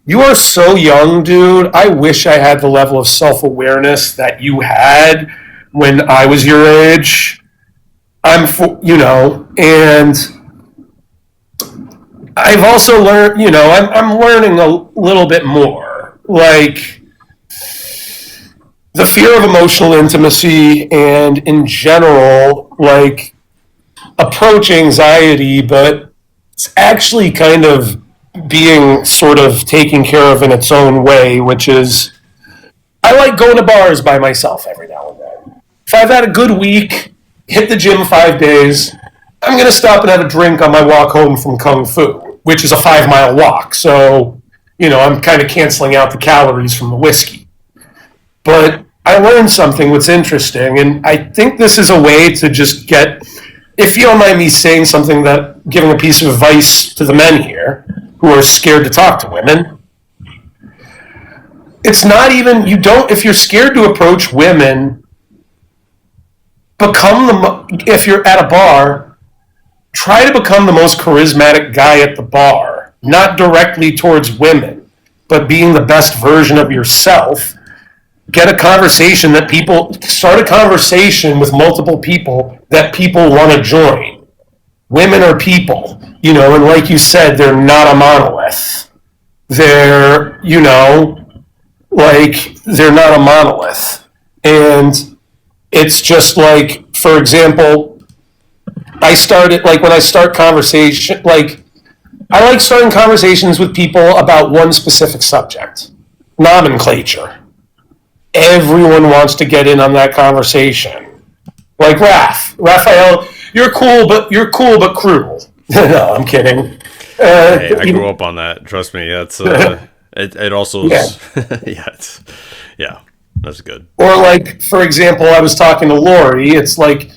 you are so young, dude. I wish I had the level of self-awareness that you had when I was your age. You know, and I've also learned, you know, I'm learning a little bit more, like the fear of emotional intimacy and in general, like approach anxiety, but it's actually kind of being sort of taken care of in its own way, which is I like going to bars by myself every now and then. If I've had a good week, hit the gym 5 days, I'm going to stop and have a drink on my walk home from Kung Fu, which is a 5-mile walk. So, you know, I'm kind of canceling out the calories from the whiskey. But I learned something that's interesting, and I think this is a way to just get, if you don't mind me saying something, that giving a piece of advice to the men here who are scared to talk to women. It's not even, if you're scared to approach women, if you're at a bar, try to become the most charismatic guy at the bar, not directly towards women, but being the best version of yourself. Get a conversation start a conversation with multiple people that people want to join. Women are people, you know, and like you said, they're not a monolith. They're, you know, like they're not a monolith. And it's just like, for example, I started, like, when I start conversation, like, I like starting conversations with people about one specific subject, nomenclature. Everyone wants to get in on that conversation. Like Raphael, you're cool but cruel. No, I'm kidding. Hey, I grew up on that. Trust me. That's it. Also, yeah, that's good. Or like, for example, I was talking to Lori. It's like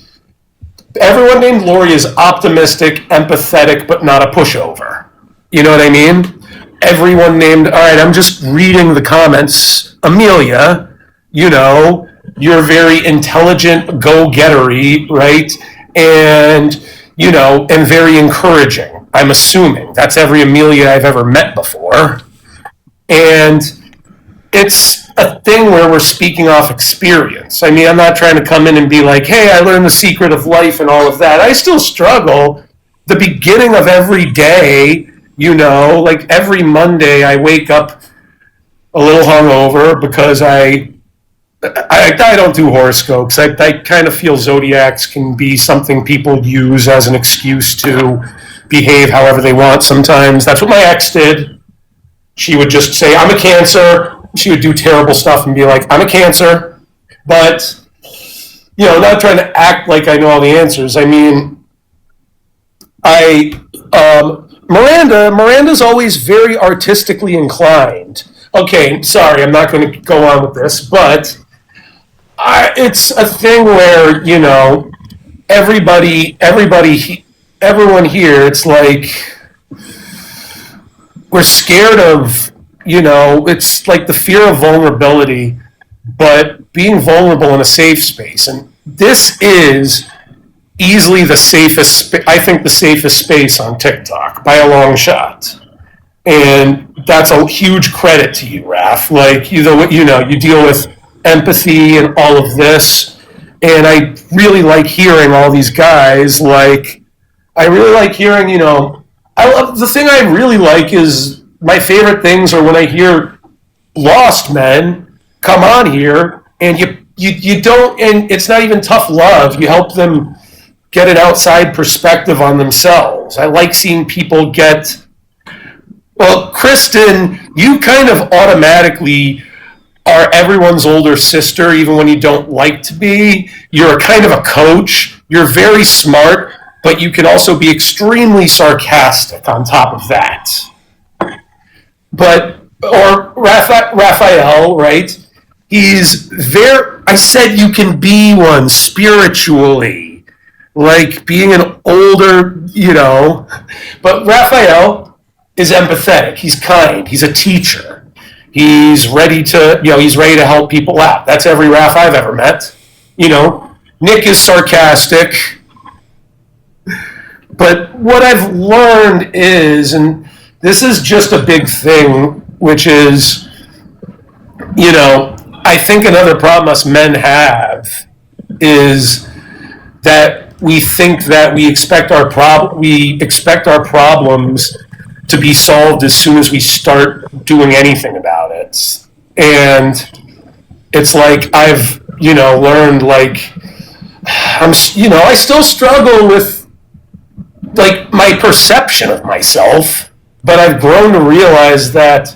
everyone named Lori is optimistic, empathetic, but not a pushover. You know what I mean? Everyone named. All right, I'm just reading the comments. Amelia, you know, you're very intelligent, go-gettery, right? And you know, and very encouraging. I'm assuming that's every Amelia I've ever met before. And it's a thing where we're speaking off experience. I mean, I'm not trying to come in and be like, hey, I learned the secret of life and all of that. I still struggle. The beginning of every day, you know, like every Monday I wake up a little hungover because I don't do horoscopes. I kind of feel zodiacs can be something people use as an excuse to behave however they want sometimes. That's what my ex did. She would just say, I'm a Cancer. She would do terrible stuff and be like, I'm a Cancer. But, you know, not trying to act like I know all the answers. I mean, Miranda's always very artistically inclined. Okay, sorry, I'm not going to go on with this, but it's a thing where, you know, everyone here, it's like we're scared of, you know, it's like the fear of vulnerability, but being vulnerable in a safe space. And this is easily the safest, I think the safest space on TikTok by a long shot. And that's a huge credit to you, Raph. Like, you know, you deal with empathy and all of this. And I really like hearing all these guys. Like, I really like hearing, you know, the thing I really like is my favorite things are when I hear lost men come on here and you don't, and it's not even tough love. You help them get an outside perspective on themselves. I like seeing people get, well, Kristen, you kind of automatically are everyone's older sister, even when you don't like to be. You're kind of a coach. You're very smart, but you can also be extremely sarcastic on top of that. But, or Raphael, right? He's very, I said you can be one spiritually, like being an older, you know. But Raphael is empathetic. He's kind. He's a teacher. He's ready to, you know, he's ready to help people out. That's every Raph I've ever met. You know, Nick is sarcastic. But what I've learned is, and this is just a big thing, which is, you know, I think another problem us men have is that we think that we expect our problems to be solved as soon as we start doing anything about it. And it's like I've, you know, learned, like, I still struggle with like my perception of myself, but I've grown to realize that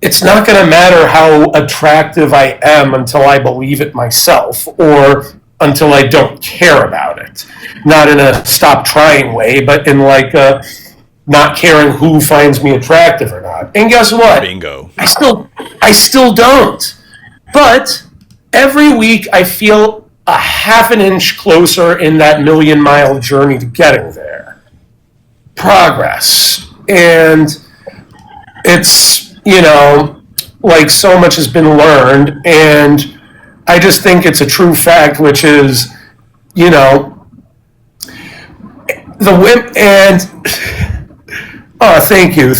it's not going to matter how attractive I am until I believe it myself, or until I don't care about it. Not in a stop trying way, but in like a not caring who finds me attractive or not. And guess what? Bingo. I still don't. But every week I feel a half an inch closer in that 1,000,000-mile journey to getting there. Progress. And it's, you know, like so much has been learned, and I just think it's a true fact, which is, you know, the women, and oh, thank you.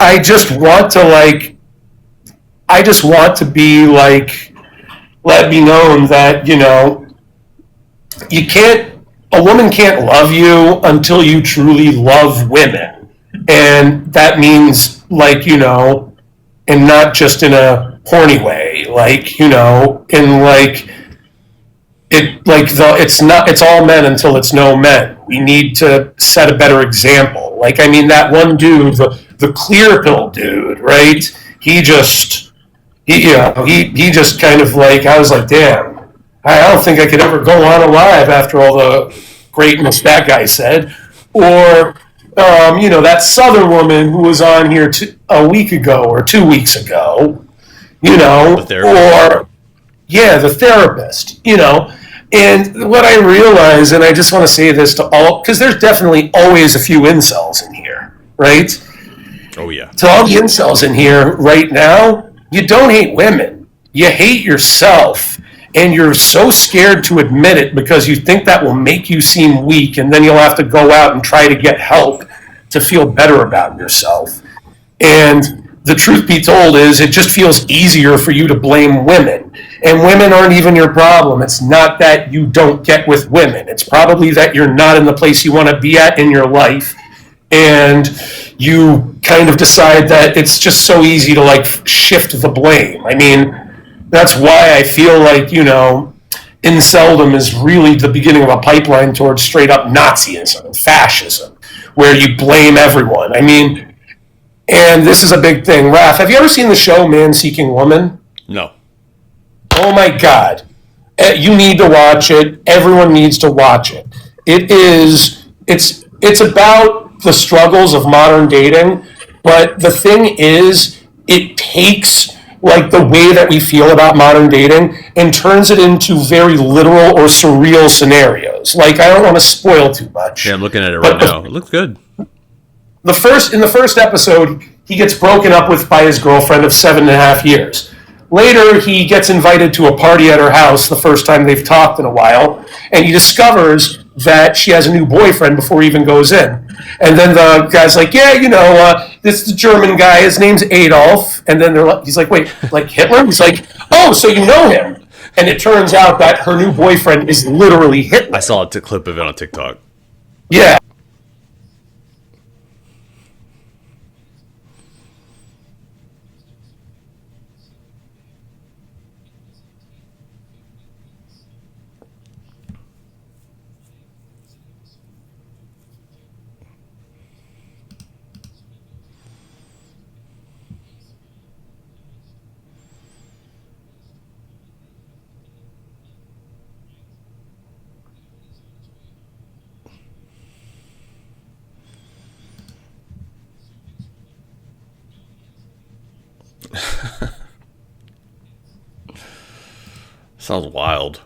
I just want to be like, let me known that, you know, a woman can't love you until you truly love women. And that means, like, you know, and not just in a horny way. Like, in like it's all men until it's no men. We need to set a better example. Like, I mean, that one dude, the clear pill dude, right? He just kind of like, I was like, damn, I don't think I could ever go on alive after all the greatness that guy said. Or, that Southern woman who was on here a week ago or 2 weeks ago, or, yeah, the therapist, And what I realize, and I just want to say this to all, because there's definitely always a few incels in here, right? Oh, yeah. To all the incels in here right now, you don't hate women. You hate yourself. And you're so scared to admit it because you think that will make you seem weak, and then you'll have to go out and try to get help to feel better about yourself. And the truth be told is it just feels easier for you to blame women. And women aren't even your problem. It's not that you don't get with women. It's probably that you're not in the place you want to be at in your life. And you kind of decide that it's just so easy to like shift the blame. I mean, that's why I feel like, inceldom is really the beginning of a pipeline towards straight up Nazism and fascism, where you blame everyone. I mean, and this is a big thing. Raph, have you ever seen the show Man Seeking Woman? No. Oh my God. You need to watch it. Everyone needs to watch it. It's about the struggles of modern dating, but the thing is, it takes like the way that we feel about modern dating and turns it into very literal or surreal scenarios. Like, I don't want to spoil too much. Yeah, I'm looking at it right now. It looks good. In the first episode, he gets broken up with by his girlfriend of 7.5 years. Later, he gets invited to a party at her house the first time they've talked in a while, and he discovers that she has a new boyfriend before he even goes in. And then the guy's like, yeah, this is the German guy, his name's Adolf. And then he's like, wait, like Hitler? He's like, oh, so you know him. And it turns out that her new boyfriend is literally Hitler. I saw a clip of it on TikTok. Yeah. Sounds wild.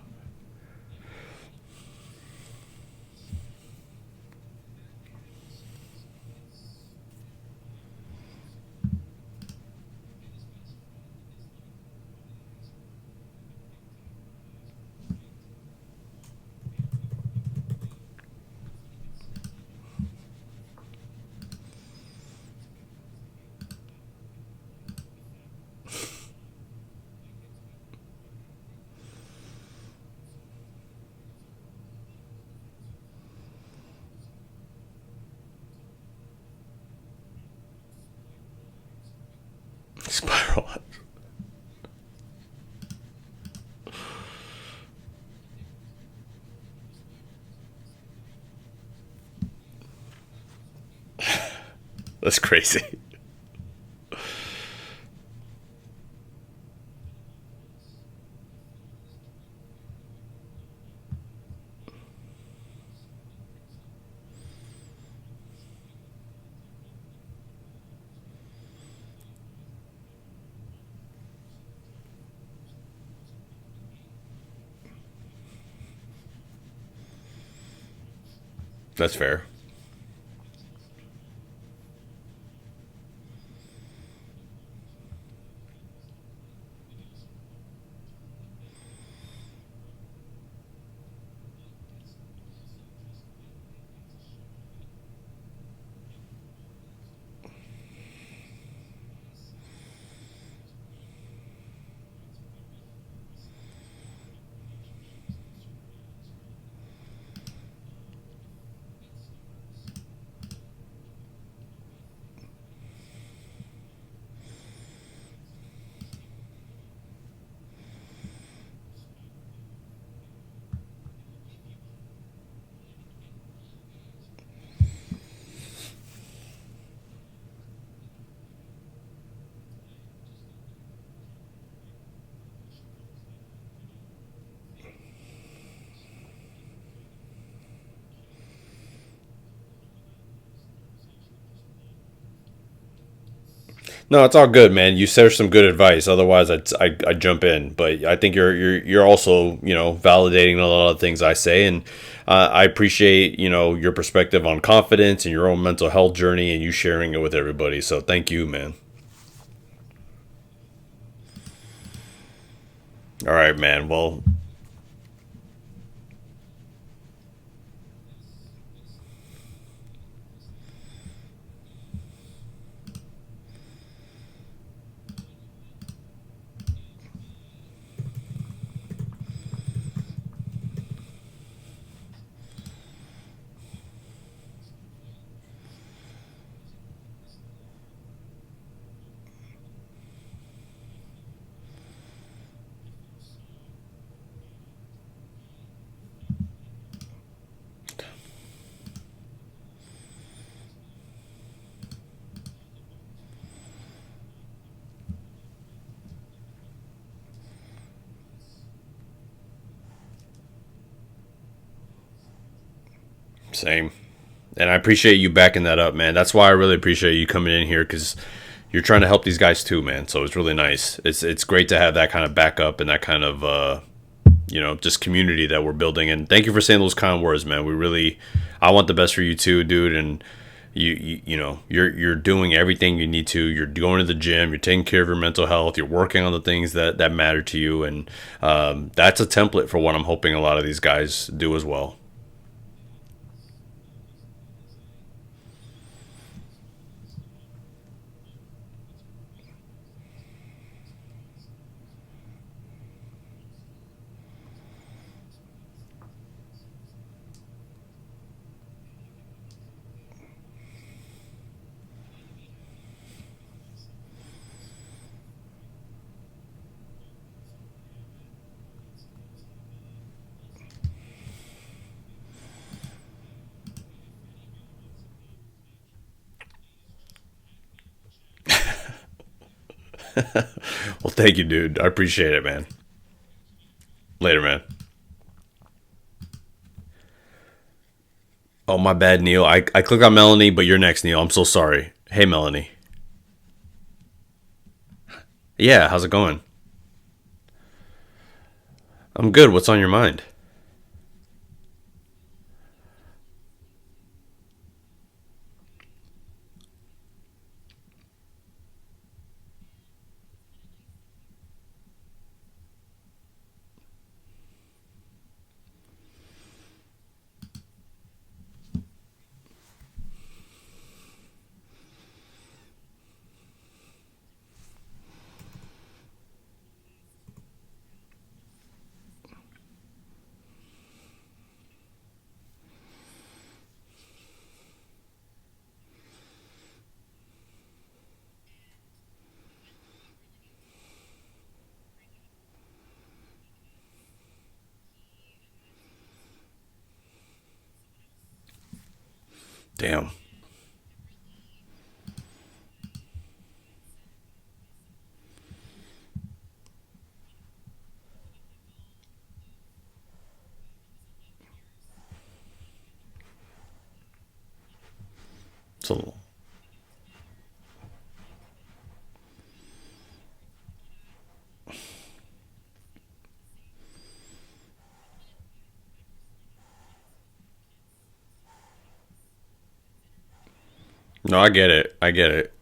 Spiral. That's crazy. That's fair. No, it's all good, man. You share some good advice. Otherwise, I'd jump in. But I think you're also validating a lot of things I say, and I appreciate your perspective on confidence and your own mental health journey, and you sharing it with everybody. So thank you, man. All right, man. Well, same. And I appreciate you backing that up, man. That's why I really appreciate you coming in here because you're trying to help these guys too, man. So it's really nice. It's great to have that kind of backup and that kind of just community that we're building. And thank you for saying those kind words, man. I want the best for you too, dude. And you're doing everything you need to. You're going to the gym. You're taking care of your mental health. You're working on the things that matter to you. And that's a template for what I'm hoping a lot of these guys do as well. Well, thank you, dude. I appreciate it, man. Later, man. Oh, my bad, Neil. I clicked on Melanie, but you're next, Neil. I'm so sorry. Hey, Melanie. Yeah, how's it going? I'm good. What's on your mind? Damn. So, no, I get it. I get it.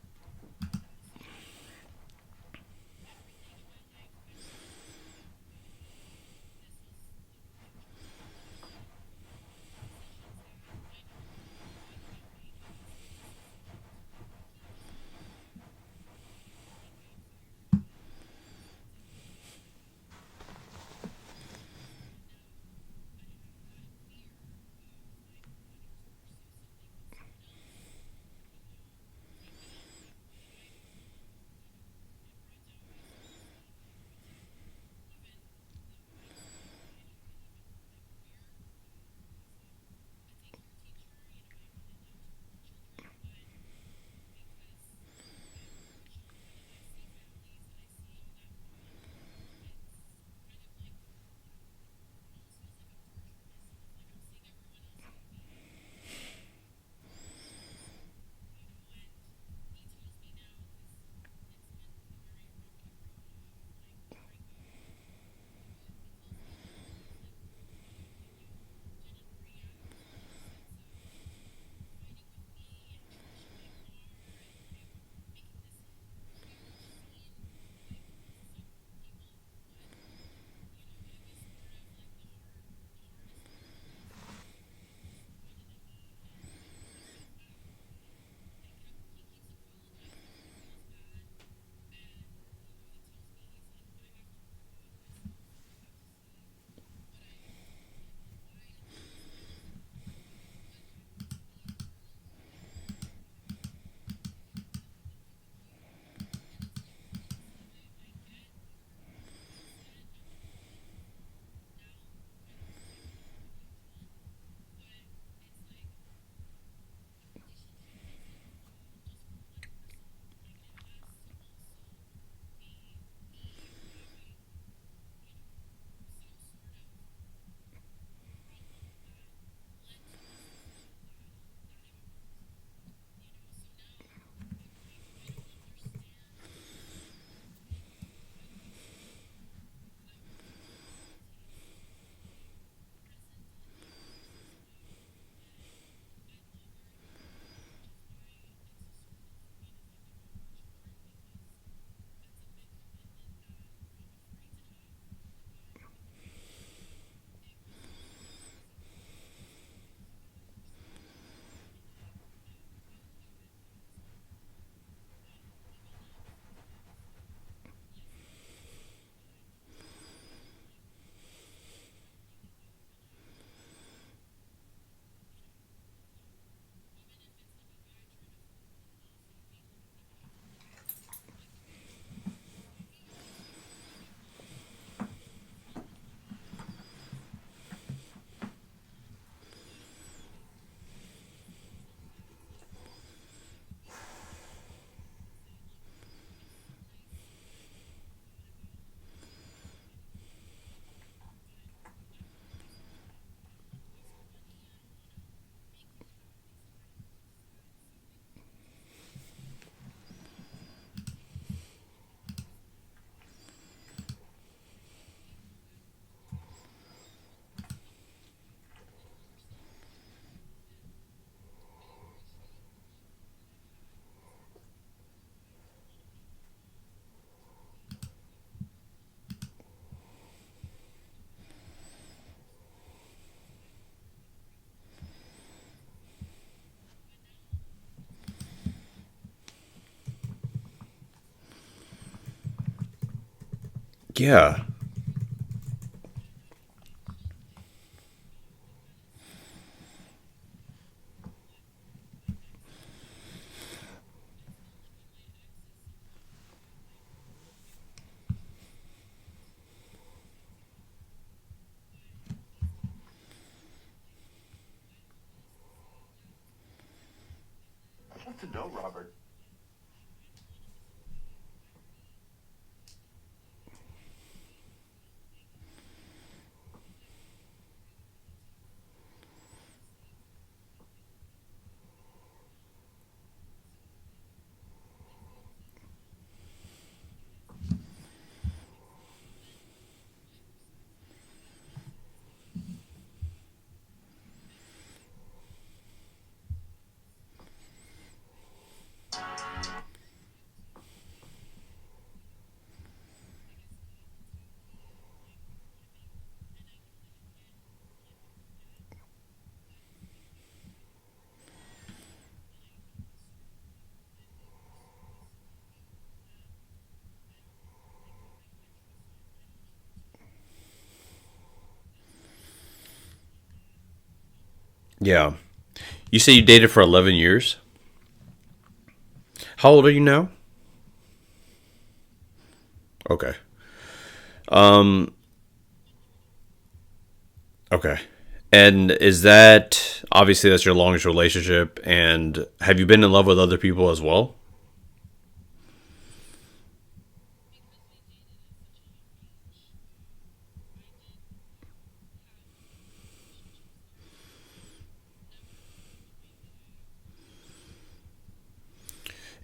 Yeah. Yeah. You say you dated for 11 years? How old are you now? Okay. Um, okay. And is that obviously that's your longest relationship? And have you been in love with other people as well?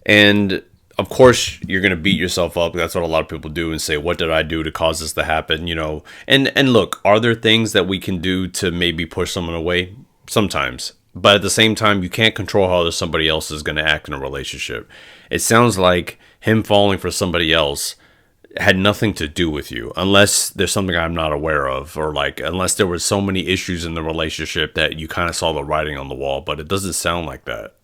And of course, you're gonna beat yourself up. That's what a lot of people do and say, "What did I do to cause this to happen?" You know. And look, are there things that we can do to maybe push someone away? Sometimes, but at the same time, you can't control how somebody else is gonna act in a relationship. It sounds like him falling for somebody else had nothing to do with you, unless there's something I'm not aware of, or like unless there were so many issues in the relationship that you kind of saw the writing on the wall. But it doesn't sound like that.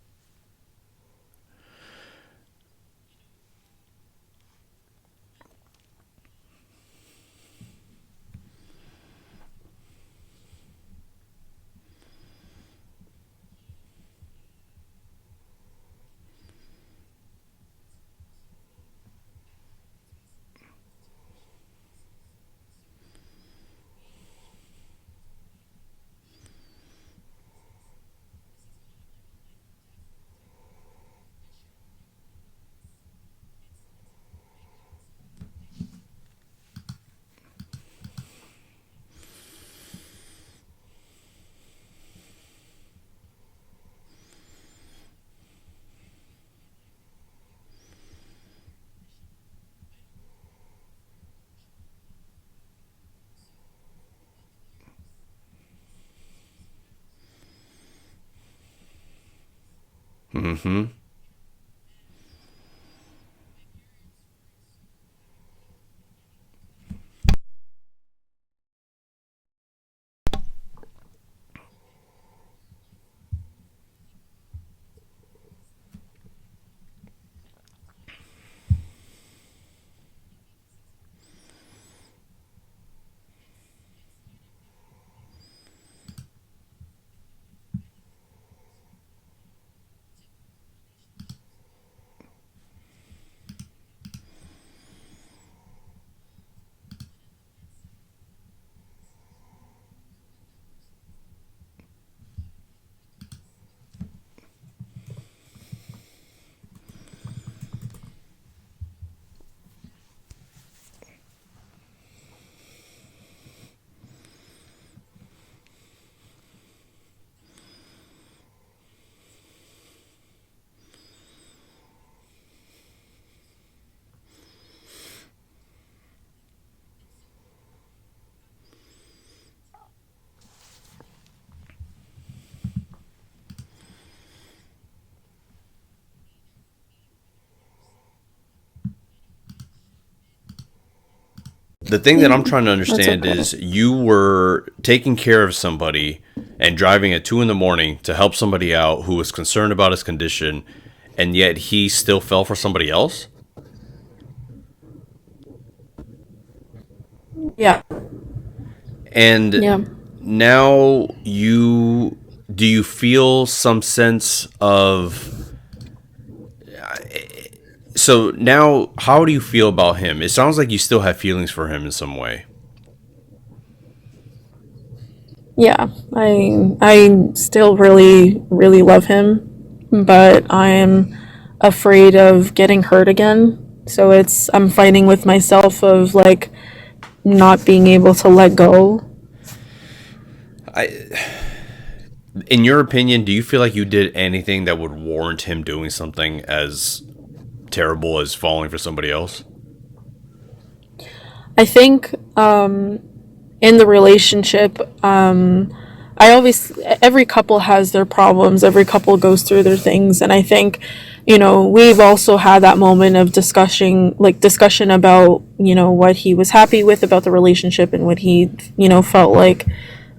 Hmm. The thing that I'm trying to That's understand okay. is you were taking care of somebody and driving at 2 in the morning to help somebody out who was concerned about his condition, and yet he still fell for somebody else. Yeah. And Yeah. now do you feel some sense of, so now how do you feel about him? It sounds like you still have feelings for him in some way. Yeah. I still really really love him, but I'm afraid of getting hurt again. So I'm fighting with myself of like not being able to let go. I In your opinion, do you feel like you did anything that would warrant him doing something as terrible as falling for somebody else? I think in the relationship, I always, every couple has their problems, every couple goes through their things, and I think, we've also had that moment of discussion about, what he was happy with about the relationship and what he, felt like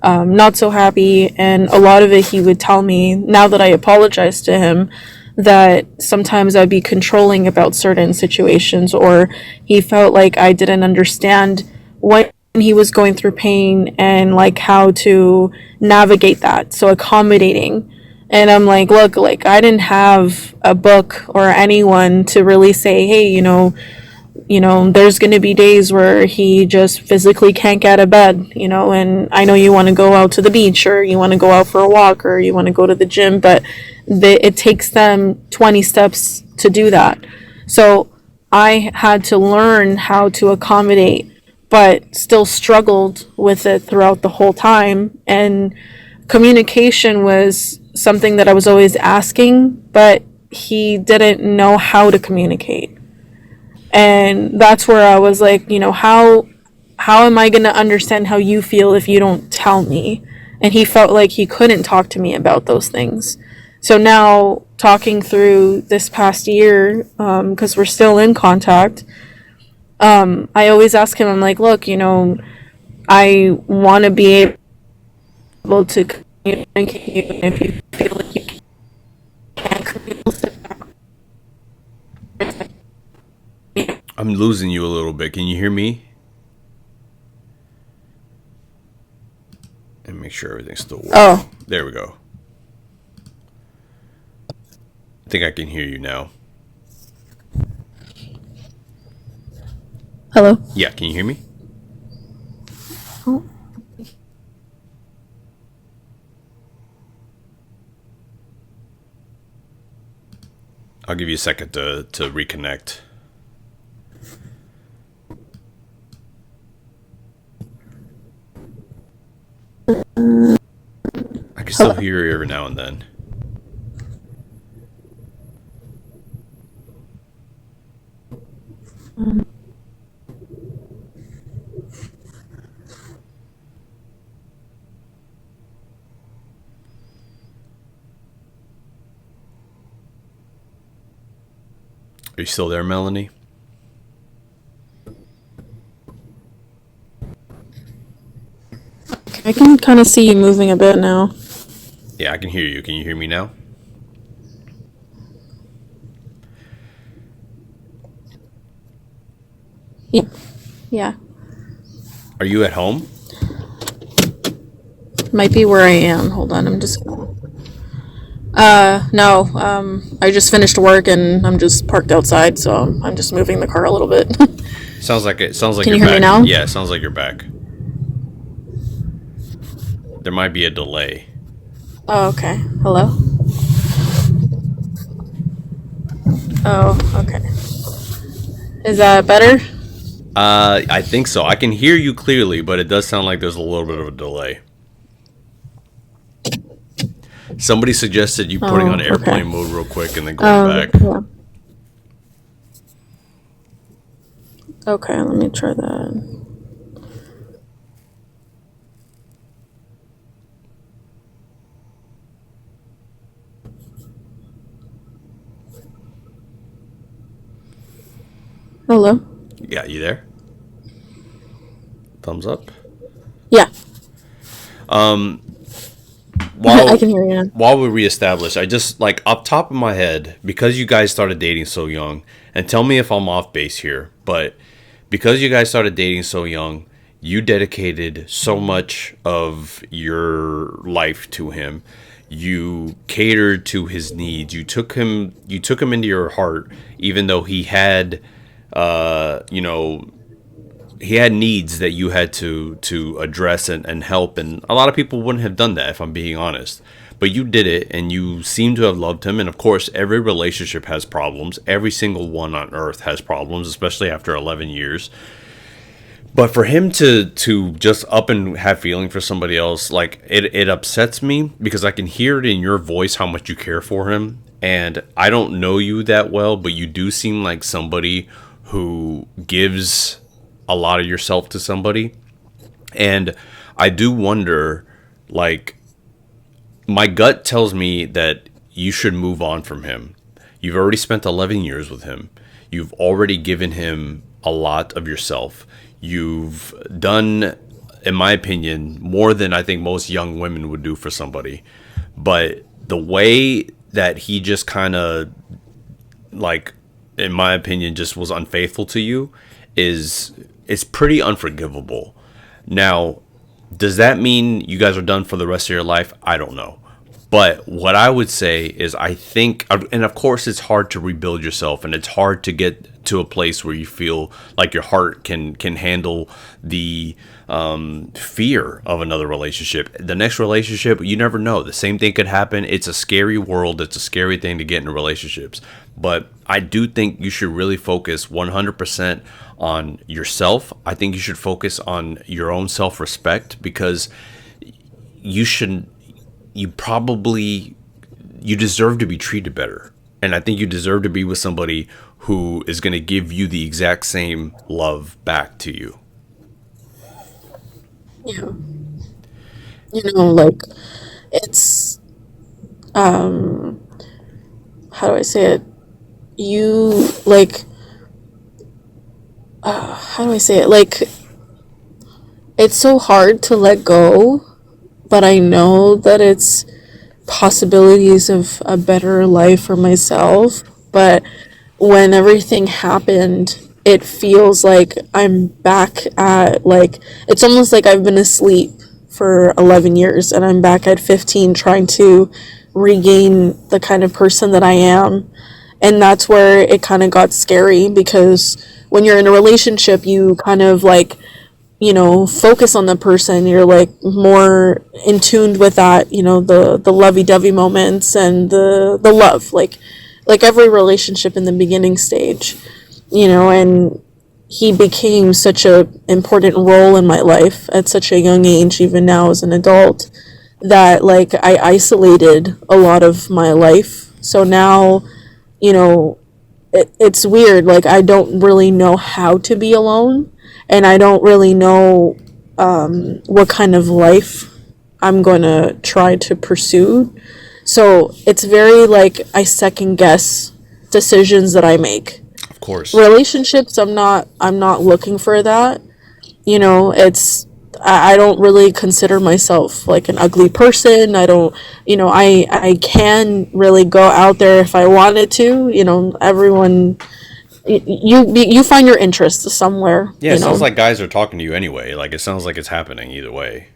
not so happy. And a lot of it he would tell me, now that I apologize to him, that sometimes I'd be controlling about certain situations, or he felt like I didn't understand when he was going through pain and like how to navigate that. So accommodating. And I'm like, look, like I didn't have a book or anyone to really say, hey, there's going to be days where he just physically can't get out of bed, and I know you want to go out to the beach or you want to go out for a walk or you want to go to the gym, but it takes them 20 steps to do that. So I had to learn how to accommodate, but still struggled with it throughout the whole time. And communication was something that I was always asking, but he didn't know how to communicate. And that's where I was like, how am I going to understand how you feel if you don't tell me? And he felt like he couldn't talk to me about those things. So now talking through this past year, because we're still in contact, I always ask him, I'm like, look, I want to be able to communicate you, and if you feel like you can't communicate, I'm losing you a little bit. Can you hear me? And make sure everything's still working. Oh. There we go. I think I can hear you now. Hello? Yeah, can you hear me? Oh. I'll give you a second to reconnect. I can still hear you every now and then. Are you still there, Melanie? I can kind of see you moving a bit now. Yeah, I can hear you. Can you hear me now? Yeah. Are you at home? Might be where I am. Hold on, I'm just... no. I just finished work and I'm just parked outside, so I'm just moving the car a little bit. Sounds like Can you're you hear back. me now? Yeah, it sounds like you're back. There might be a delay. Oh, okay. Hello? Oh, okay. Is that better? I think so. I can hear you clearly, but it does sound like there's a little bit of a delay. Somebody suggested you putting on airplane mode real quick and then going back. Yeah. Okay, let me try that. Hello? Yeah, you there? Thumbs up. Yeah. While, I can hear you now. While we reestablish, I just, like, up top of my head, because you guys started dating so young, and tell me if I'm off base here, but because you guys started dating so young, You dedicated so much of your life to him. You catered to his needs. You took him into your heart, even though he had, you know, he had needs that you had to address and help, and a lot of people wouldn't have done that, if I'm being honest. But you did it, and you seem to have loved him. And of course, every relationship has problems. Every single one on earth has problems, especially after 11 years. But for him to just up and have feeling for somebody else, like, it upsets me, because I can hear it in your voice how much you care for him. And I don't know you that well, but you do seem like somebody who gives a lot of yourself to somebody. And I do wonder, like, my gut tells me that you should move on from him. You've already spent 11 years with him. You've already given him a lot of yourself. You've done, in my opinion, more than I think most young women would do for somebody. But the way that he just kind of, like, in my opinion, just was unfaithful to you is it's pretty unforgivable. Now, does that mean you guys are done for the rest of your life? I don't know. But what I would say is, I think, and of course it's hard to rebuild yourself, and it's hard to get to a place where you feel like your heart can handle the fear of another relationship. The next relationship, you never know. The same thing could happen. It's a scary world. It's a scary thing to get into relationships. But I do think you should really focus 100% on yourself. I think you should focus on your own self-respect, because you should, you deserve to be treated better. And I think you deserve to be with somebody who is going to give you the exact same love back to you. Yeah. You know, like, it's, how do I say it? You, like, how do I say it? Like, it's so hard to let go, but I know that it's possibilities of a better life for myself. But when everything happened, it feels like I'm back at, like, it's almost like I've been asleep for 11 years and I'm back at 15 trying to regain the kind of person that I am. And that's where it kind of got scary, because when you're in a relationship, you kind of, like, you know, focus on the person. You're, like, more in tuned with that, you know, the lovey-dovey moments and the love, like every relationship in the beginning stage, you know. And he became such a important role in my life at such a young age, even now as an adult, that, like, I isolated a lot of my life. So now, you know, it's weird. Like, I don't really know how to be alone, and I don't really know what kind of life I'm going to try to pursue. So it's very, like, I second guess decisions that I make. Of course. Relationships, I'm not looking for that. You know, I don't really consider myself like an ugly person. I don't, you know, I can really go out there if I wanted to. You know, everyone, you find your interest somewhere. Yeah, you it know? sounds like guys are talking to you anyway. Like, it sounds like it's happening either way.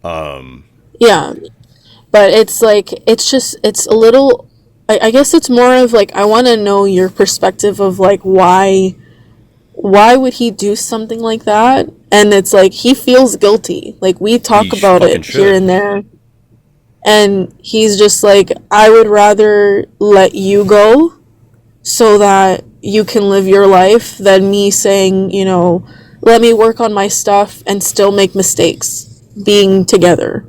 Yeah, but it's like, it's a little, I guess it's more of like, I want to know your perspective of, like, why would he do something like that? And it's like, he feels guilty. Like, we talk He about fucking it here should. and there, and he's just like, I would rather let you go so that you can live your life than me saying, you know, let me work on my stuff and still make mistakes being together.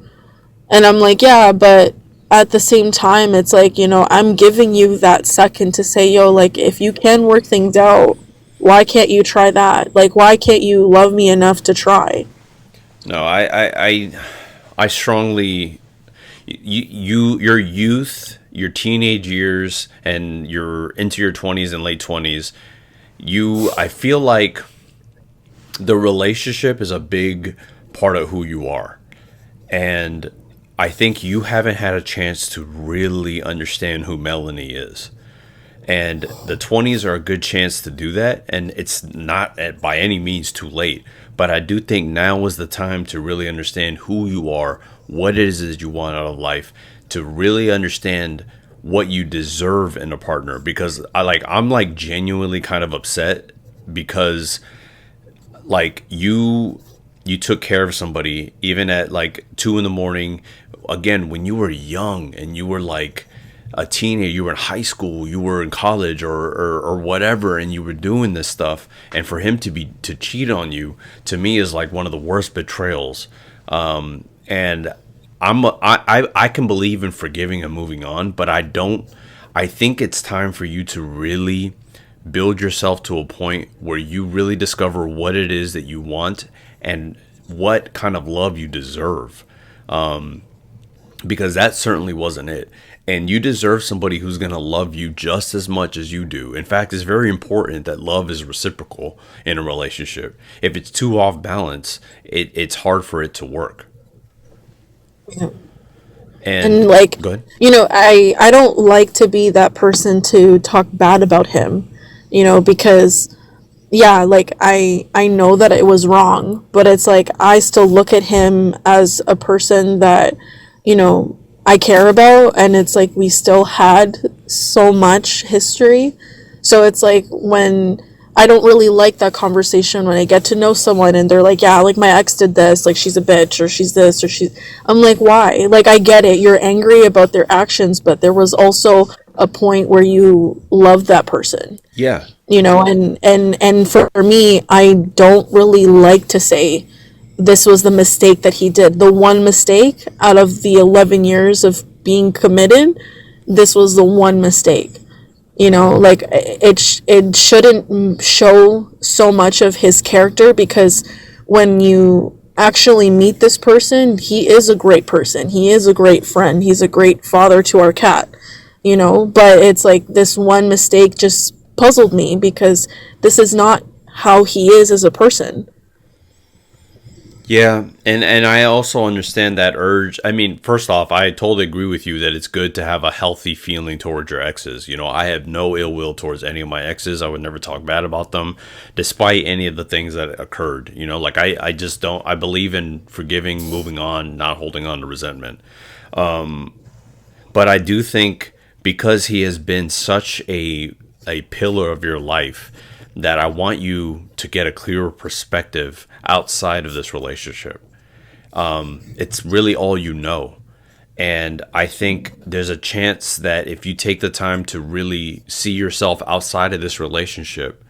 And I'm like, yeah, but at the same time, it's like, you know, I'm giving you that second to say, yo, like, if you can work things out, why can't you try that? Like, why can't you love me enough to try? No, I strongly, your youth, your teenage years, and you're into your 20s and late 20s, I feel like the relationship is a big part of who you are. And I think you haven't had a chance to really understand who Melanie is. And the 20s are a good chance to do that, and it's not by any means too late. But I do think now is the time to really understand who you are, what it is that you want out of life, to really understand what you deserve in a partner. Because I'm like genuinely kind of upset because like you took care of somebody even at like 2 in the morning, again, when you were young and you were like a teenager, you were in high school, you were in college or whatever, and you were doing this stuff, and for him to cheat on you, to me, is like one of the worst betrayals. And I can believe in forgiving and moving on, but I think it's time for you to really build yourself to a point where you really discover what it is that you want and what kind of love you deserve. Because that certainly wasn't it. And you deserve somebody who's going to love you just as much as you do. In fact, it's very important that love is reciprocal in a relationship. If it's too off balance, it's hard for it to work. Yeah. And like, go ahead. I don't like to be that person to talk bad about him, because yeah, like I know that it was wrong, but it's like I still look at him as a person that, I care about, and it's like we still had so much history. So it's like when I don't really like that conversation when I get to know someone and they're like, yeah, like my ex did this, like she's a bitch, or she's this, or I'm like, why? Like, I get it, you're angry about their actions, but there was also a point where you loved that person. Yeah. And for me, I don't really like to say this was the mistake that he did. The one mistake out of the 11 years of being committed, this was the one mistake. Like it shouldn't show so much of his character, because when you actually meet this person, he is a great person. He is a great friend. He's a great father to our cat, but it's like this one mistake just puzzled me because this is not how he is as a person. Yeah, and I also understand that urge. I mean, first off, I totally agree with you that it's good to have a healthy feeling towards your exes. I have no ill will towards any of my exes. I would never talk bad about them, despite any of the things that occurred. Like I just don't. I believe in forgiving, moving on, not holding on to resentment. But I do think because he has been such a pillar of your life, that I want you to get a clearer perspective outside of this relationship. It's really all you know. And I think there's a chance that if you take the time to really see yourself outside of this relationship,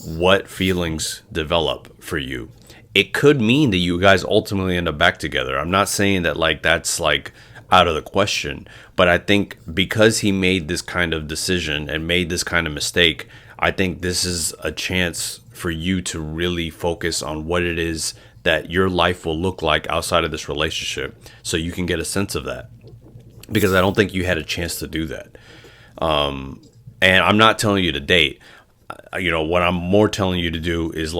what feelings develop for you. It could mean that you guys ultimately end up back together. I'm not saying that that's out of the question, but I think because he made this kind of decision and made this kind of mistake, I think this is a chance for you to really focus on what it is that your life will look like outside of this relationship, so you can get a sense of that, because I don't think you had a chance to do that. And I'm not telling you to date. What I'm more telling you to do is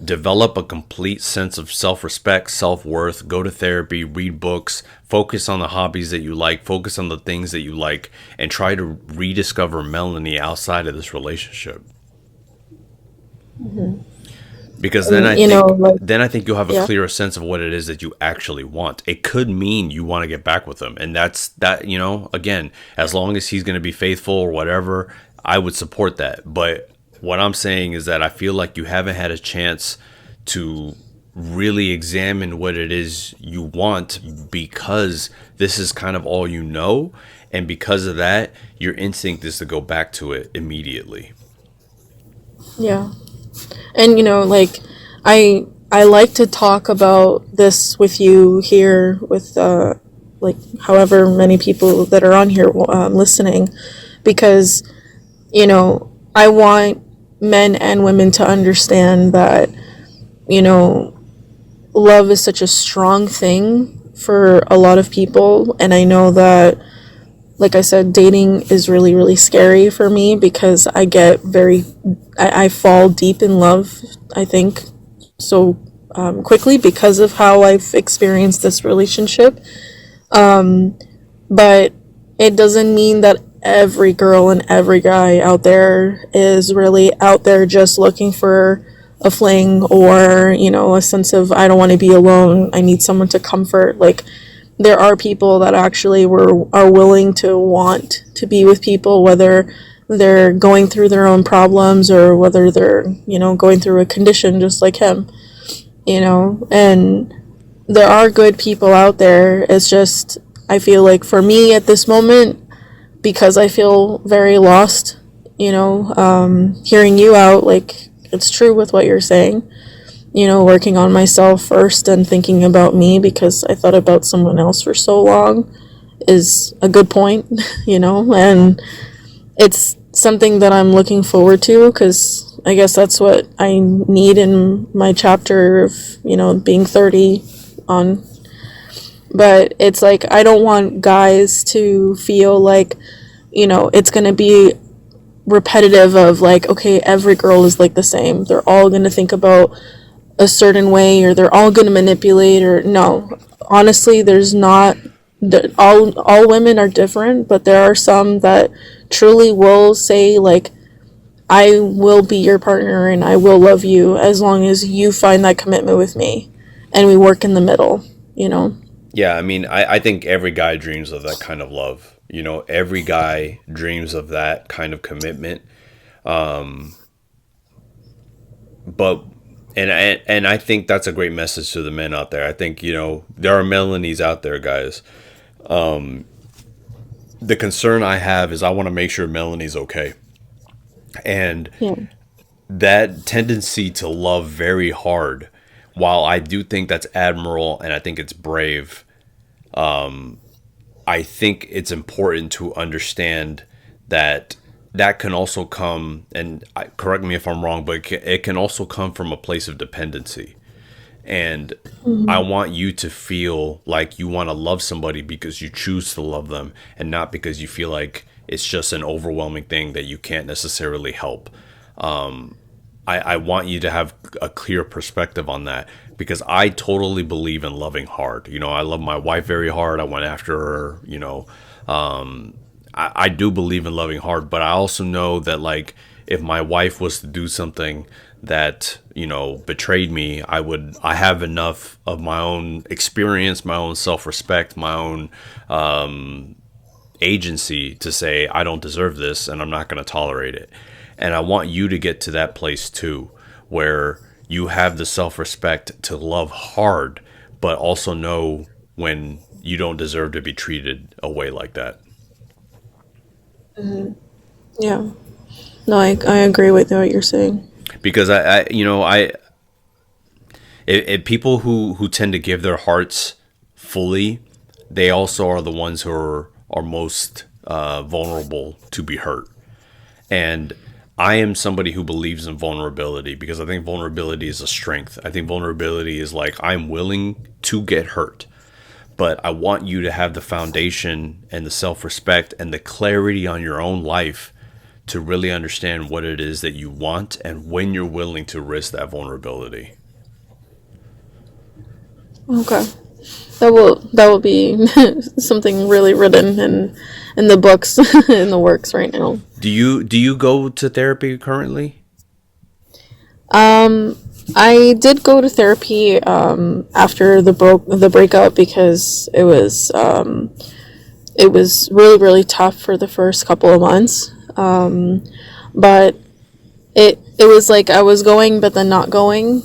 develop a complete sense of self-respect, self-worth, go to therapy, read books, focus on the hobbies that you like, focus on the things that you like, and try to rediscover Melanie outside of this relationship. Mm-hmm. Because then I think you'll have a clearer sense of what it is that you actually want. It could mean you want to get back with him, and that's again, as long as he's going to be faithful or whatever, I would support that. But what I'm saying is that I feel like you haven't had a chance to really examine what it is you want, because this is kind of all you know, and because of that, your instinct is to go back to it immediately. Yeah. And I like to talk about this with you here, with however many people that are on here listening, because I want men and women to understand that love is such a strong thing for a lot of people. And I know that, like I said, dating is really, really scary for me, because I get I fall deep in love, I think, so quickly because of how I've experienced this relationship. But it doesn't mean that every girl and every guy out there is really out there just looking for a fling, or, you know, a sense of, I don't want to be alone, I need someone to comfort. Like, there are people that actually are willing to want to be with people, whether they're going through their own problems or whether they're, you know, going through a condition just like him, you know. And there are good people out there. It's just, I feel like for me at this moment, because I feel very lost, you know, hearing you out, like, it's true with what you're saying, you know, working on myself first and thinking about me because I thought about someone else for so long is a good point, you know. And it's something that I'm looking forward to, because I guess that's what I need in my chapter of, you know, being 30 on. But it's like, I don't want guys to feel like, you know, it's going to be repetitive of like, okay, every girl is like the same, they're all going to think about a certain way, or they're all going to manipulate, or no, honestly, there's not, all women are different, but there are some that truly will say like, I will be your partner and I will love you as long as you find that commitment with me and we work in the middle, you know. Yeah, I mean, I think every guy dreams of that kind of love. You know, every guy dreams of that kind of commitment. But and I think that's a great message to the men out there. I think, you know, there are Melanies out there, guys. The concern I have is I want to make sure Melanie's okay. And that tendency to love very hard, while I do think that's admirable and I think it's brave, I think it's important to understand that that can also come, and correct me if I'm wrong, but it can also come from a place of dependency. And I want you to feel like you want to love somebody because you choose to love them, and not because you feel like it's just an overwhelming thing that you can't necessarily help. I want you to have a clear perspective on that, because I totally believe in loving hard. You know, I love my wife very hard. I went after her, you know. I do believe in loving hard, but I also know that, like, if my wife was to do something that, you know, betrayed me, I have enough of my own experience, my own self-respect, my own agency to say, I don't deserve this and I'm not going to tolerate it. And I want you to get to that place too, where you have the self-respect to love hard, but also know when you don't deserve to be treated a way like that. Yeah. No, I agree with what you're saying. Because if people who tend to give their hearts fully, they also are the ones who are most vulnerable to be hurt. And I am somebody who believes in vulnerability, because I think vulnerability is a strength. I think vulnerability is like, I'm willing to get hurt, but I want you to have the foundation and the self-respect and the clarity on your own life to really understand what it is that you want and when you're willing to risk that vulnerability. Okay. That will be something really written in the books in the works right now. Do you go to therapy currently? I did go to therapy after the breakup, because it was really, really tough for the first couple of months. But it was like I was going but then not going.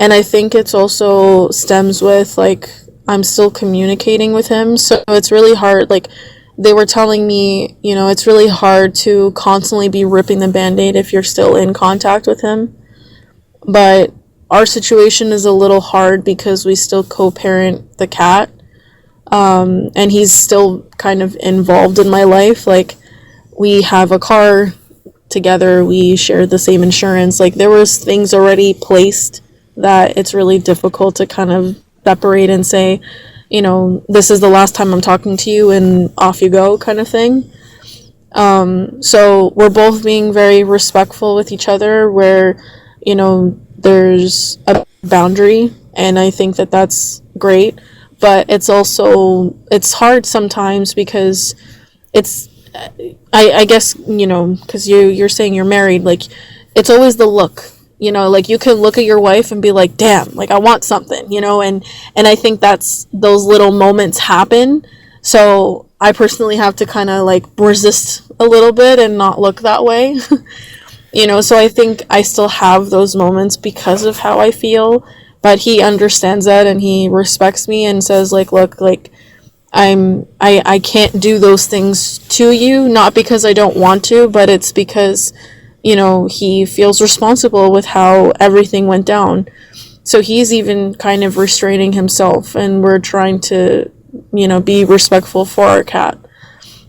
And I think it's also stems with, like, I'm still communicating with him, so it's really hard. Like, they were telling me, you know, it's really hard to constantly be ripping the Band-Aid if you're still in contact with him. But our situation is a little hard because we still co-parent the cat. And he's still kind of involved in my life. Like, we have a car together, we share the same insurance. Like, there was things already placed that it's really difficult to kind of separate and say, you know, this is the last time I'm talking to you and off you go, kind of thing. So we're both being very respectful with each other, where, you know, there's a boundary, and I think that that's great. But it's also, it's hard sometimes because it's I guess, you know, because you're saying you're married, like it's always the look, you know, like you can look at your wife and be like, damn, like I want something, you know, and I think that's those little moments happen. So I personally have to kind of like resist a little bit and not look that way. You know, so I think I still have those moments because of how I feel, but he understands that and he respects me and says like, look, like I can't do those things to you, not because I don't want to, but it's because, you know, he feels responsible with how everything went down. So he's even kind of restraining himself, and we're trying to, you know, be respectful for our cat.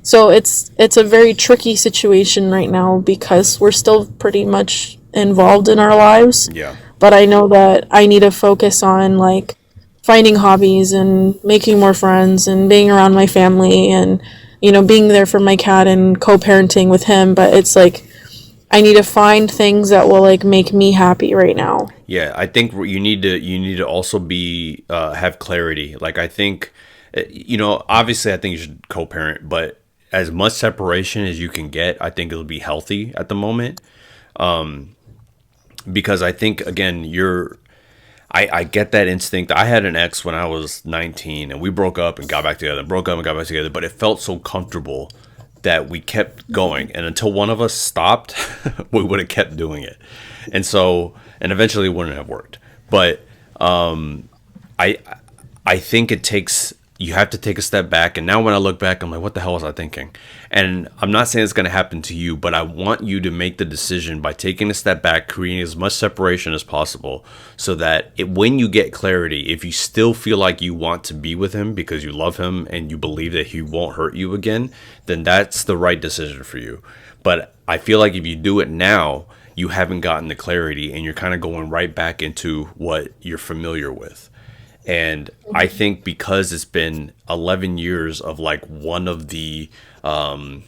So it's a very tricky situation right now because we're still pretty much involved in our lives. Yeah. But I know that I need to focus on like finding hobbies and making more friends and being around my family and, you know, being there for my cat and co-parenting with him. But it's like I need to find things that will like make me happy right now. Yeah, I think you need to also be have clarity. Like I think, you know, obviously I think you should co-parent, but as much separation as you can get, I think it'll be healthy at the moment. Because I think again, I get that instinct. I had an ex when I was 19 and we broke up and got back together, but it felt so comfortable that we kept going. And until one of us stopped, we would have kept doing it. And so, and eventually it wouldn't have worked. But I think you have to take a step back. And now when I look back, I'm like, what the hell was I thinking? And I'm not saying it's going to happen to you, but I want you to make the decision by taking a step back, creating as much separation as possible so that when you get clarity, if you still feel like you want to be with him because you love him and you believe that he won't hurt you again, then that's the right decision for you. But I feel like if you do it now, you haven't gotten the clarity and you're kind of going right back into what you're familiar with. And I think because it's been 11 years of like one of the, you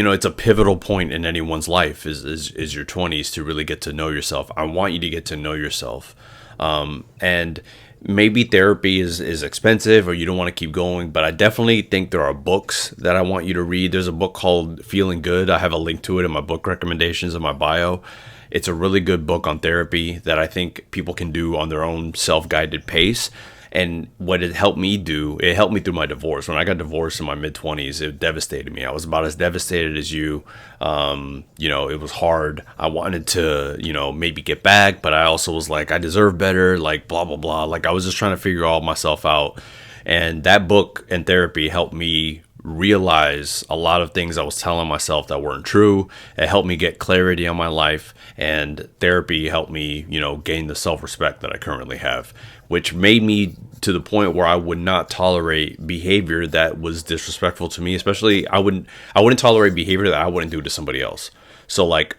know, it's a pivotal point in anyone's life is your 20s to really get to know yourself. I want you to get to know yourself. And maybe therapy is expensive or you don't want to keep going, but I definitely think there are books that I want you to read. There's a book called Feeling Good. I have a link to it in my book recommendations in my bio. It's a really good book on therapy that I think people can do on their own self-guided pace. And what it helped me do, it helped me through my divorce. When I got divorced in my mid-20s, it devastated me. I was about as devastated as you. You know, it was hard. I wanted to, you know, maybe get back, but I also was like, I deserve better, like blah, blah, blah. Like I was just trying to figure all myself out. And that book and therapy helped me realize a lot of things I was telling myself that weren't true. It helped me get clarity on my life, and therapy helped me, you know, gain the self-respect that I currently have, which made me to the point where I would not tolerate behavior that was disrespectful to me. Especially I wouldn't tolerate behavior that I wouldn't do to somebody else. So like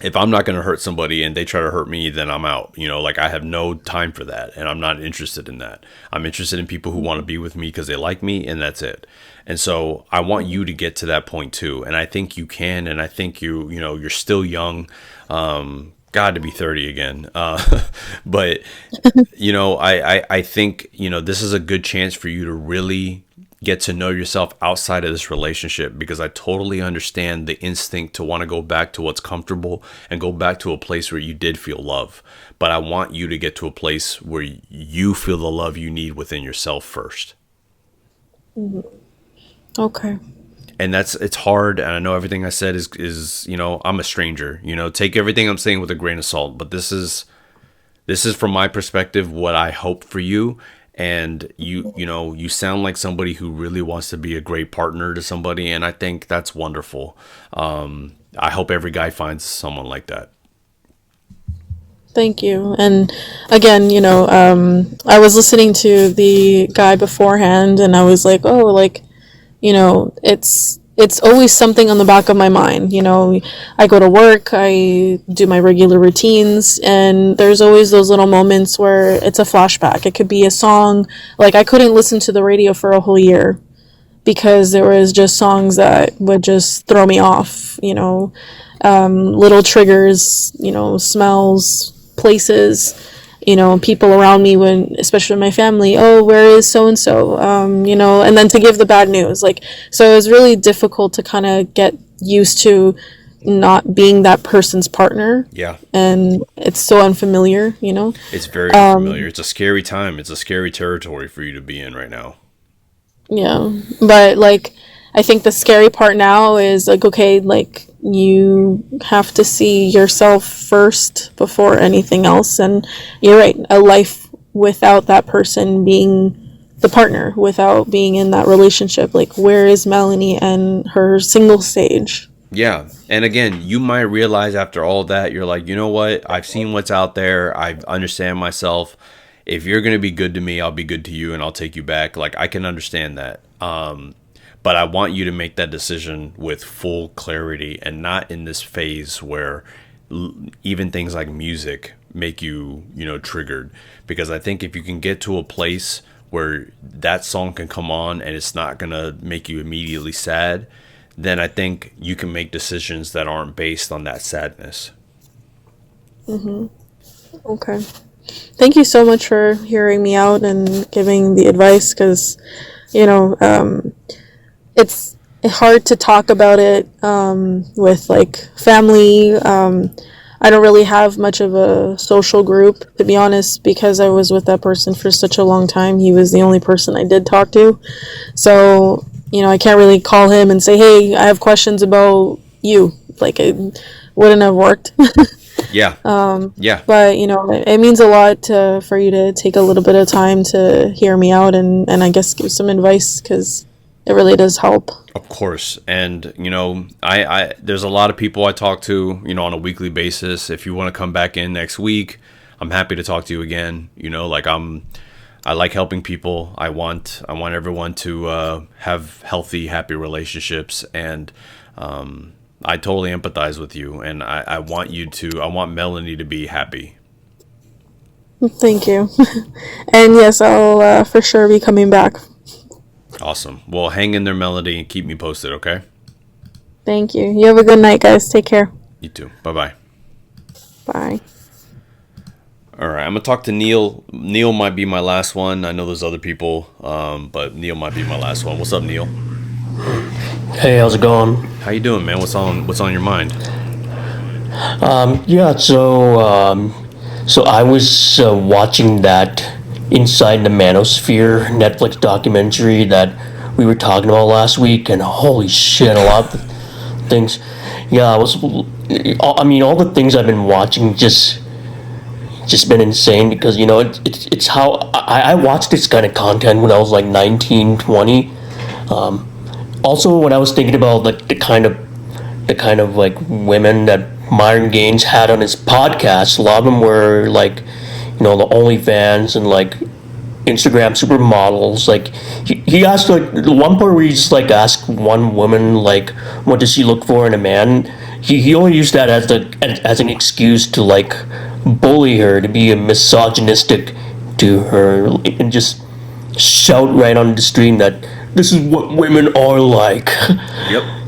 if I'm not going to hurt somebody and they try to hurt me, then I'm out. You know, like I have no time for that, and I'm not interested in that. I'm interested in people who want to be with me because they like me, and that's it. And so I want you to get to that point too, and I think you can. And I think you know, you're still young. God, to be 30 again. But you know, I think, you know, this is a good chance for you to really get to know yourself outside of this relationship, because I totally understand the instinct to want to go back to what's comfortable and go back to a place where you did feel love. But I want you to get to a place where you feel the love you need within yourself first. Okay. And it's hard. And I know everything I said is, you know, I'm a stranger, you know, take everything I'm saying with a grain of salt, but this is from my perspective, what I hope for you. And you know, you sound like somebody who really wants to be a great partner to somebody, and I think that's wonderful. I hope every guy finds someone like that. Thank you. And again, you know, I was listening to the guy beforehand, and I was like, oh, like, you know, it's always something on the back of my mind. You know, I go to work, I do my regular routines, and there's always those little moments where it's a flashback. It could be a song. Like I couldn't listen to the radio for a whole year because there was just songs that would just throw me off, you know, little triggers, you know, smells, places. people around me, when especially my family, oh, where is so and so, and then to give the bad news, like, so it was really difficult to kind of get used to not being that person's partner. Yeah. And it's so unfamiliar. It's very unfamiliar. It's a scary time. It's a scary territory for you to be in right now. Yeah, but like, I think the scary part now is like, okay, like, you have to see yourself first before anything else. And you're right, a life without that person being the partner, without being in that relationship, like, where is Melanie and her single stage? Yeah. And again, you might realize after all that, you're like, you know what? I've seen what's out there. I understand myself. If you're going to be good to me, I'll be good to you and I'll take you back. Like, I can understand that. But I want you to make that decision with full clarity and not in this phase where even things like music make you, triggered. Because I think if you can get to a place where that song can come on and it's not going to make you immediately sad, then I think you can make decisions that aren't based on that sadness. Okay. Thank you so much for hearing me out and giving the advice, because, it's hard to talk about it with like family. I don't really have much of a social group, to be honest, because I was with that person for such a long time. He was the only person I did talk to. So, I can't really call him and say, hey, I have questions about you. Like, it wouldn't have worked. Yeah. Yeah. But, it means a lot for you to take a little bit of time to hear me out and I guess give some advice, because it really does help. Of course. And, I there's a lot of people I talk to, on a weekly basis. If you want to come back in next week, I'm happy to talk to you again. I like helping people. I want everyone to have healthy, happy relationships. And I totally empathize with you. And I want Melanie to be happy. Thank you. And yes, I'll for sure be coming back. Awesome. Well, hang in there, Melody, and keep me posted, okay? Thank you. You have a good night, guys. Take care. You too. Bye-bye. Bye. All right, I'm going to talk to Neil. Neil might be my last one. I know there's other people, but Neil might be my last one. What's up, Neil? Hey, how's it going? How you doing, man? What's on your mind? So I was watching that Inside the Manosphere Netflix documentary that we were talking about last week, and holy shit, a lot of things. Yeah, all the things I've been watching just been insane, because it's how I watched this kind of content when I was like 19, 20. Also, when I was thinking about like the kind of like women that Myron Gaines had on his podcast, a lot of them were like, the OnlyFans and like Instagram supermodels. Like he asked, like, the one part where he just like asked one woman like, what does she look for in a man? He only used that as an excuse to like bully her, to be a misogynistic to her, and just shout right on the stream that this is what women are like. Yep.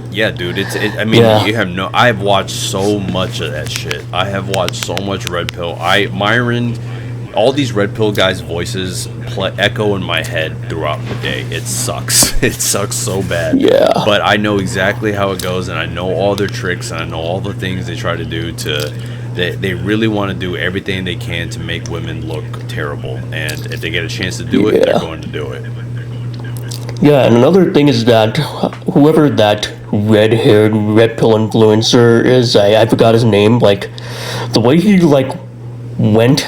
Yeah, dude. Yeah. You have no. I've watched so much of that shit. I have watched so much Red Pill. Myron, all these Red Pill guys' voices echo in my head throughout the day. It sucks. It sucks so bad. Yeah. But I know exactly how it goes, and I know all their tricks, and I know all the things they try to do They really want to do everything they can to make women look terrible, and if they get a chance to do it, they're going to do it. Yeah, and another thing is that whoever that red-haired Red Pill influencer is, I forgot his name. Like, the way he like went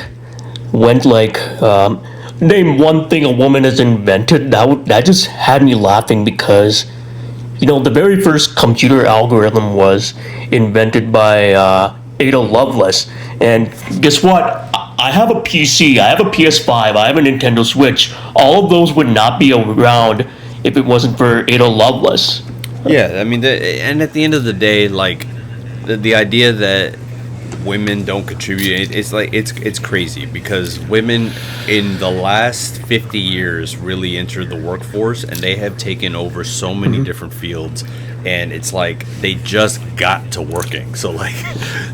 like name one thing a woman has invented. That just had me laughing, because the very first computer algorithm was invented by Ada Lovelace, and guess what? I have a PC, I have a PS5, I have a Nintendo Switch. All of those would not be around if it wasn't for Ada Lovelace. Yeah, and at the end of the day, like, the idea that women don't contribute, it's like it's crazy, because women in the last 50 years really entered the workforce, and they have taken over so many different fields, and it's like they just got to working. So like,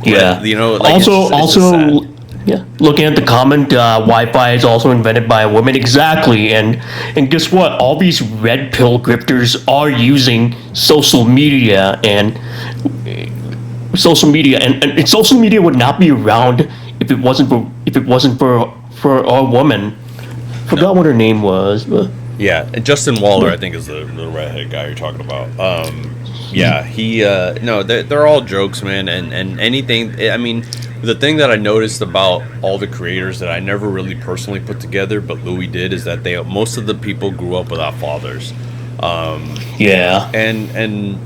yeah, like, also Yeah. Looking at the comment, Wi-Fi is also invented by a woman. Exactly. And guess what? All these red pill grifters are using social media and social media would not be around if it wasn't for our woman. Forgot what her name was, but Yeah, and Justin Waller, I think, is the redhead guy you're talking about. Yeah, he no, they're all jokes, man, and anything. I mean, the thing that I noticed about all the creators that I never really personally put together, but Louis did, is that most of the people grew up without fathers. yeah. And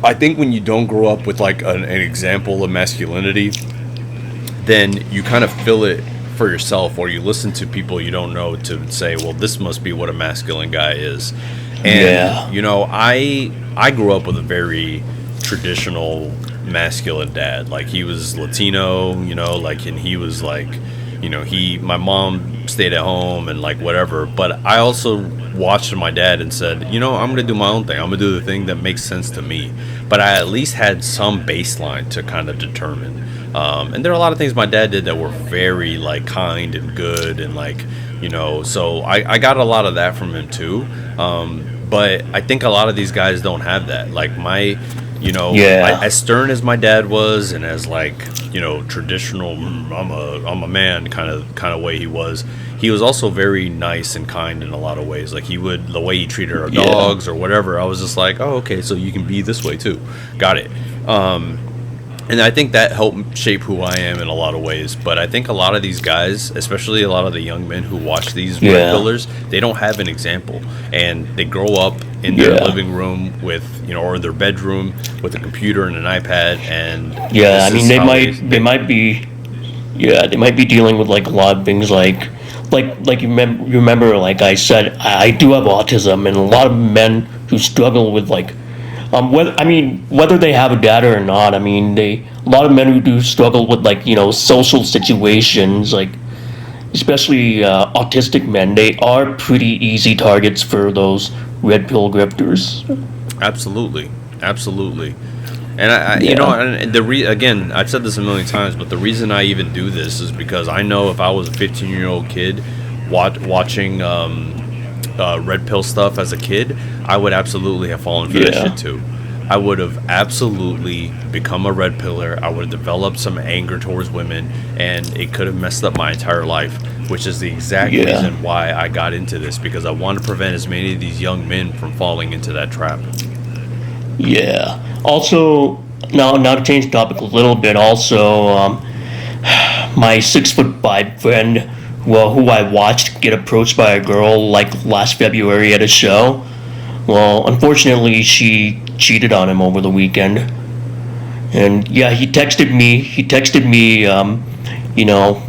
I think when you don't grow up with like an example of masculinity, then you kind of feel it for yourself, or you listen to people you don't know to say, well, this must be what a masculine guy is. And Yeah. you know, I grew up with a very traditional masculine dad. Like, he was Latino, you know, like, and he was like, you know, my mom stayed at home and like whatever, but I also watched my dad and said, you know, I'm gonna do my own thing. I'm gonna do the thing that makes sense to me. But I at least had some baseline to kind of determine. And there are a lot of things my dad did that were very like kind and good, and like, you know, so I got a lot of that from him too. But I think a lot of these guys don't have that. Like, you know, Yeah. as stern as my dad was, and as like, you know, traditional, I'm a man kind of way he was also very nice and kind in a lot of ways. Like, the way he treated our dogs or whatever, I was just like, oh, okay, so you can be this way too. Got it. And I think that helped shape who I am in a lot of ways. But I think a lot of these guys, especially a lot of the young men who watch these red Yeah. pillars, they don't have an example. And they grow up in their Yeah. living room with, you know, or their bedroom with a computer and an iPad. And Yeah, I this mean is they how might be dealing with like a lot of things like you remember, like I said, I do have autism, and a lot of men who struggle with like whether they have a dad or not, I mean a lot of men who do struggle with like, you know, social situations, like especially autistic men, they are pretty easy targets for those red pill grifters. Absolutely, absolutely. And you Yeah. know, and again, I've said this a million times, but the reason I even do this is because I know if I was a 15-year-old kid watching red pill stuff as a kid, I would absolutely have fallen for that Yeah. shit too. I would have absolutely become a red pillar. I would have developed some anger towards women, and it could have messed up my entire life, which is the exact Yeah. reason why I got into this, because I want to prevent as many of these young men from falling into that trap. Yeah. Also, now to change the topic a little bit. Also, my 6'5" friend, well, who I watched get approached by a girl like last February at a show. Well, unfortunately, she cheated on him over the weekend. And yeah, he texted me, you know,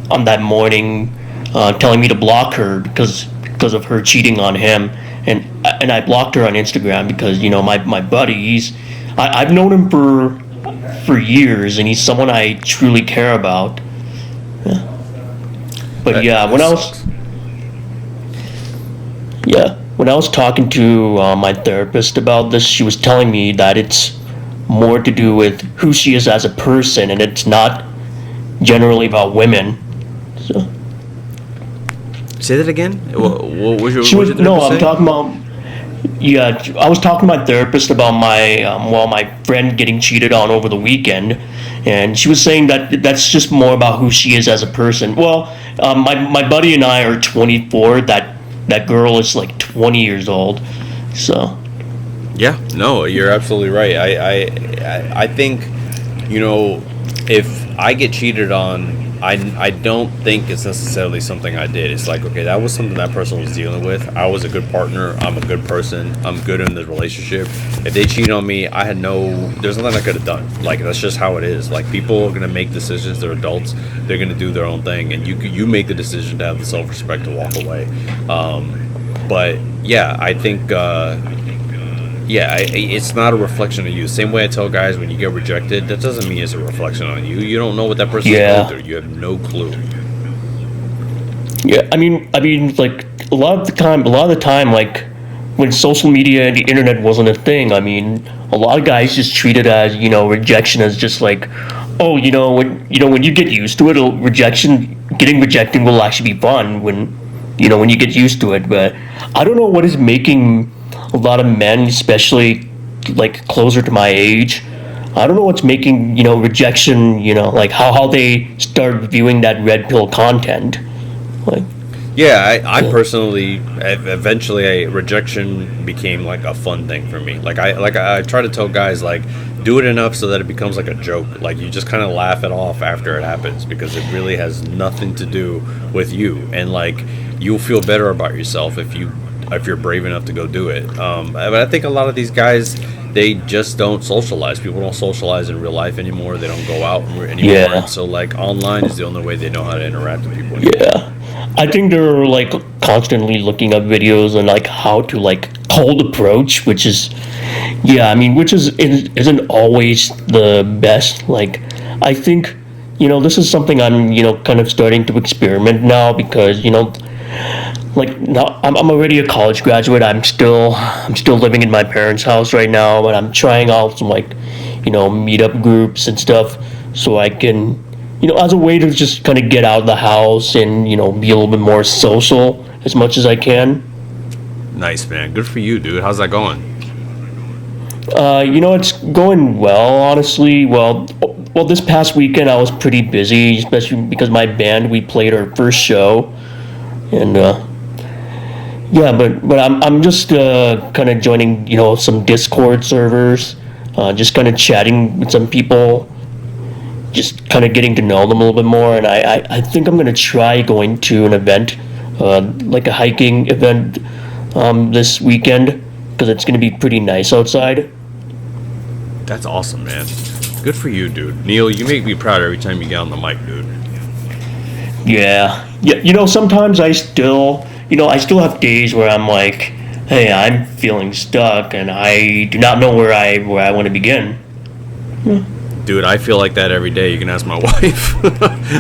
on that morning, telling me to block her because of her cheating on him. And I blocked her on Instagram because, you know, my buddy, I've known him for years, and he's someone I truly care about. Yeah. But yeah, when I was talking to my therapist about this, she was telling me that it's more to do with who she is as a person, and it's not generally about women. So Say that again. What was your? she was what did no, you I'm say? talking about. Yeah, I was talking to my therapist about my friend getting cheated on over the weekend, and she was saying that that's just more about who she is as a person. Well, my buddy and I are 24. That girl is like 20 years old, so. Yeah, no, you're absolutely right. I think, you know, if I get cheated on, I don't think it's necessarily something I did. It's like, okay, that was something that person was dealing with. I was a good partner. I'm a good person. I'm good in the relationship. If they cheat on me, there's nothing I could have done. Like, that's just how it is. Like, people are going to make decisions. They're adults. They're going to do their own thing. And you make the decision to have the self-respect to walk away. But yeah, I think, it's not a reflection of you. Same way I tell guys, when you get rejected, that doesn't mean it's a reflection on you. You don't know what that person's Yeah. going through. You have no clue. Yeah, I mean, like a lot of the time, like when social media and the internet wasn't a thing, I mean, a lot of guys just treated as, you know, rejection as just like, oh, when you get used to it, getting rejected will actually be fun when you get used to it. But I don't know what is making a lot of men, especially like closer to my age, I don't know what's making rejection, like how they start viewing that red pill content, like. Yeah, I personally, eventually, rejection became like a fun thing for me. I try to tell guys, like, do it enough so that it becomes like a joke. Like, you just kind of laugh it off after it happens, because it really has nothing to do with you, and like you'll feel better about yourself if you're brave enough to go do it. But I think a lot of these guys, they just don't socialize. People don't socialize in real life anymore. They don't go out anymore. Yeah. And so like online is the only way they know how to interact with people anymore. Yeah. I think they're like constantly looking up videos on like how to like cold approach, which is isn't always the best. Like, I think this is something I'm kind of starting to experiment now, because like now I'm already a college graduate. I'm still living in my parents' house right now, but I'm trying out some like meetup groups and stuff, so I can as a way to just kind of get out of the house and be a little bit more social as much as I can. Nice, man. Good for you, dude. How's that going? It's going well, honestly. Well, this past weekend I was pretty busy, especially because my band, we played our first show, and yeah, but I'm just kind of joining some Discord servers, just kind of chatting with some people, just kind of getting to know them a little bit more. And I think I'm gonna try going to an event, like a hiking event, this weekend, because it's gonna be pretty nice outside. That's awesome, man. Good for you, dude. Neil, you make me proud every time you get on the mic, dude. Yeah. Sometimes I still have days where I'm like, hey, I'm feeling stuck and I do not know where I want to begin. Dude, I feel like that every day. You can ask my wife.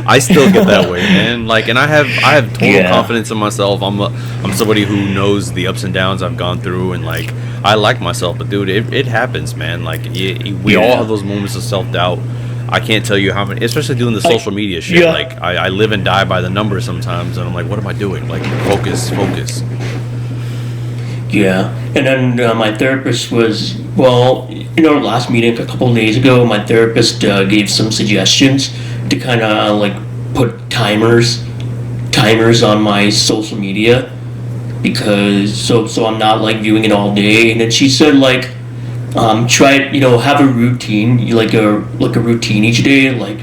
I still get that way, man. Like, and I have total confidence in myself. I'm somebody who knows the ups and downs I've gone through, and like I like myself. But dude, it happens, man. Like we all have those moments of self-doubt. I can't tell you how many, especially doing the social media shit. Yeah. Like I live and die by the numbers sometimes, and I'm like, what am I doing? Like, focus. Yeah, and then my therapist was, last meeting a couple of days ago, my therapist gave some suggestions to kind of like put timers on my social media, because so I'm not like viewing it all day. And then she said like, try it, have a routine, like a routine each day. Like,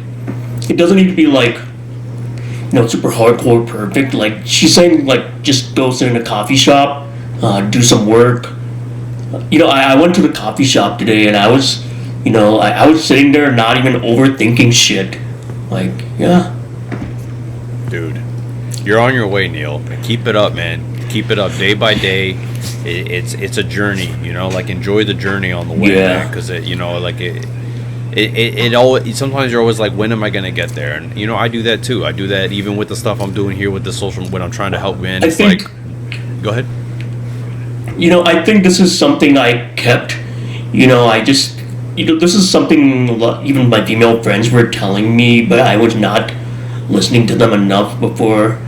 it doesn't need to be like super hardcore perfect. Like, she's saying like just go sit in a coffee shop, do some work. I went to the coffee shop today, and I was sitting there not even overthinking shit. Like, yeah. Dude, you're on your way, Neil. Keep it up, man. Keep it up day by day. It's a journey, like enjoy the journey on the way, man, because it always, sometimes you're always like, when am I gonna get there? And I do that too. I do that even with the stuff I'm doing here with the social, when I'm trying to help men. It's like, go ahead. I think this is something I kept. This is something even my female friends were telling me, but I was not listening to them enough before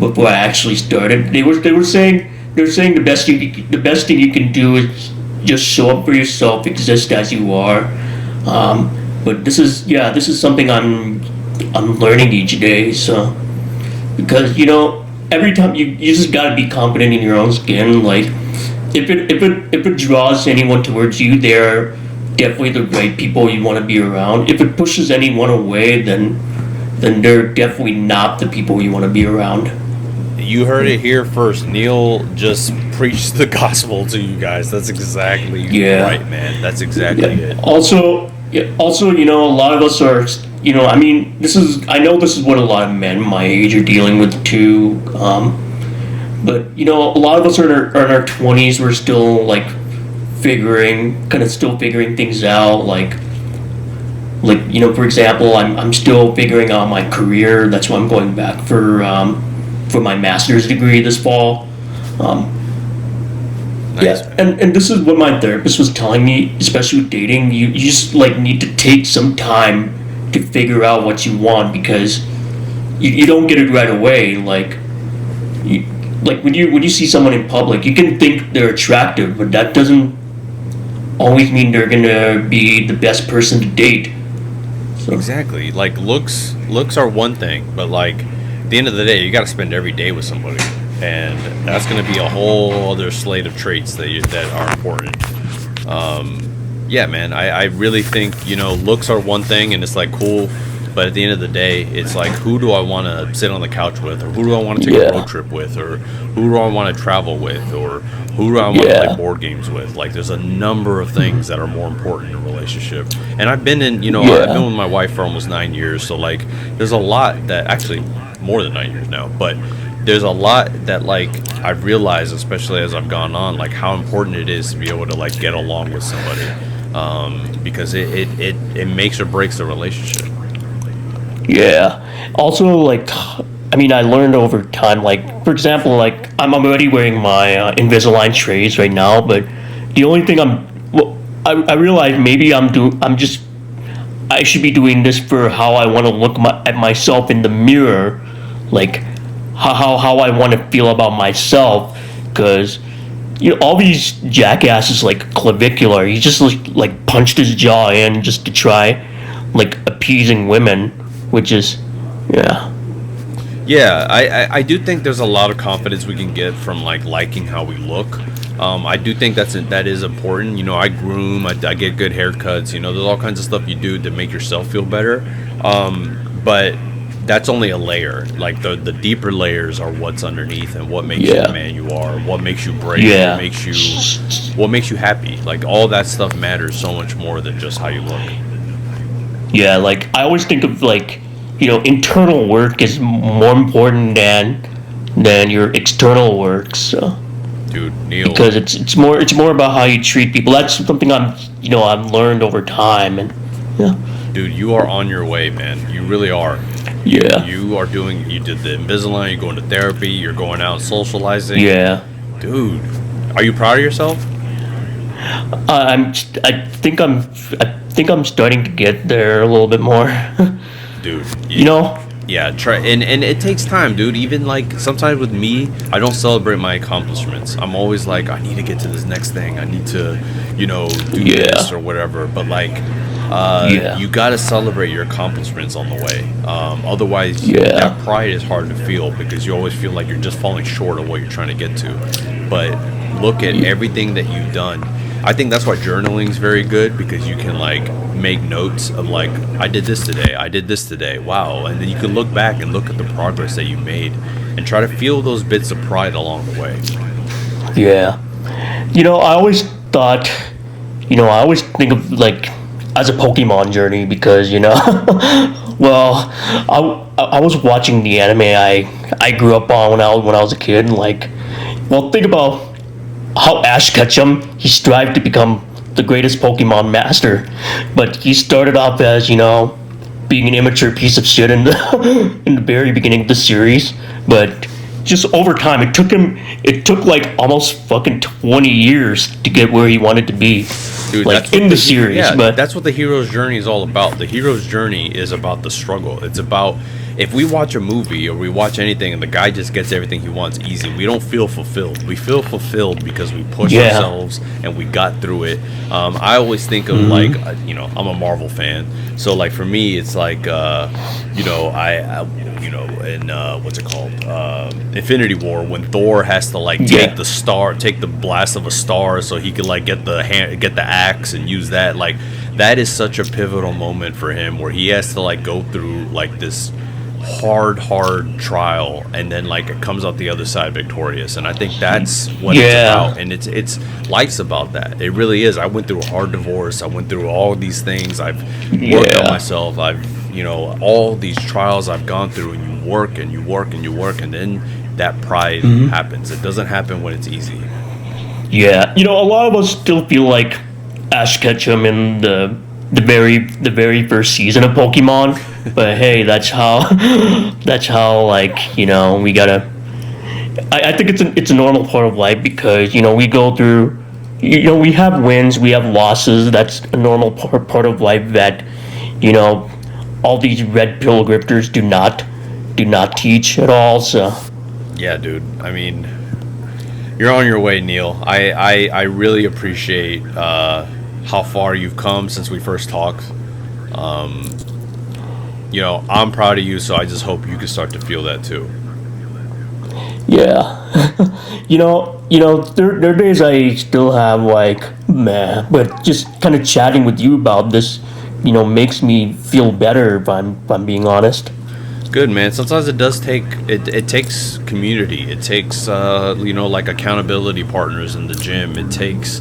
I actually started. They were saying the best thing you can do is just show up for yourself, exist as you are. But this is something I'm learning each day. So, because every time you just gotta be confident in your own skin. Like, if it draws anyone towards you, they're definitely the right people you want to be around. If it pushes anyone away, then they're definitely not the people you want to be around. You heard it here first. Neil just preached the gospel to you guys. That's exactly right, man. That's exactly it. Also, a lot of us are, I know this is what a lot of men my age are dealing with too. But a lot of us are in our 20s. We're still like figuring things out. Like for example, I'm still figuring out my career. That's why I'm going back for my master's degree this fall. Nice. Yeah, and this is what my therapist was telling me, especially with dating. You just like need to take some time to figure out what you want, because you don't get it right away. Like when you see someone in public, you can think they're attractive, but that doesn't always mean they're gonna be the best person to date. So. Exactly. Like looks are one thing, but like at the end of the day, you got to spend every day with somebody, and that's going to be a whole other slate of traits that are important. Yeah, man, I really think, looks are one thing, and it's like cool, but at the end of the day, it's like, who do I want to sit on the couch with, or who do I want to take a road trip with, or who do I want to travel with, or who do I want to play board games with? Like, there's a number of things that are more important in a relationship. And I've been in, I've been with my wife for almost 9 years, so like, there's a lot that, actually more than 9 years now, but there's a lot that like I've realized, especially as I've gone on, like how important it is to be able to like get along with somebody, because it makes or breaks the relationship. Yeah. Also, like, I mean, I learned over time, like, for example, like, I'm already wearing my Invisalign trays right now, but the only thing I realize maybe I should be doing this for how I want to look at myself in the mirror, like, how I want to feel about myself, because, all these jackasses, like, Clavicular, he just, like, punched his jaw in just to try, like, appeasing women, which is, Yeah, I do think there's a lot of confidence we can get from like liking how we look. I do think that is important. I groom, I get good haircuts. There's all kinds of stuff you do to make yourself feel better. But that's only a layer. Like the deeper layers are what's underneath and what makes you the man you are, what makes you brave, what makes you happy. Like all that stuff matters so much more than just how you look. Yeah, like I always think of like, internal work is more important than your external work. So, dude, Neil, because it's more about how you treat people. That's something I've learned over time, and dude, you are on your way, man. You really are. Yeah. You did the Invisalign. You're going to therapy. You're going out socializing. Yeah. Dude, are you proud of yourself? I think I'm starting to get there a little bit more. Dude, yeah, try, and it takes time, dude. Even like sometimes with me, I don't celebrate my accomplishments. I'm always like, I need to get to this next thing, I need to do this or whatever, but like you gotta celebrate your accomplishments on the way. Otherwise that pride is hard to feel, because you always feel like you're just falling short of what you're trying to get to. But look at everything that you've done. I think that's why journaling is very good, because you can like make notes of like, I did this today, wow, and then you can look back and look at the progress that you made and try to feel those bits of pride along the way. Yeah. I always thought, I always think of like as a Pokemon journey, because well, I was watching the anime I grew up on when I was a kid, and like, well, think about how Ash Ketchum, he strived to become the greatest Pokemon master, but he started off as, being an immature piece of shit in the very beginning of the series, but just over time, it took like almost fucking 20 years to get where he wanted to be. Dude, like in the series. Yeah, but that's what the hero's journey is all about. The hero's journey is about the struggle. It's about, if we watch a movie or we watch anything and the guy just gets everything he wants easy, we don't feel fulfilled. We feel fulfilled because we pushed ourselves and we got through it. I always think of like, I'm a Marvel fan, so like for me, it's like, what's it called? Infinity War, when Thor has to like take the blast of a star so he can like get the axe and use that. Like that is such a pivotal moment for him, where he has to like go through like this hard trial, and then like it comes out the other side victorious. And I think that's what it's about, and it's life's about that. It really is. I went through a hard divorce, I went through all these things, I've worked on myself, I've all these trials I've gone through, and you work and you work and you work, and then that pride happens. It doesn't happen when it's easy. Yeah, a lot of us still feel like Ash Ketchum in the very first season of Pokemon, but hey, that's how like we gotta. I think it's a normal part of life, because we go through, we have wins, we have losses. That's a normal part of life that all these red pill grifters do not teach at all. So Yeah, dude. I mean, you're on your way, Neil. I really appreciate how far you've come since we first talked. You know, I'm proud of you, so I just hope you can start to feel that too. yeah, there are days I still have like meh, but just kind of chatting with you about this, makes me feel better. If I'm being honest. Good, man. Sometimes it does take it takes community. It takes like accountability partners in the gym. It takes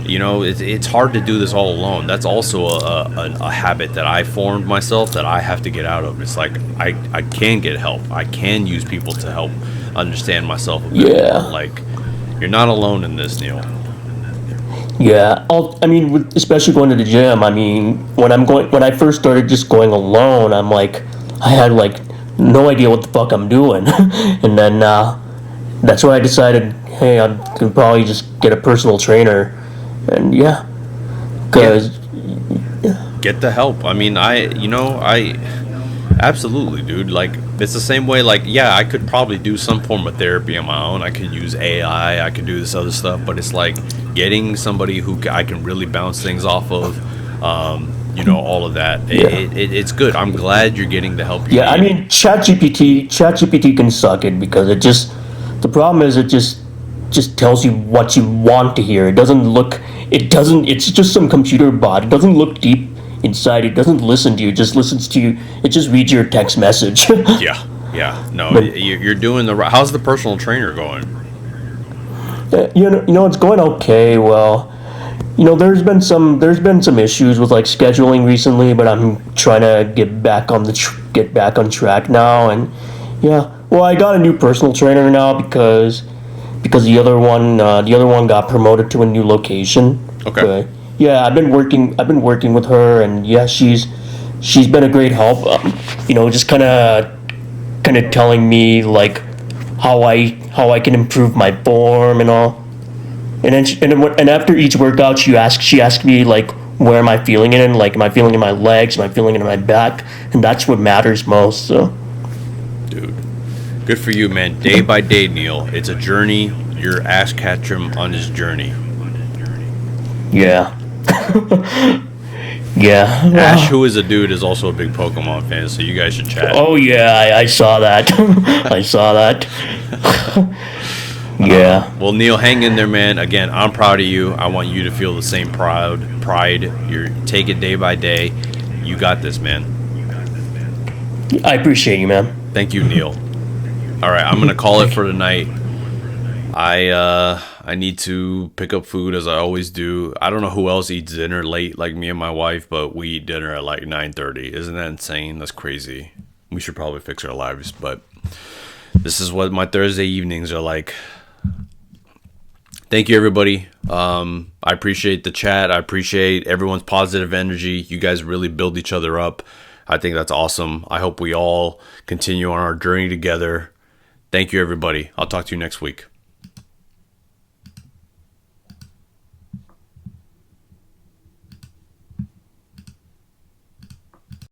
it's hard to do this all alone. That's also a habit that I formed myself that I have to get out of. It's like I can get help. I can use people to help understand myself a bit Yeah. more. Like, you're not alone in this, Neil. Yeah, especially going to the gym. I mean, when I first started just going alone, I had like no idea what the fuck I'm doing, and then that's why I decided, hey, I could probably just get a personal trainer, and yeah, because Get the help. I mean, I absolutely, dude. Like, it's the same way. Like, yeah, I could probably do some form of therapy on my own. I could use AI. I could do this other stuff. But it's like getting somebody who I can really bounce things off of. All of that. It's good. I'm glad you're getting the help you yeah, I need. mean, ChatGPT can suck it because the problem is it just tells you what you want to hear. It's just some computer bot. It doesn't look deep inside. It doesn't listen to you. It just listens to you. It just reads your text message. Yeah. No, you're doing the right. How's the personal trainer going? It's going okay. Well, there's been some issues with like scheduling recently, but I'm trying to get back on track now. And yeah, well, I got a new personal trainer now because the other one got promoted to a new location. Okay. But, yeah, I've been working with her, and yeah, she's been a great help. Just kind of telling me like how I can improve my form and all. And then and after each workout, she asked me like, where am I feeling it in? Like, am I feeling it in my legs? Am I feeling it in my back? And that's what matters most. So, Dude, good for you, man. Day by day, Neil. It's a journey. You're Ash Ketchum on his journey. yeah, yeah. Ash, who is a dude, is also a big Pokemon fan, so you guys should chat. Oh yeah, I saw that. I saw that. Yeah. Well, Neil, hang in there, man. Again, I'm proud of you. I want you to feel the same pride. Take it day by day. You got this, man. I appreciate you, man. Thank you, Neil. All right, I'm gonna call it for tonight. I need to pick up food as I always do. I don't know who else eats dinner late like me and my wife, but we eat dinner at like 9:30. Isn't that insane? That's crazy. We should probably fix our lives, but this is what my Thursday evenings are like. Thank you, everybody. I appreciate the chat. I appreciate everyone's positive energy. You guys really build each other up. I think that's awesome. I hope we all continue on our journey together. Thank you, everybody. I'll talk to you next week.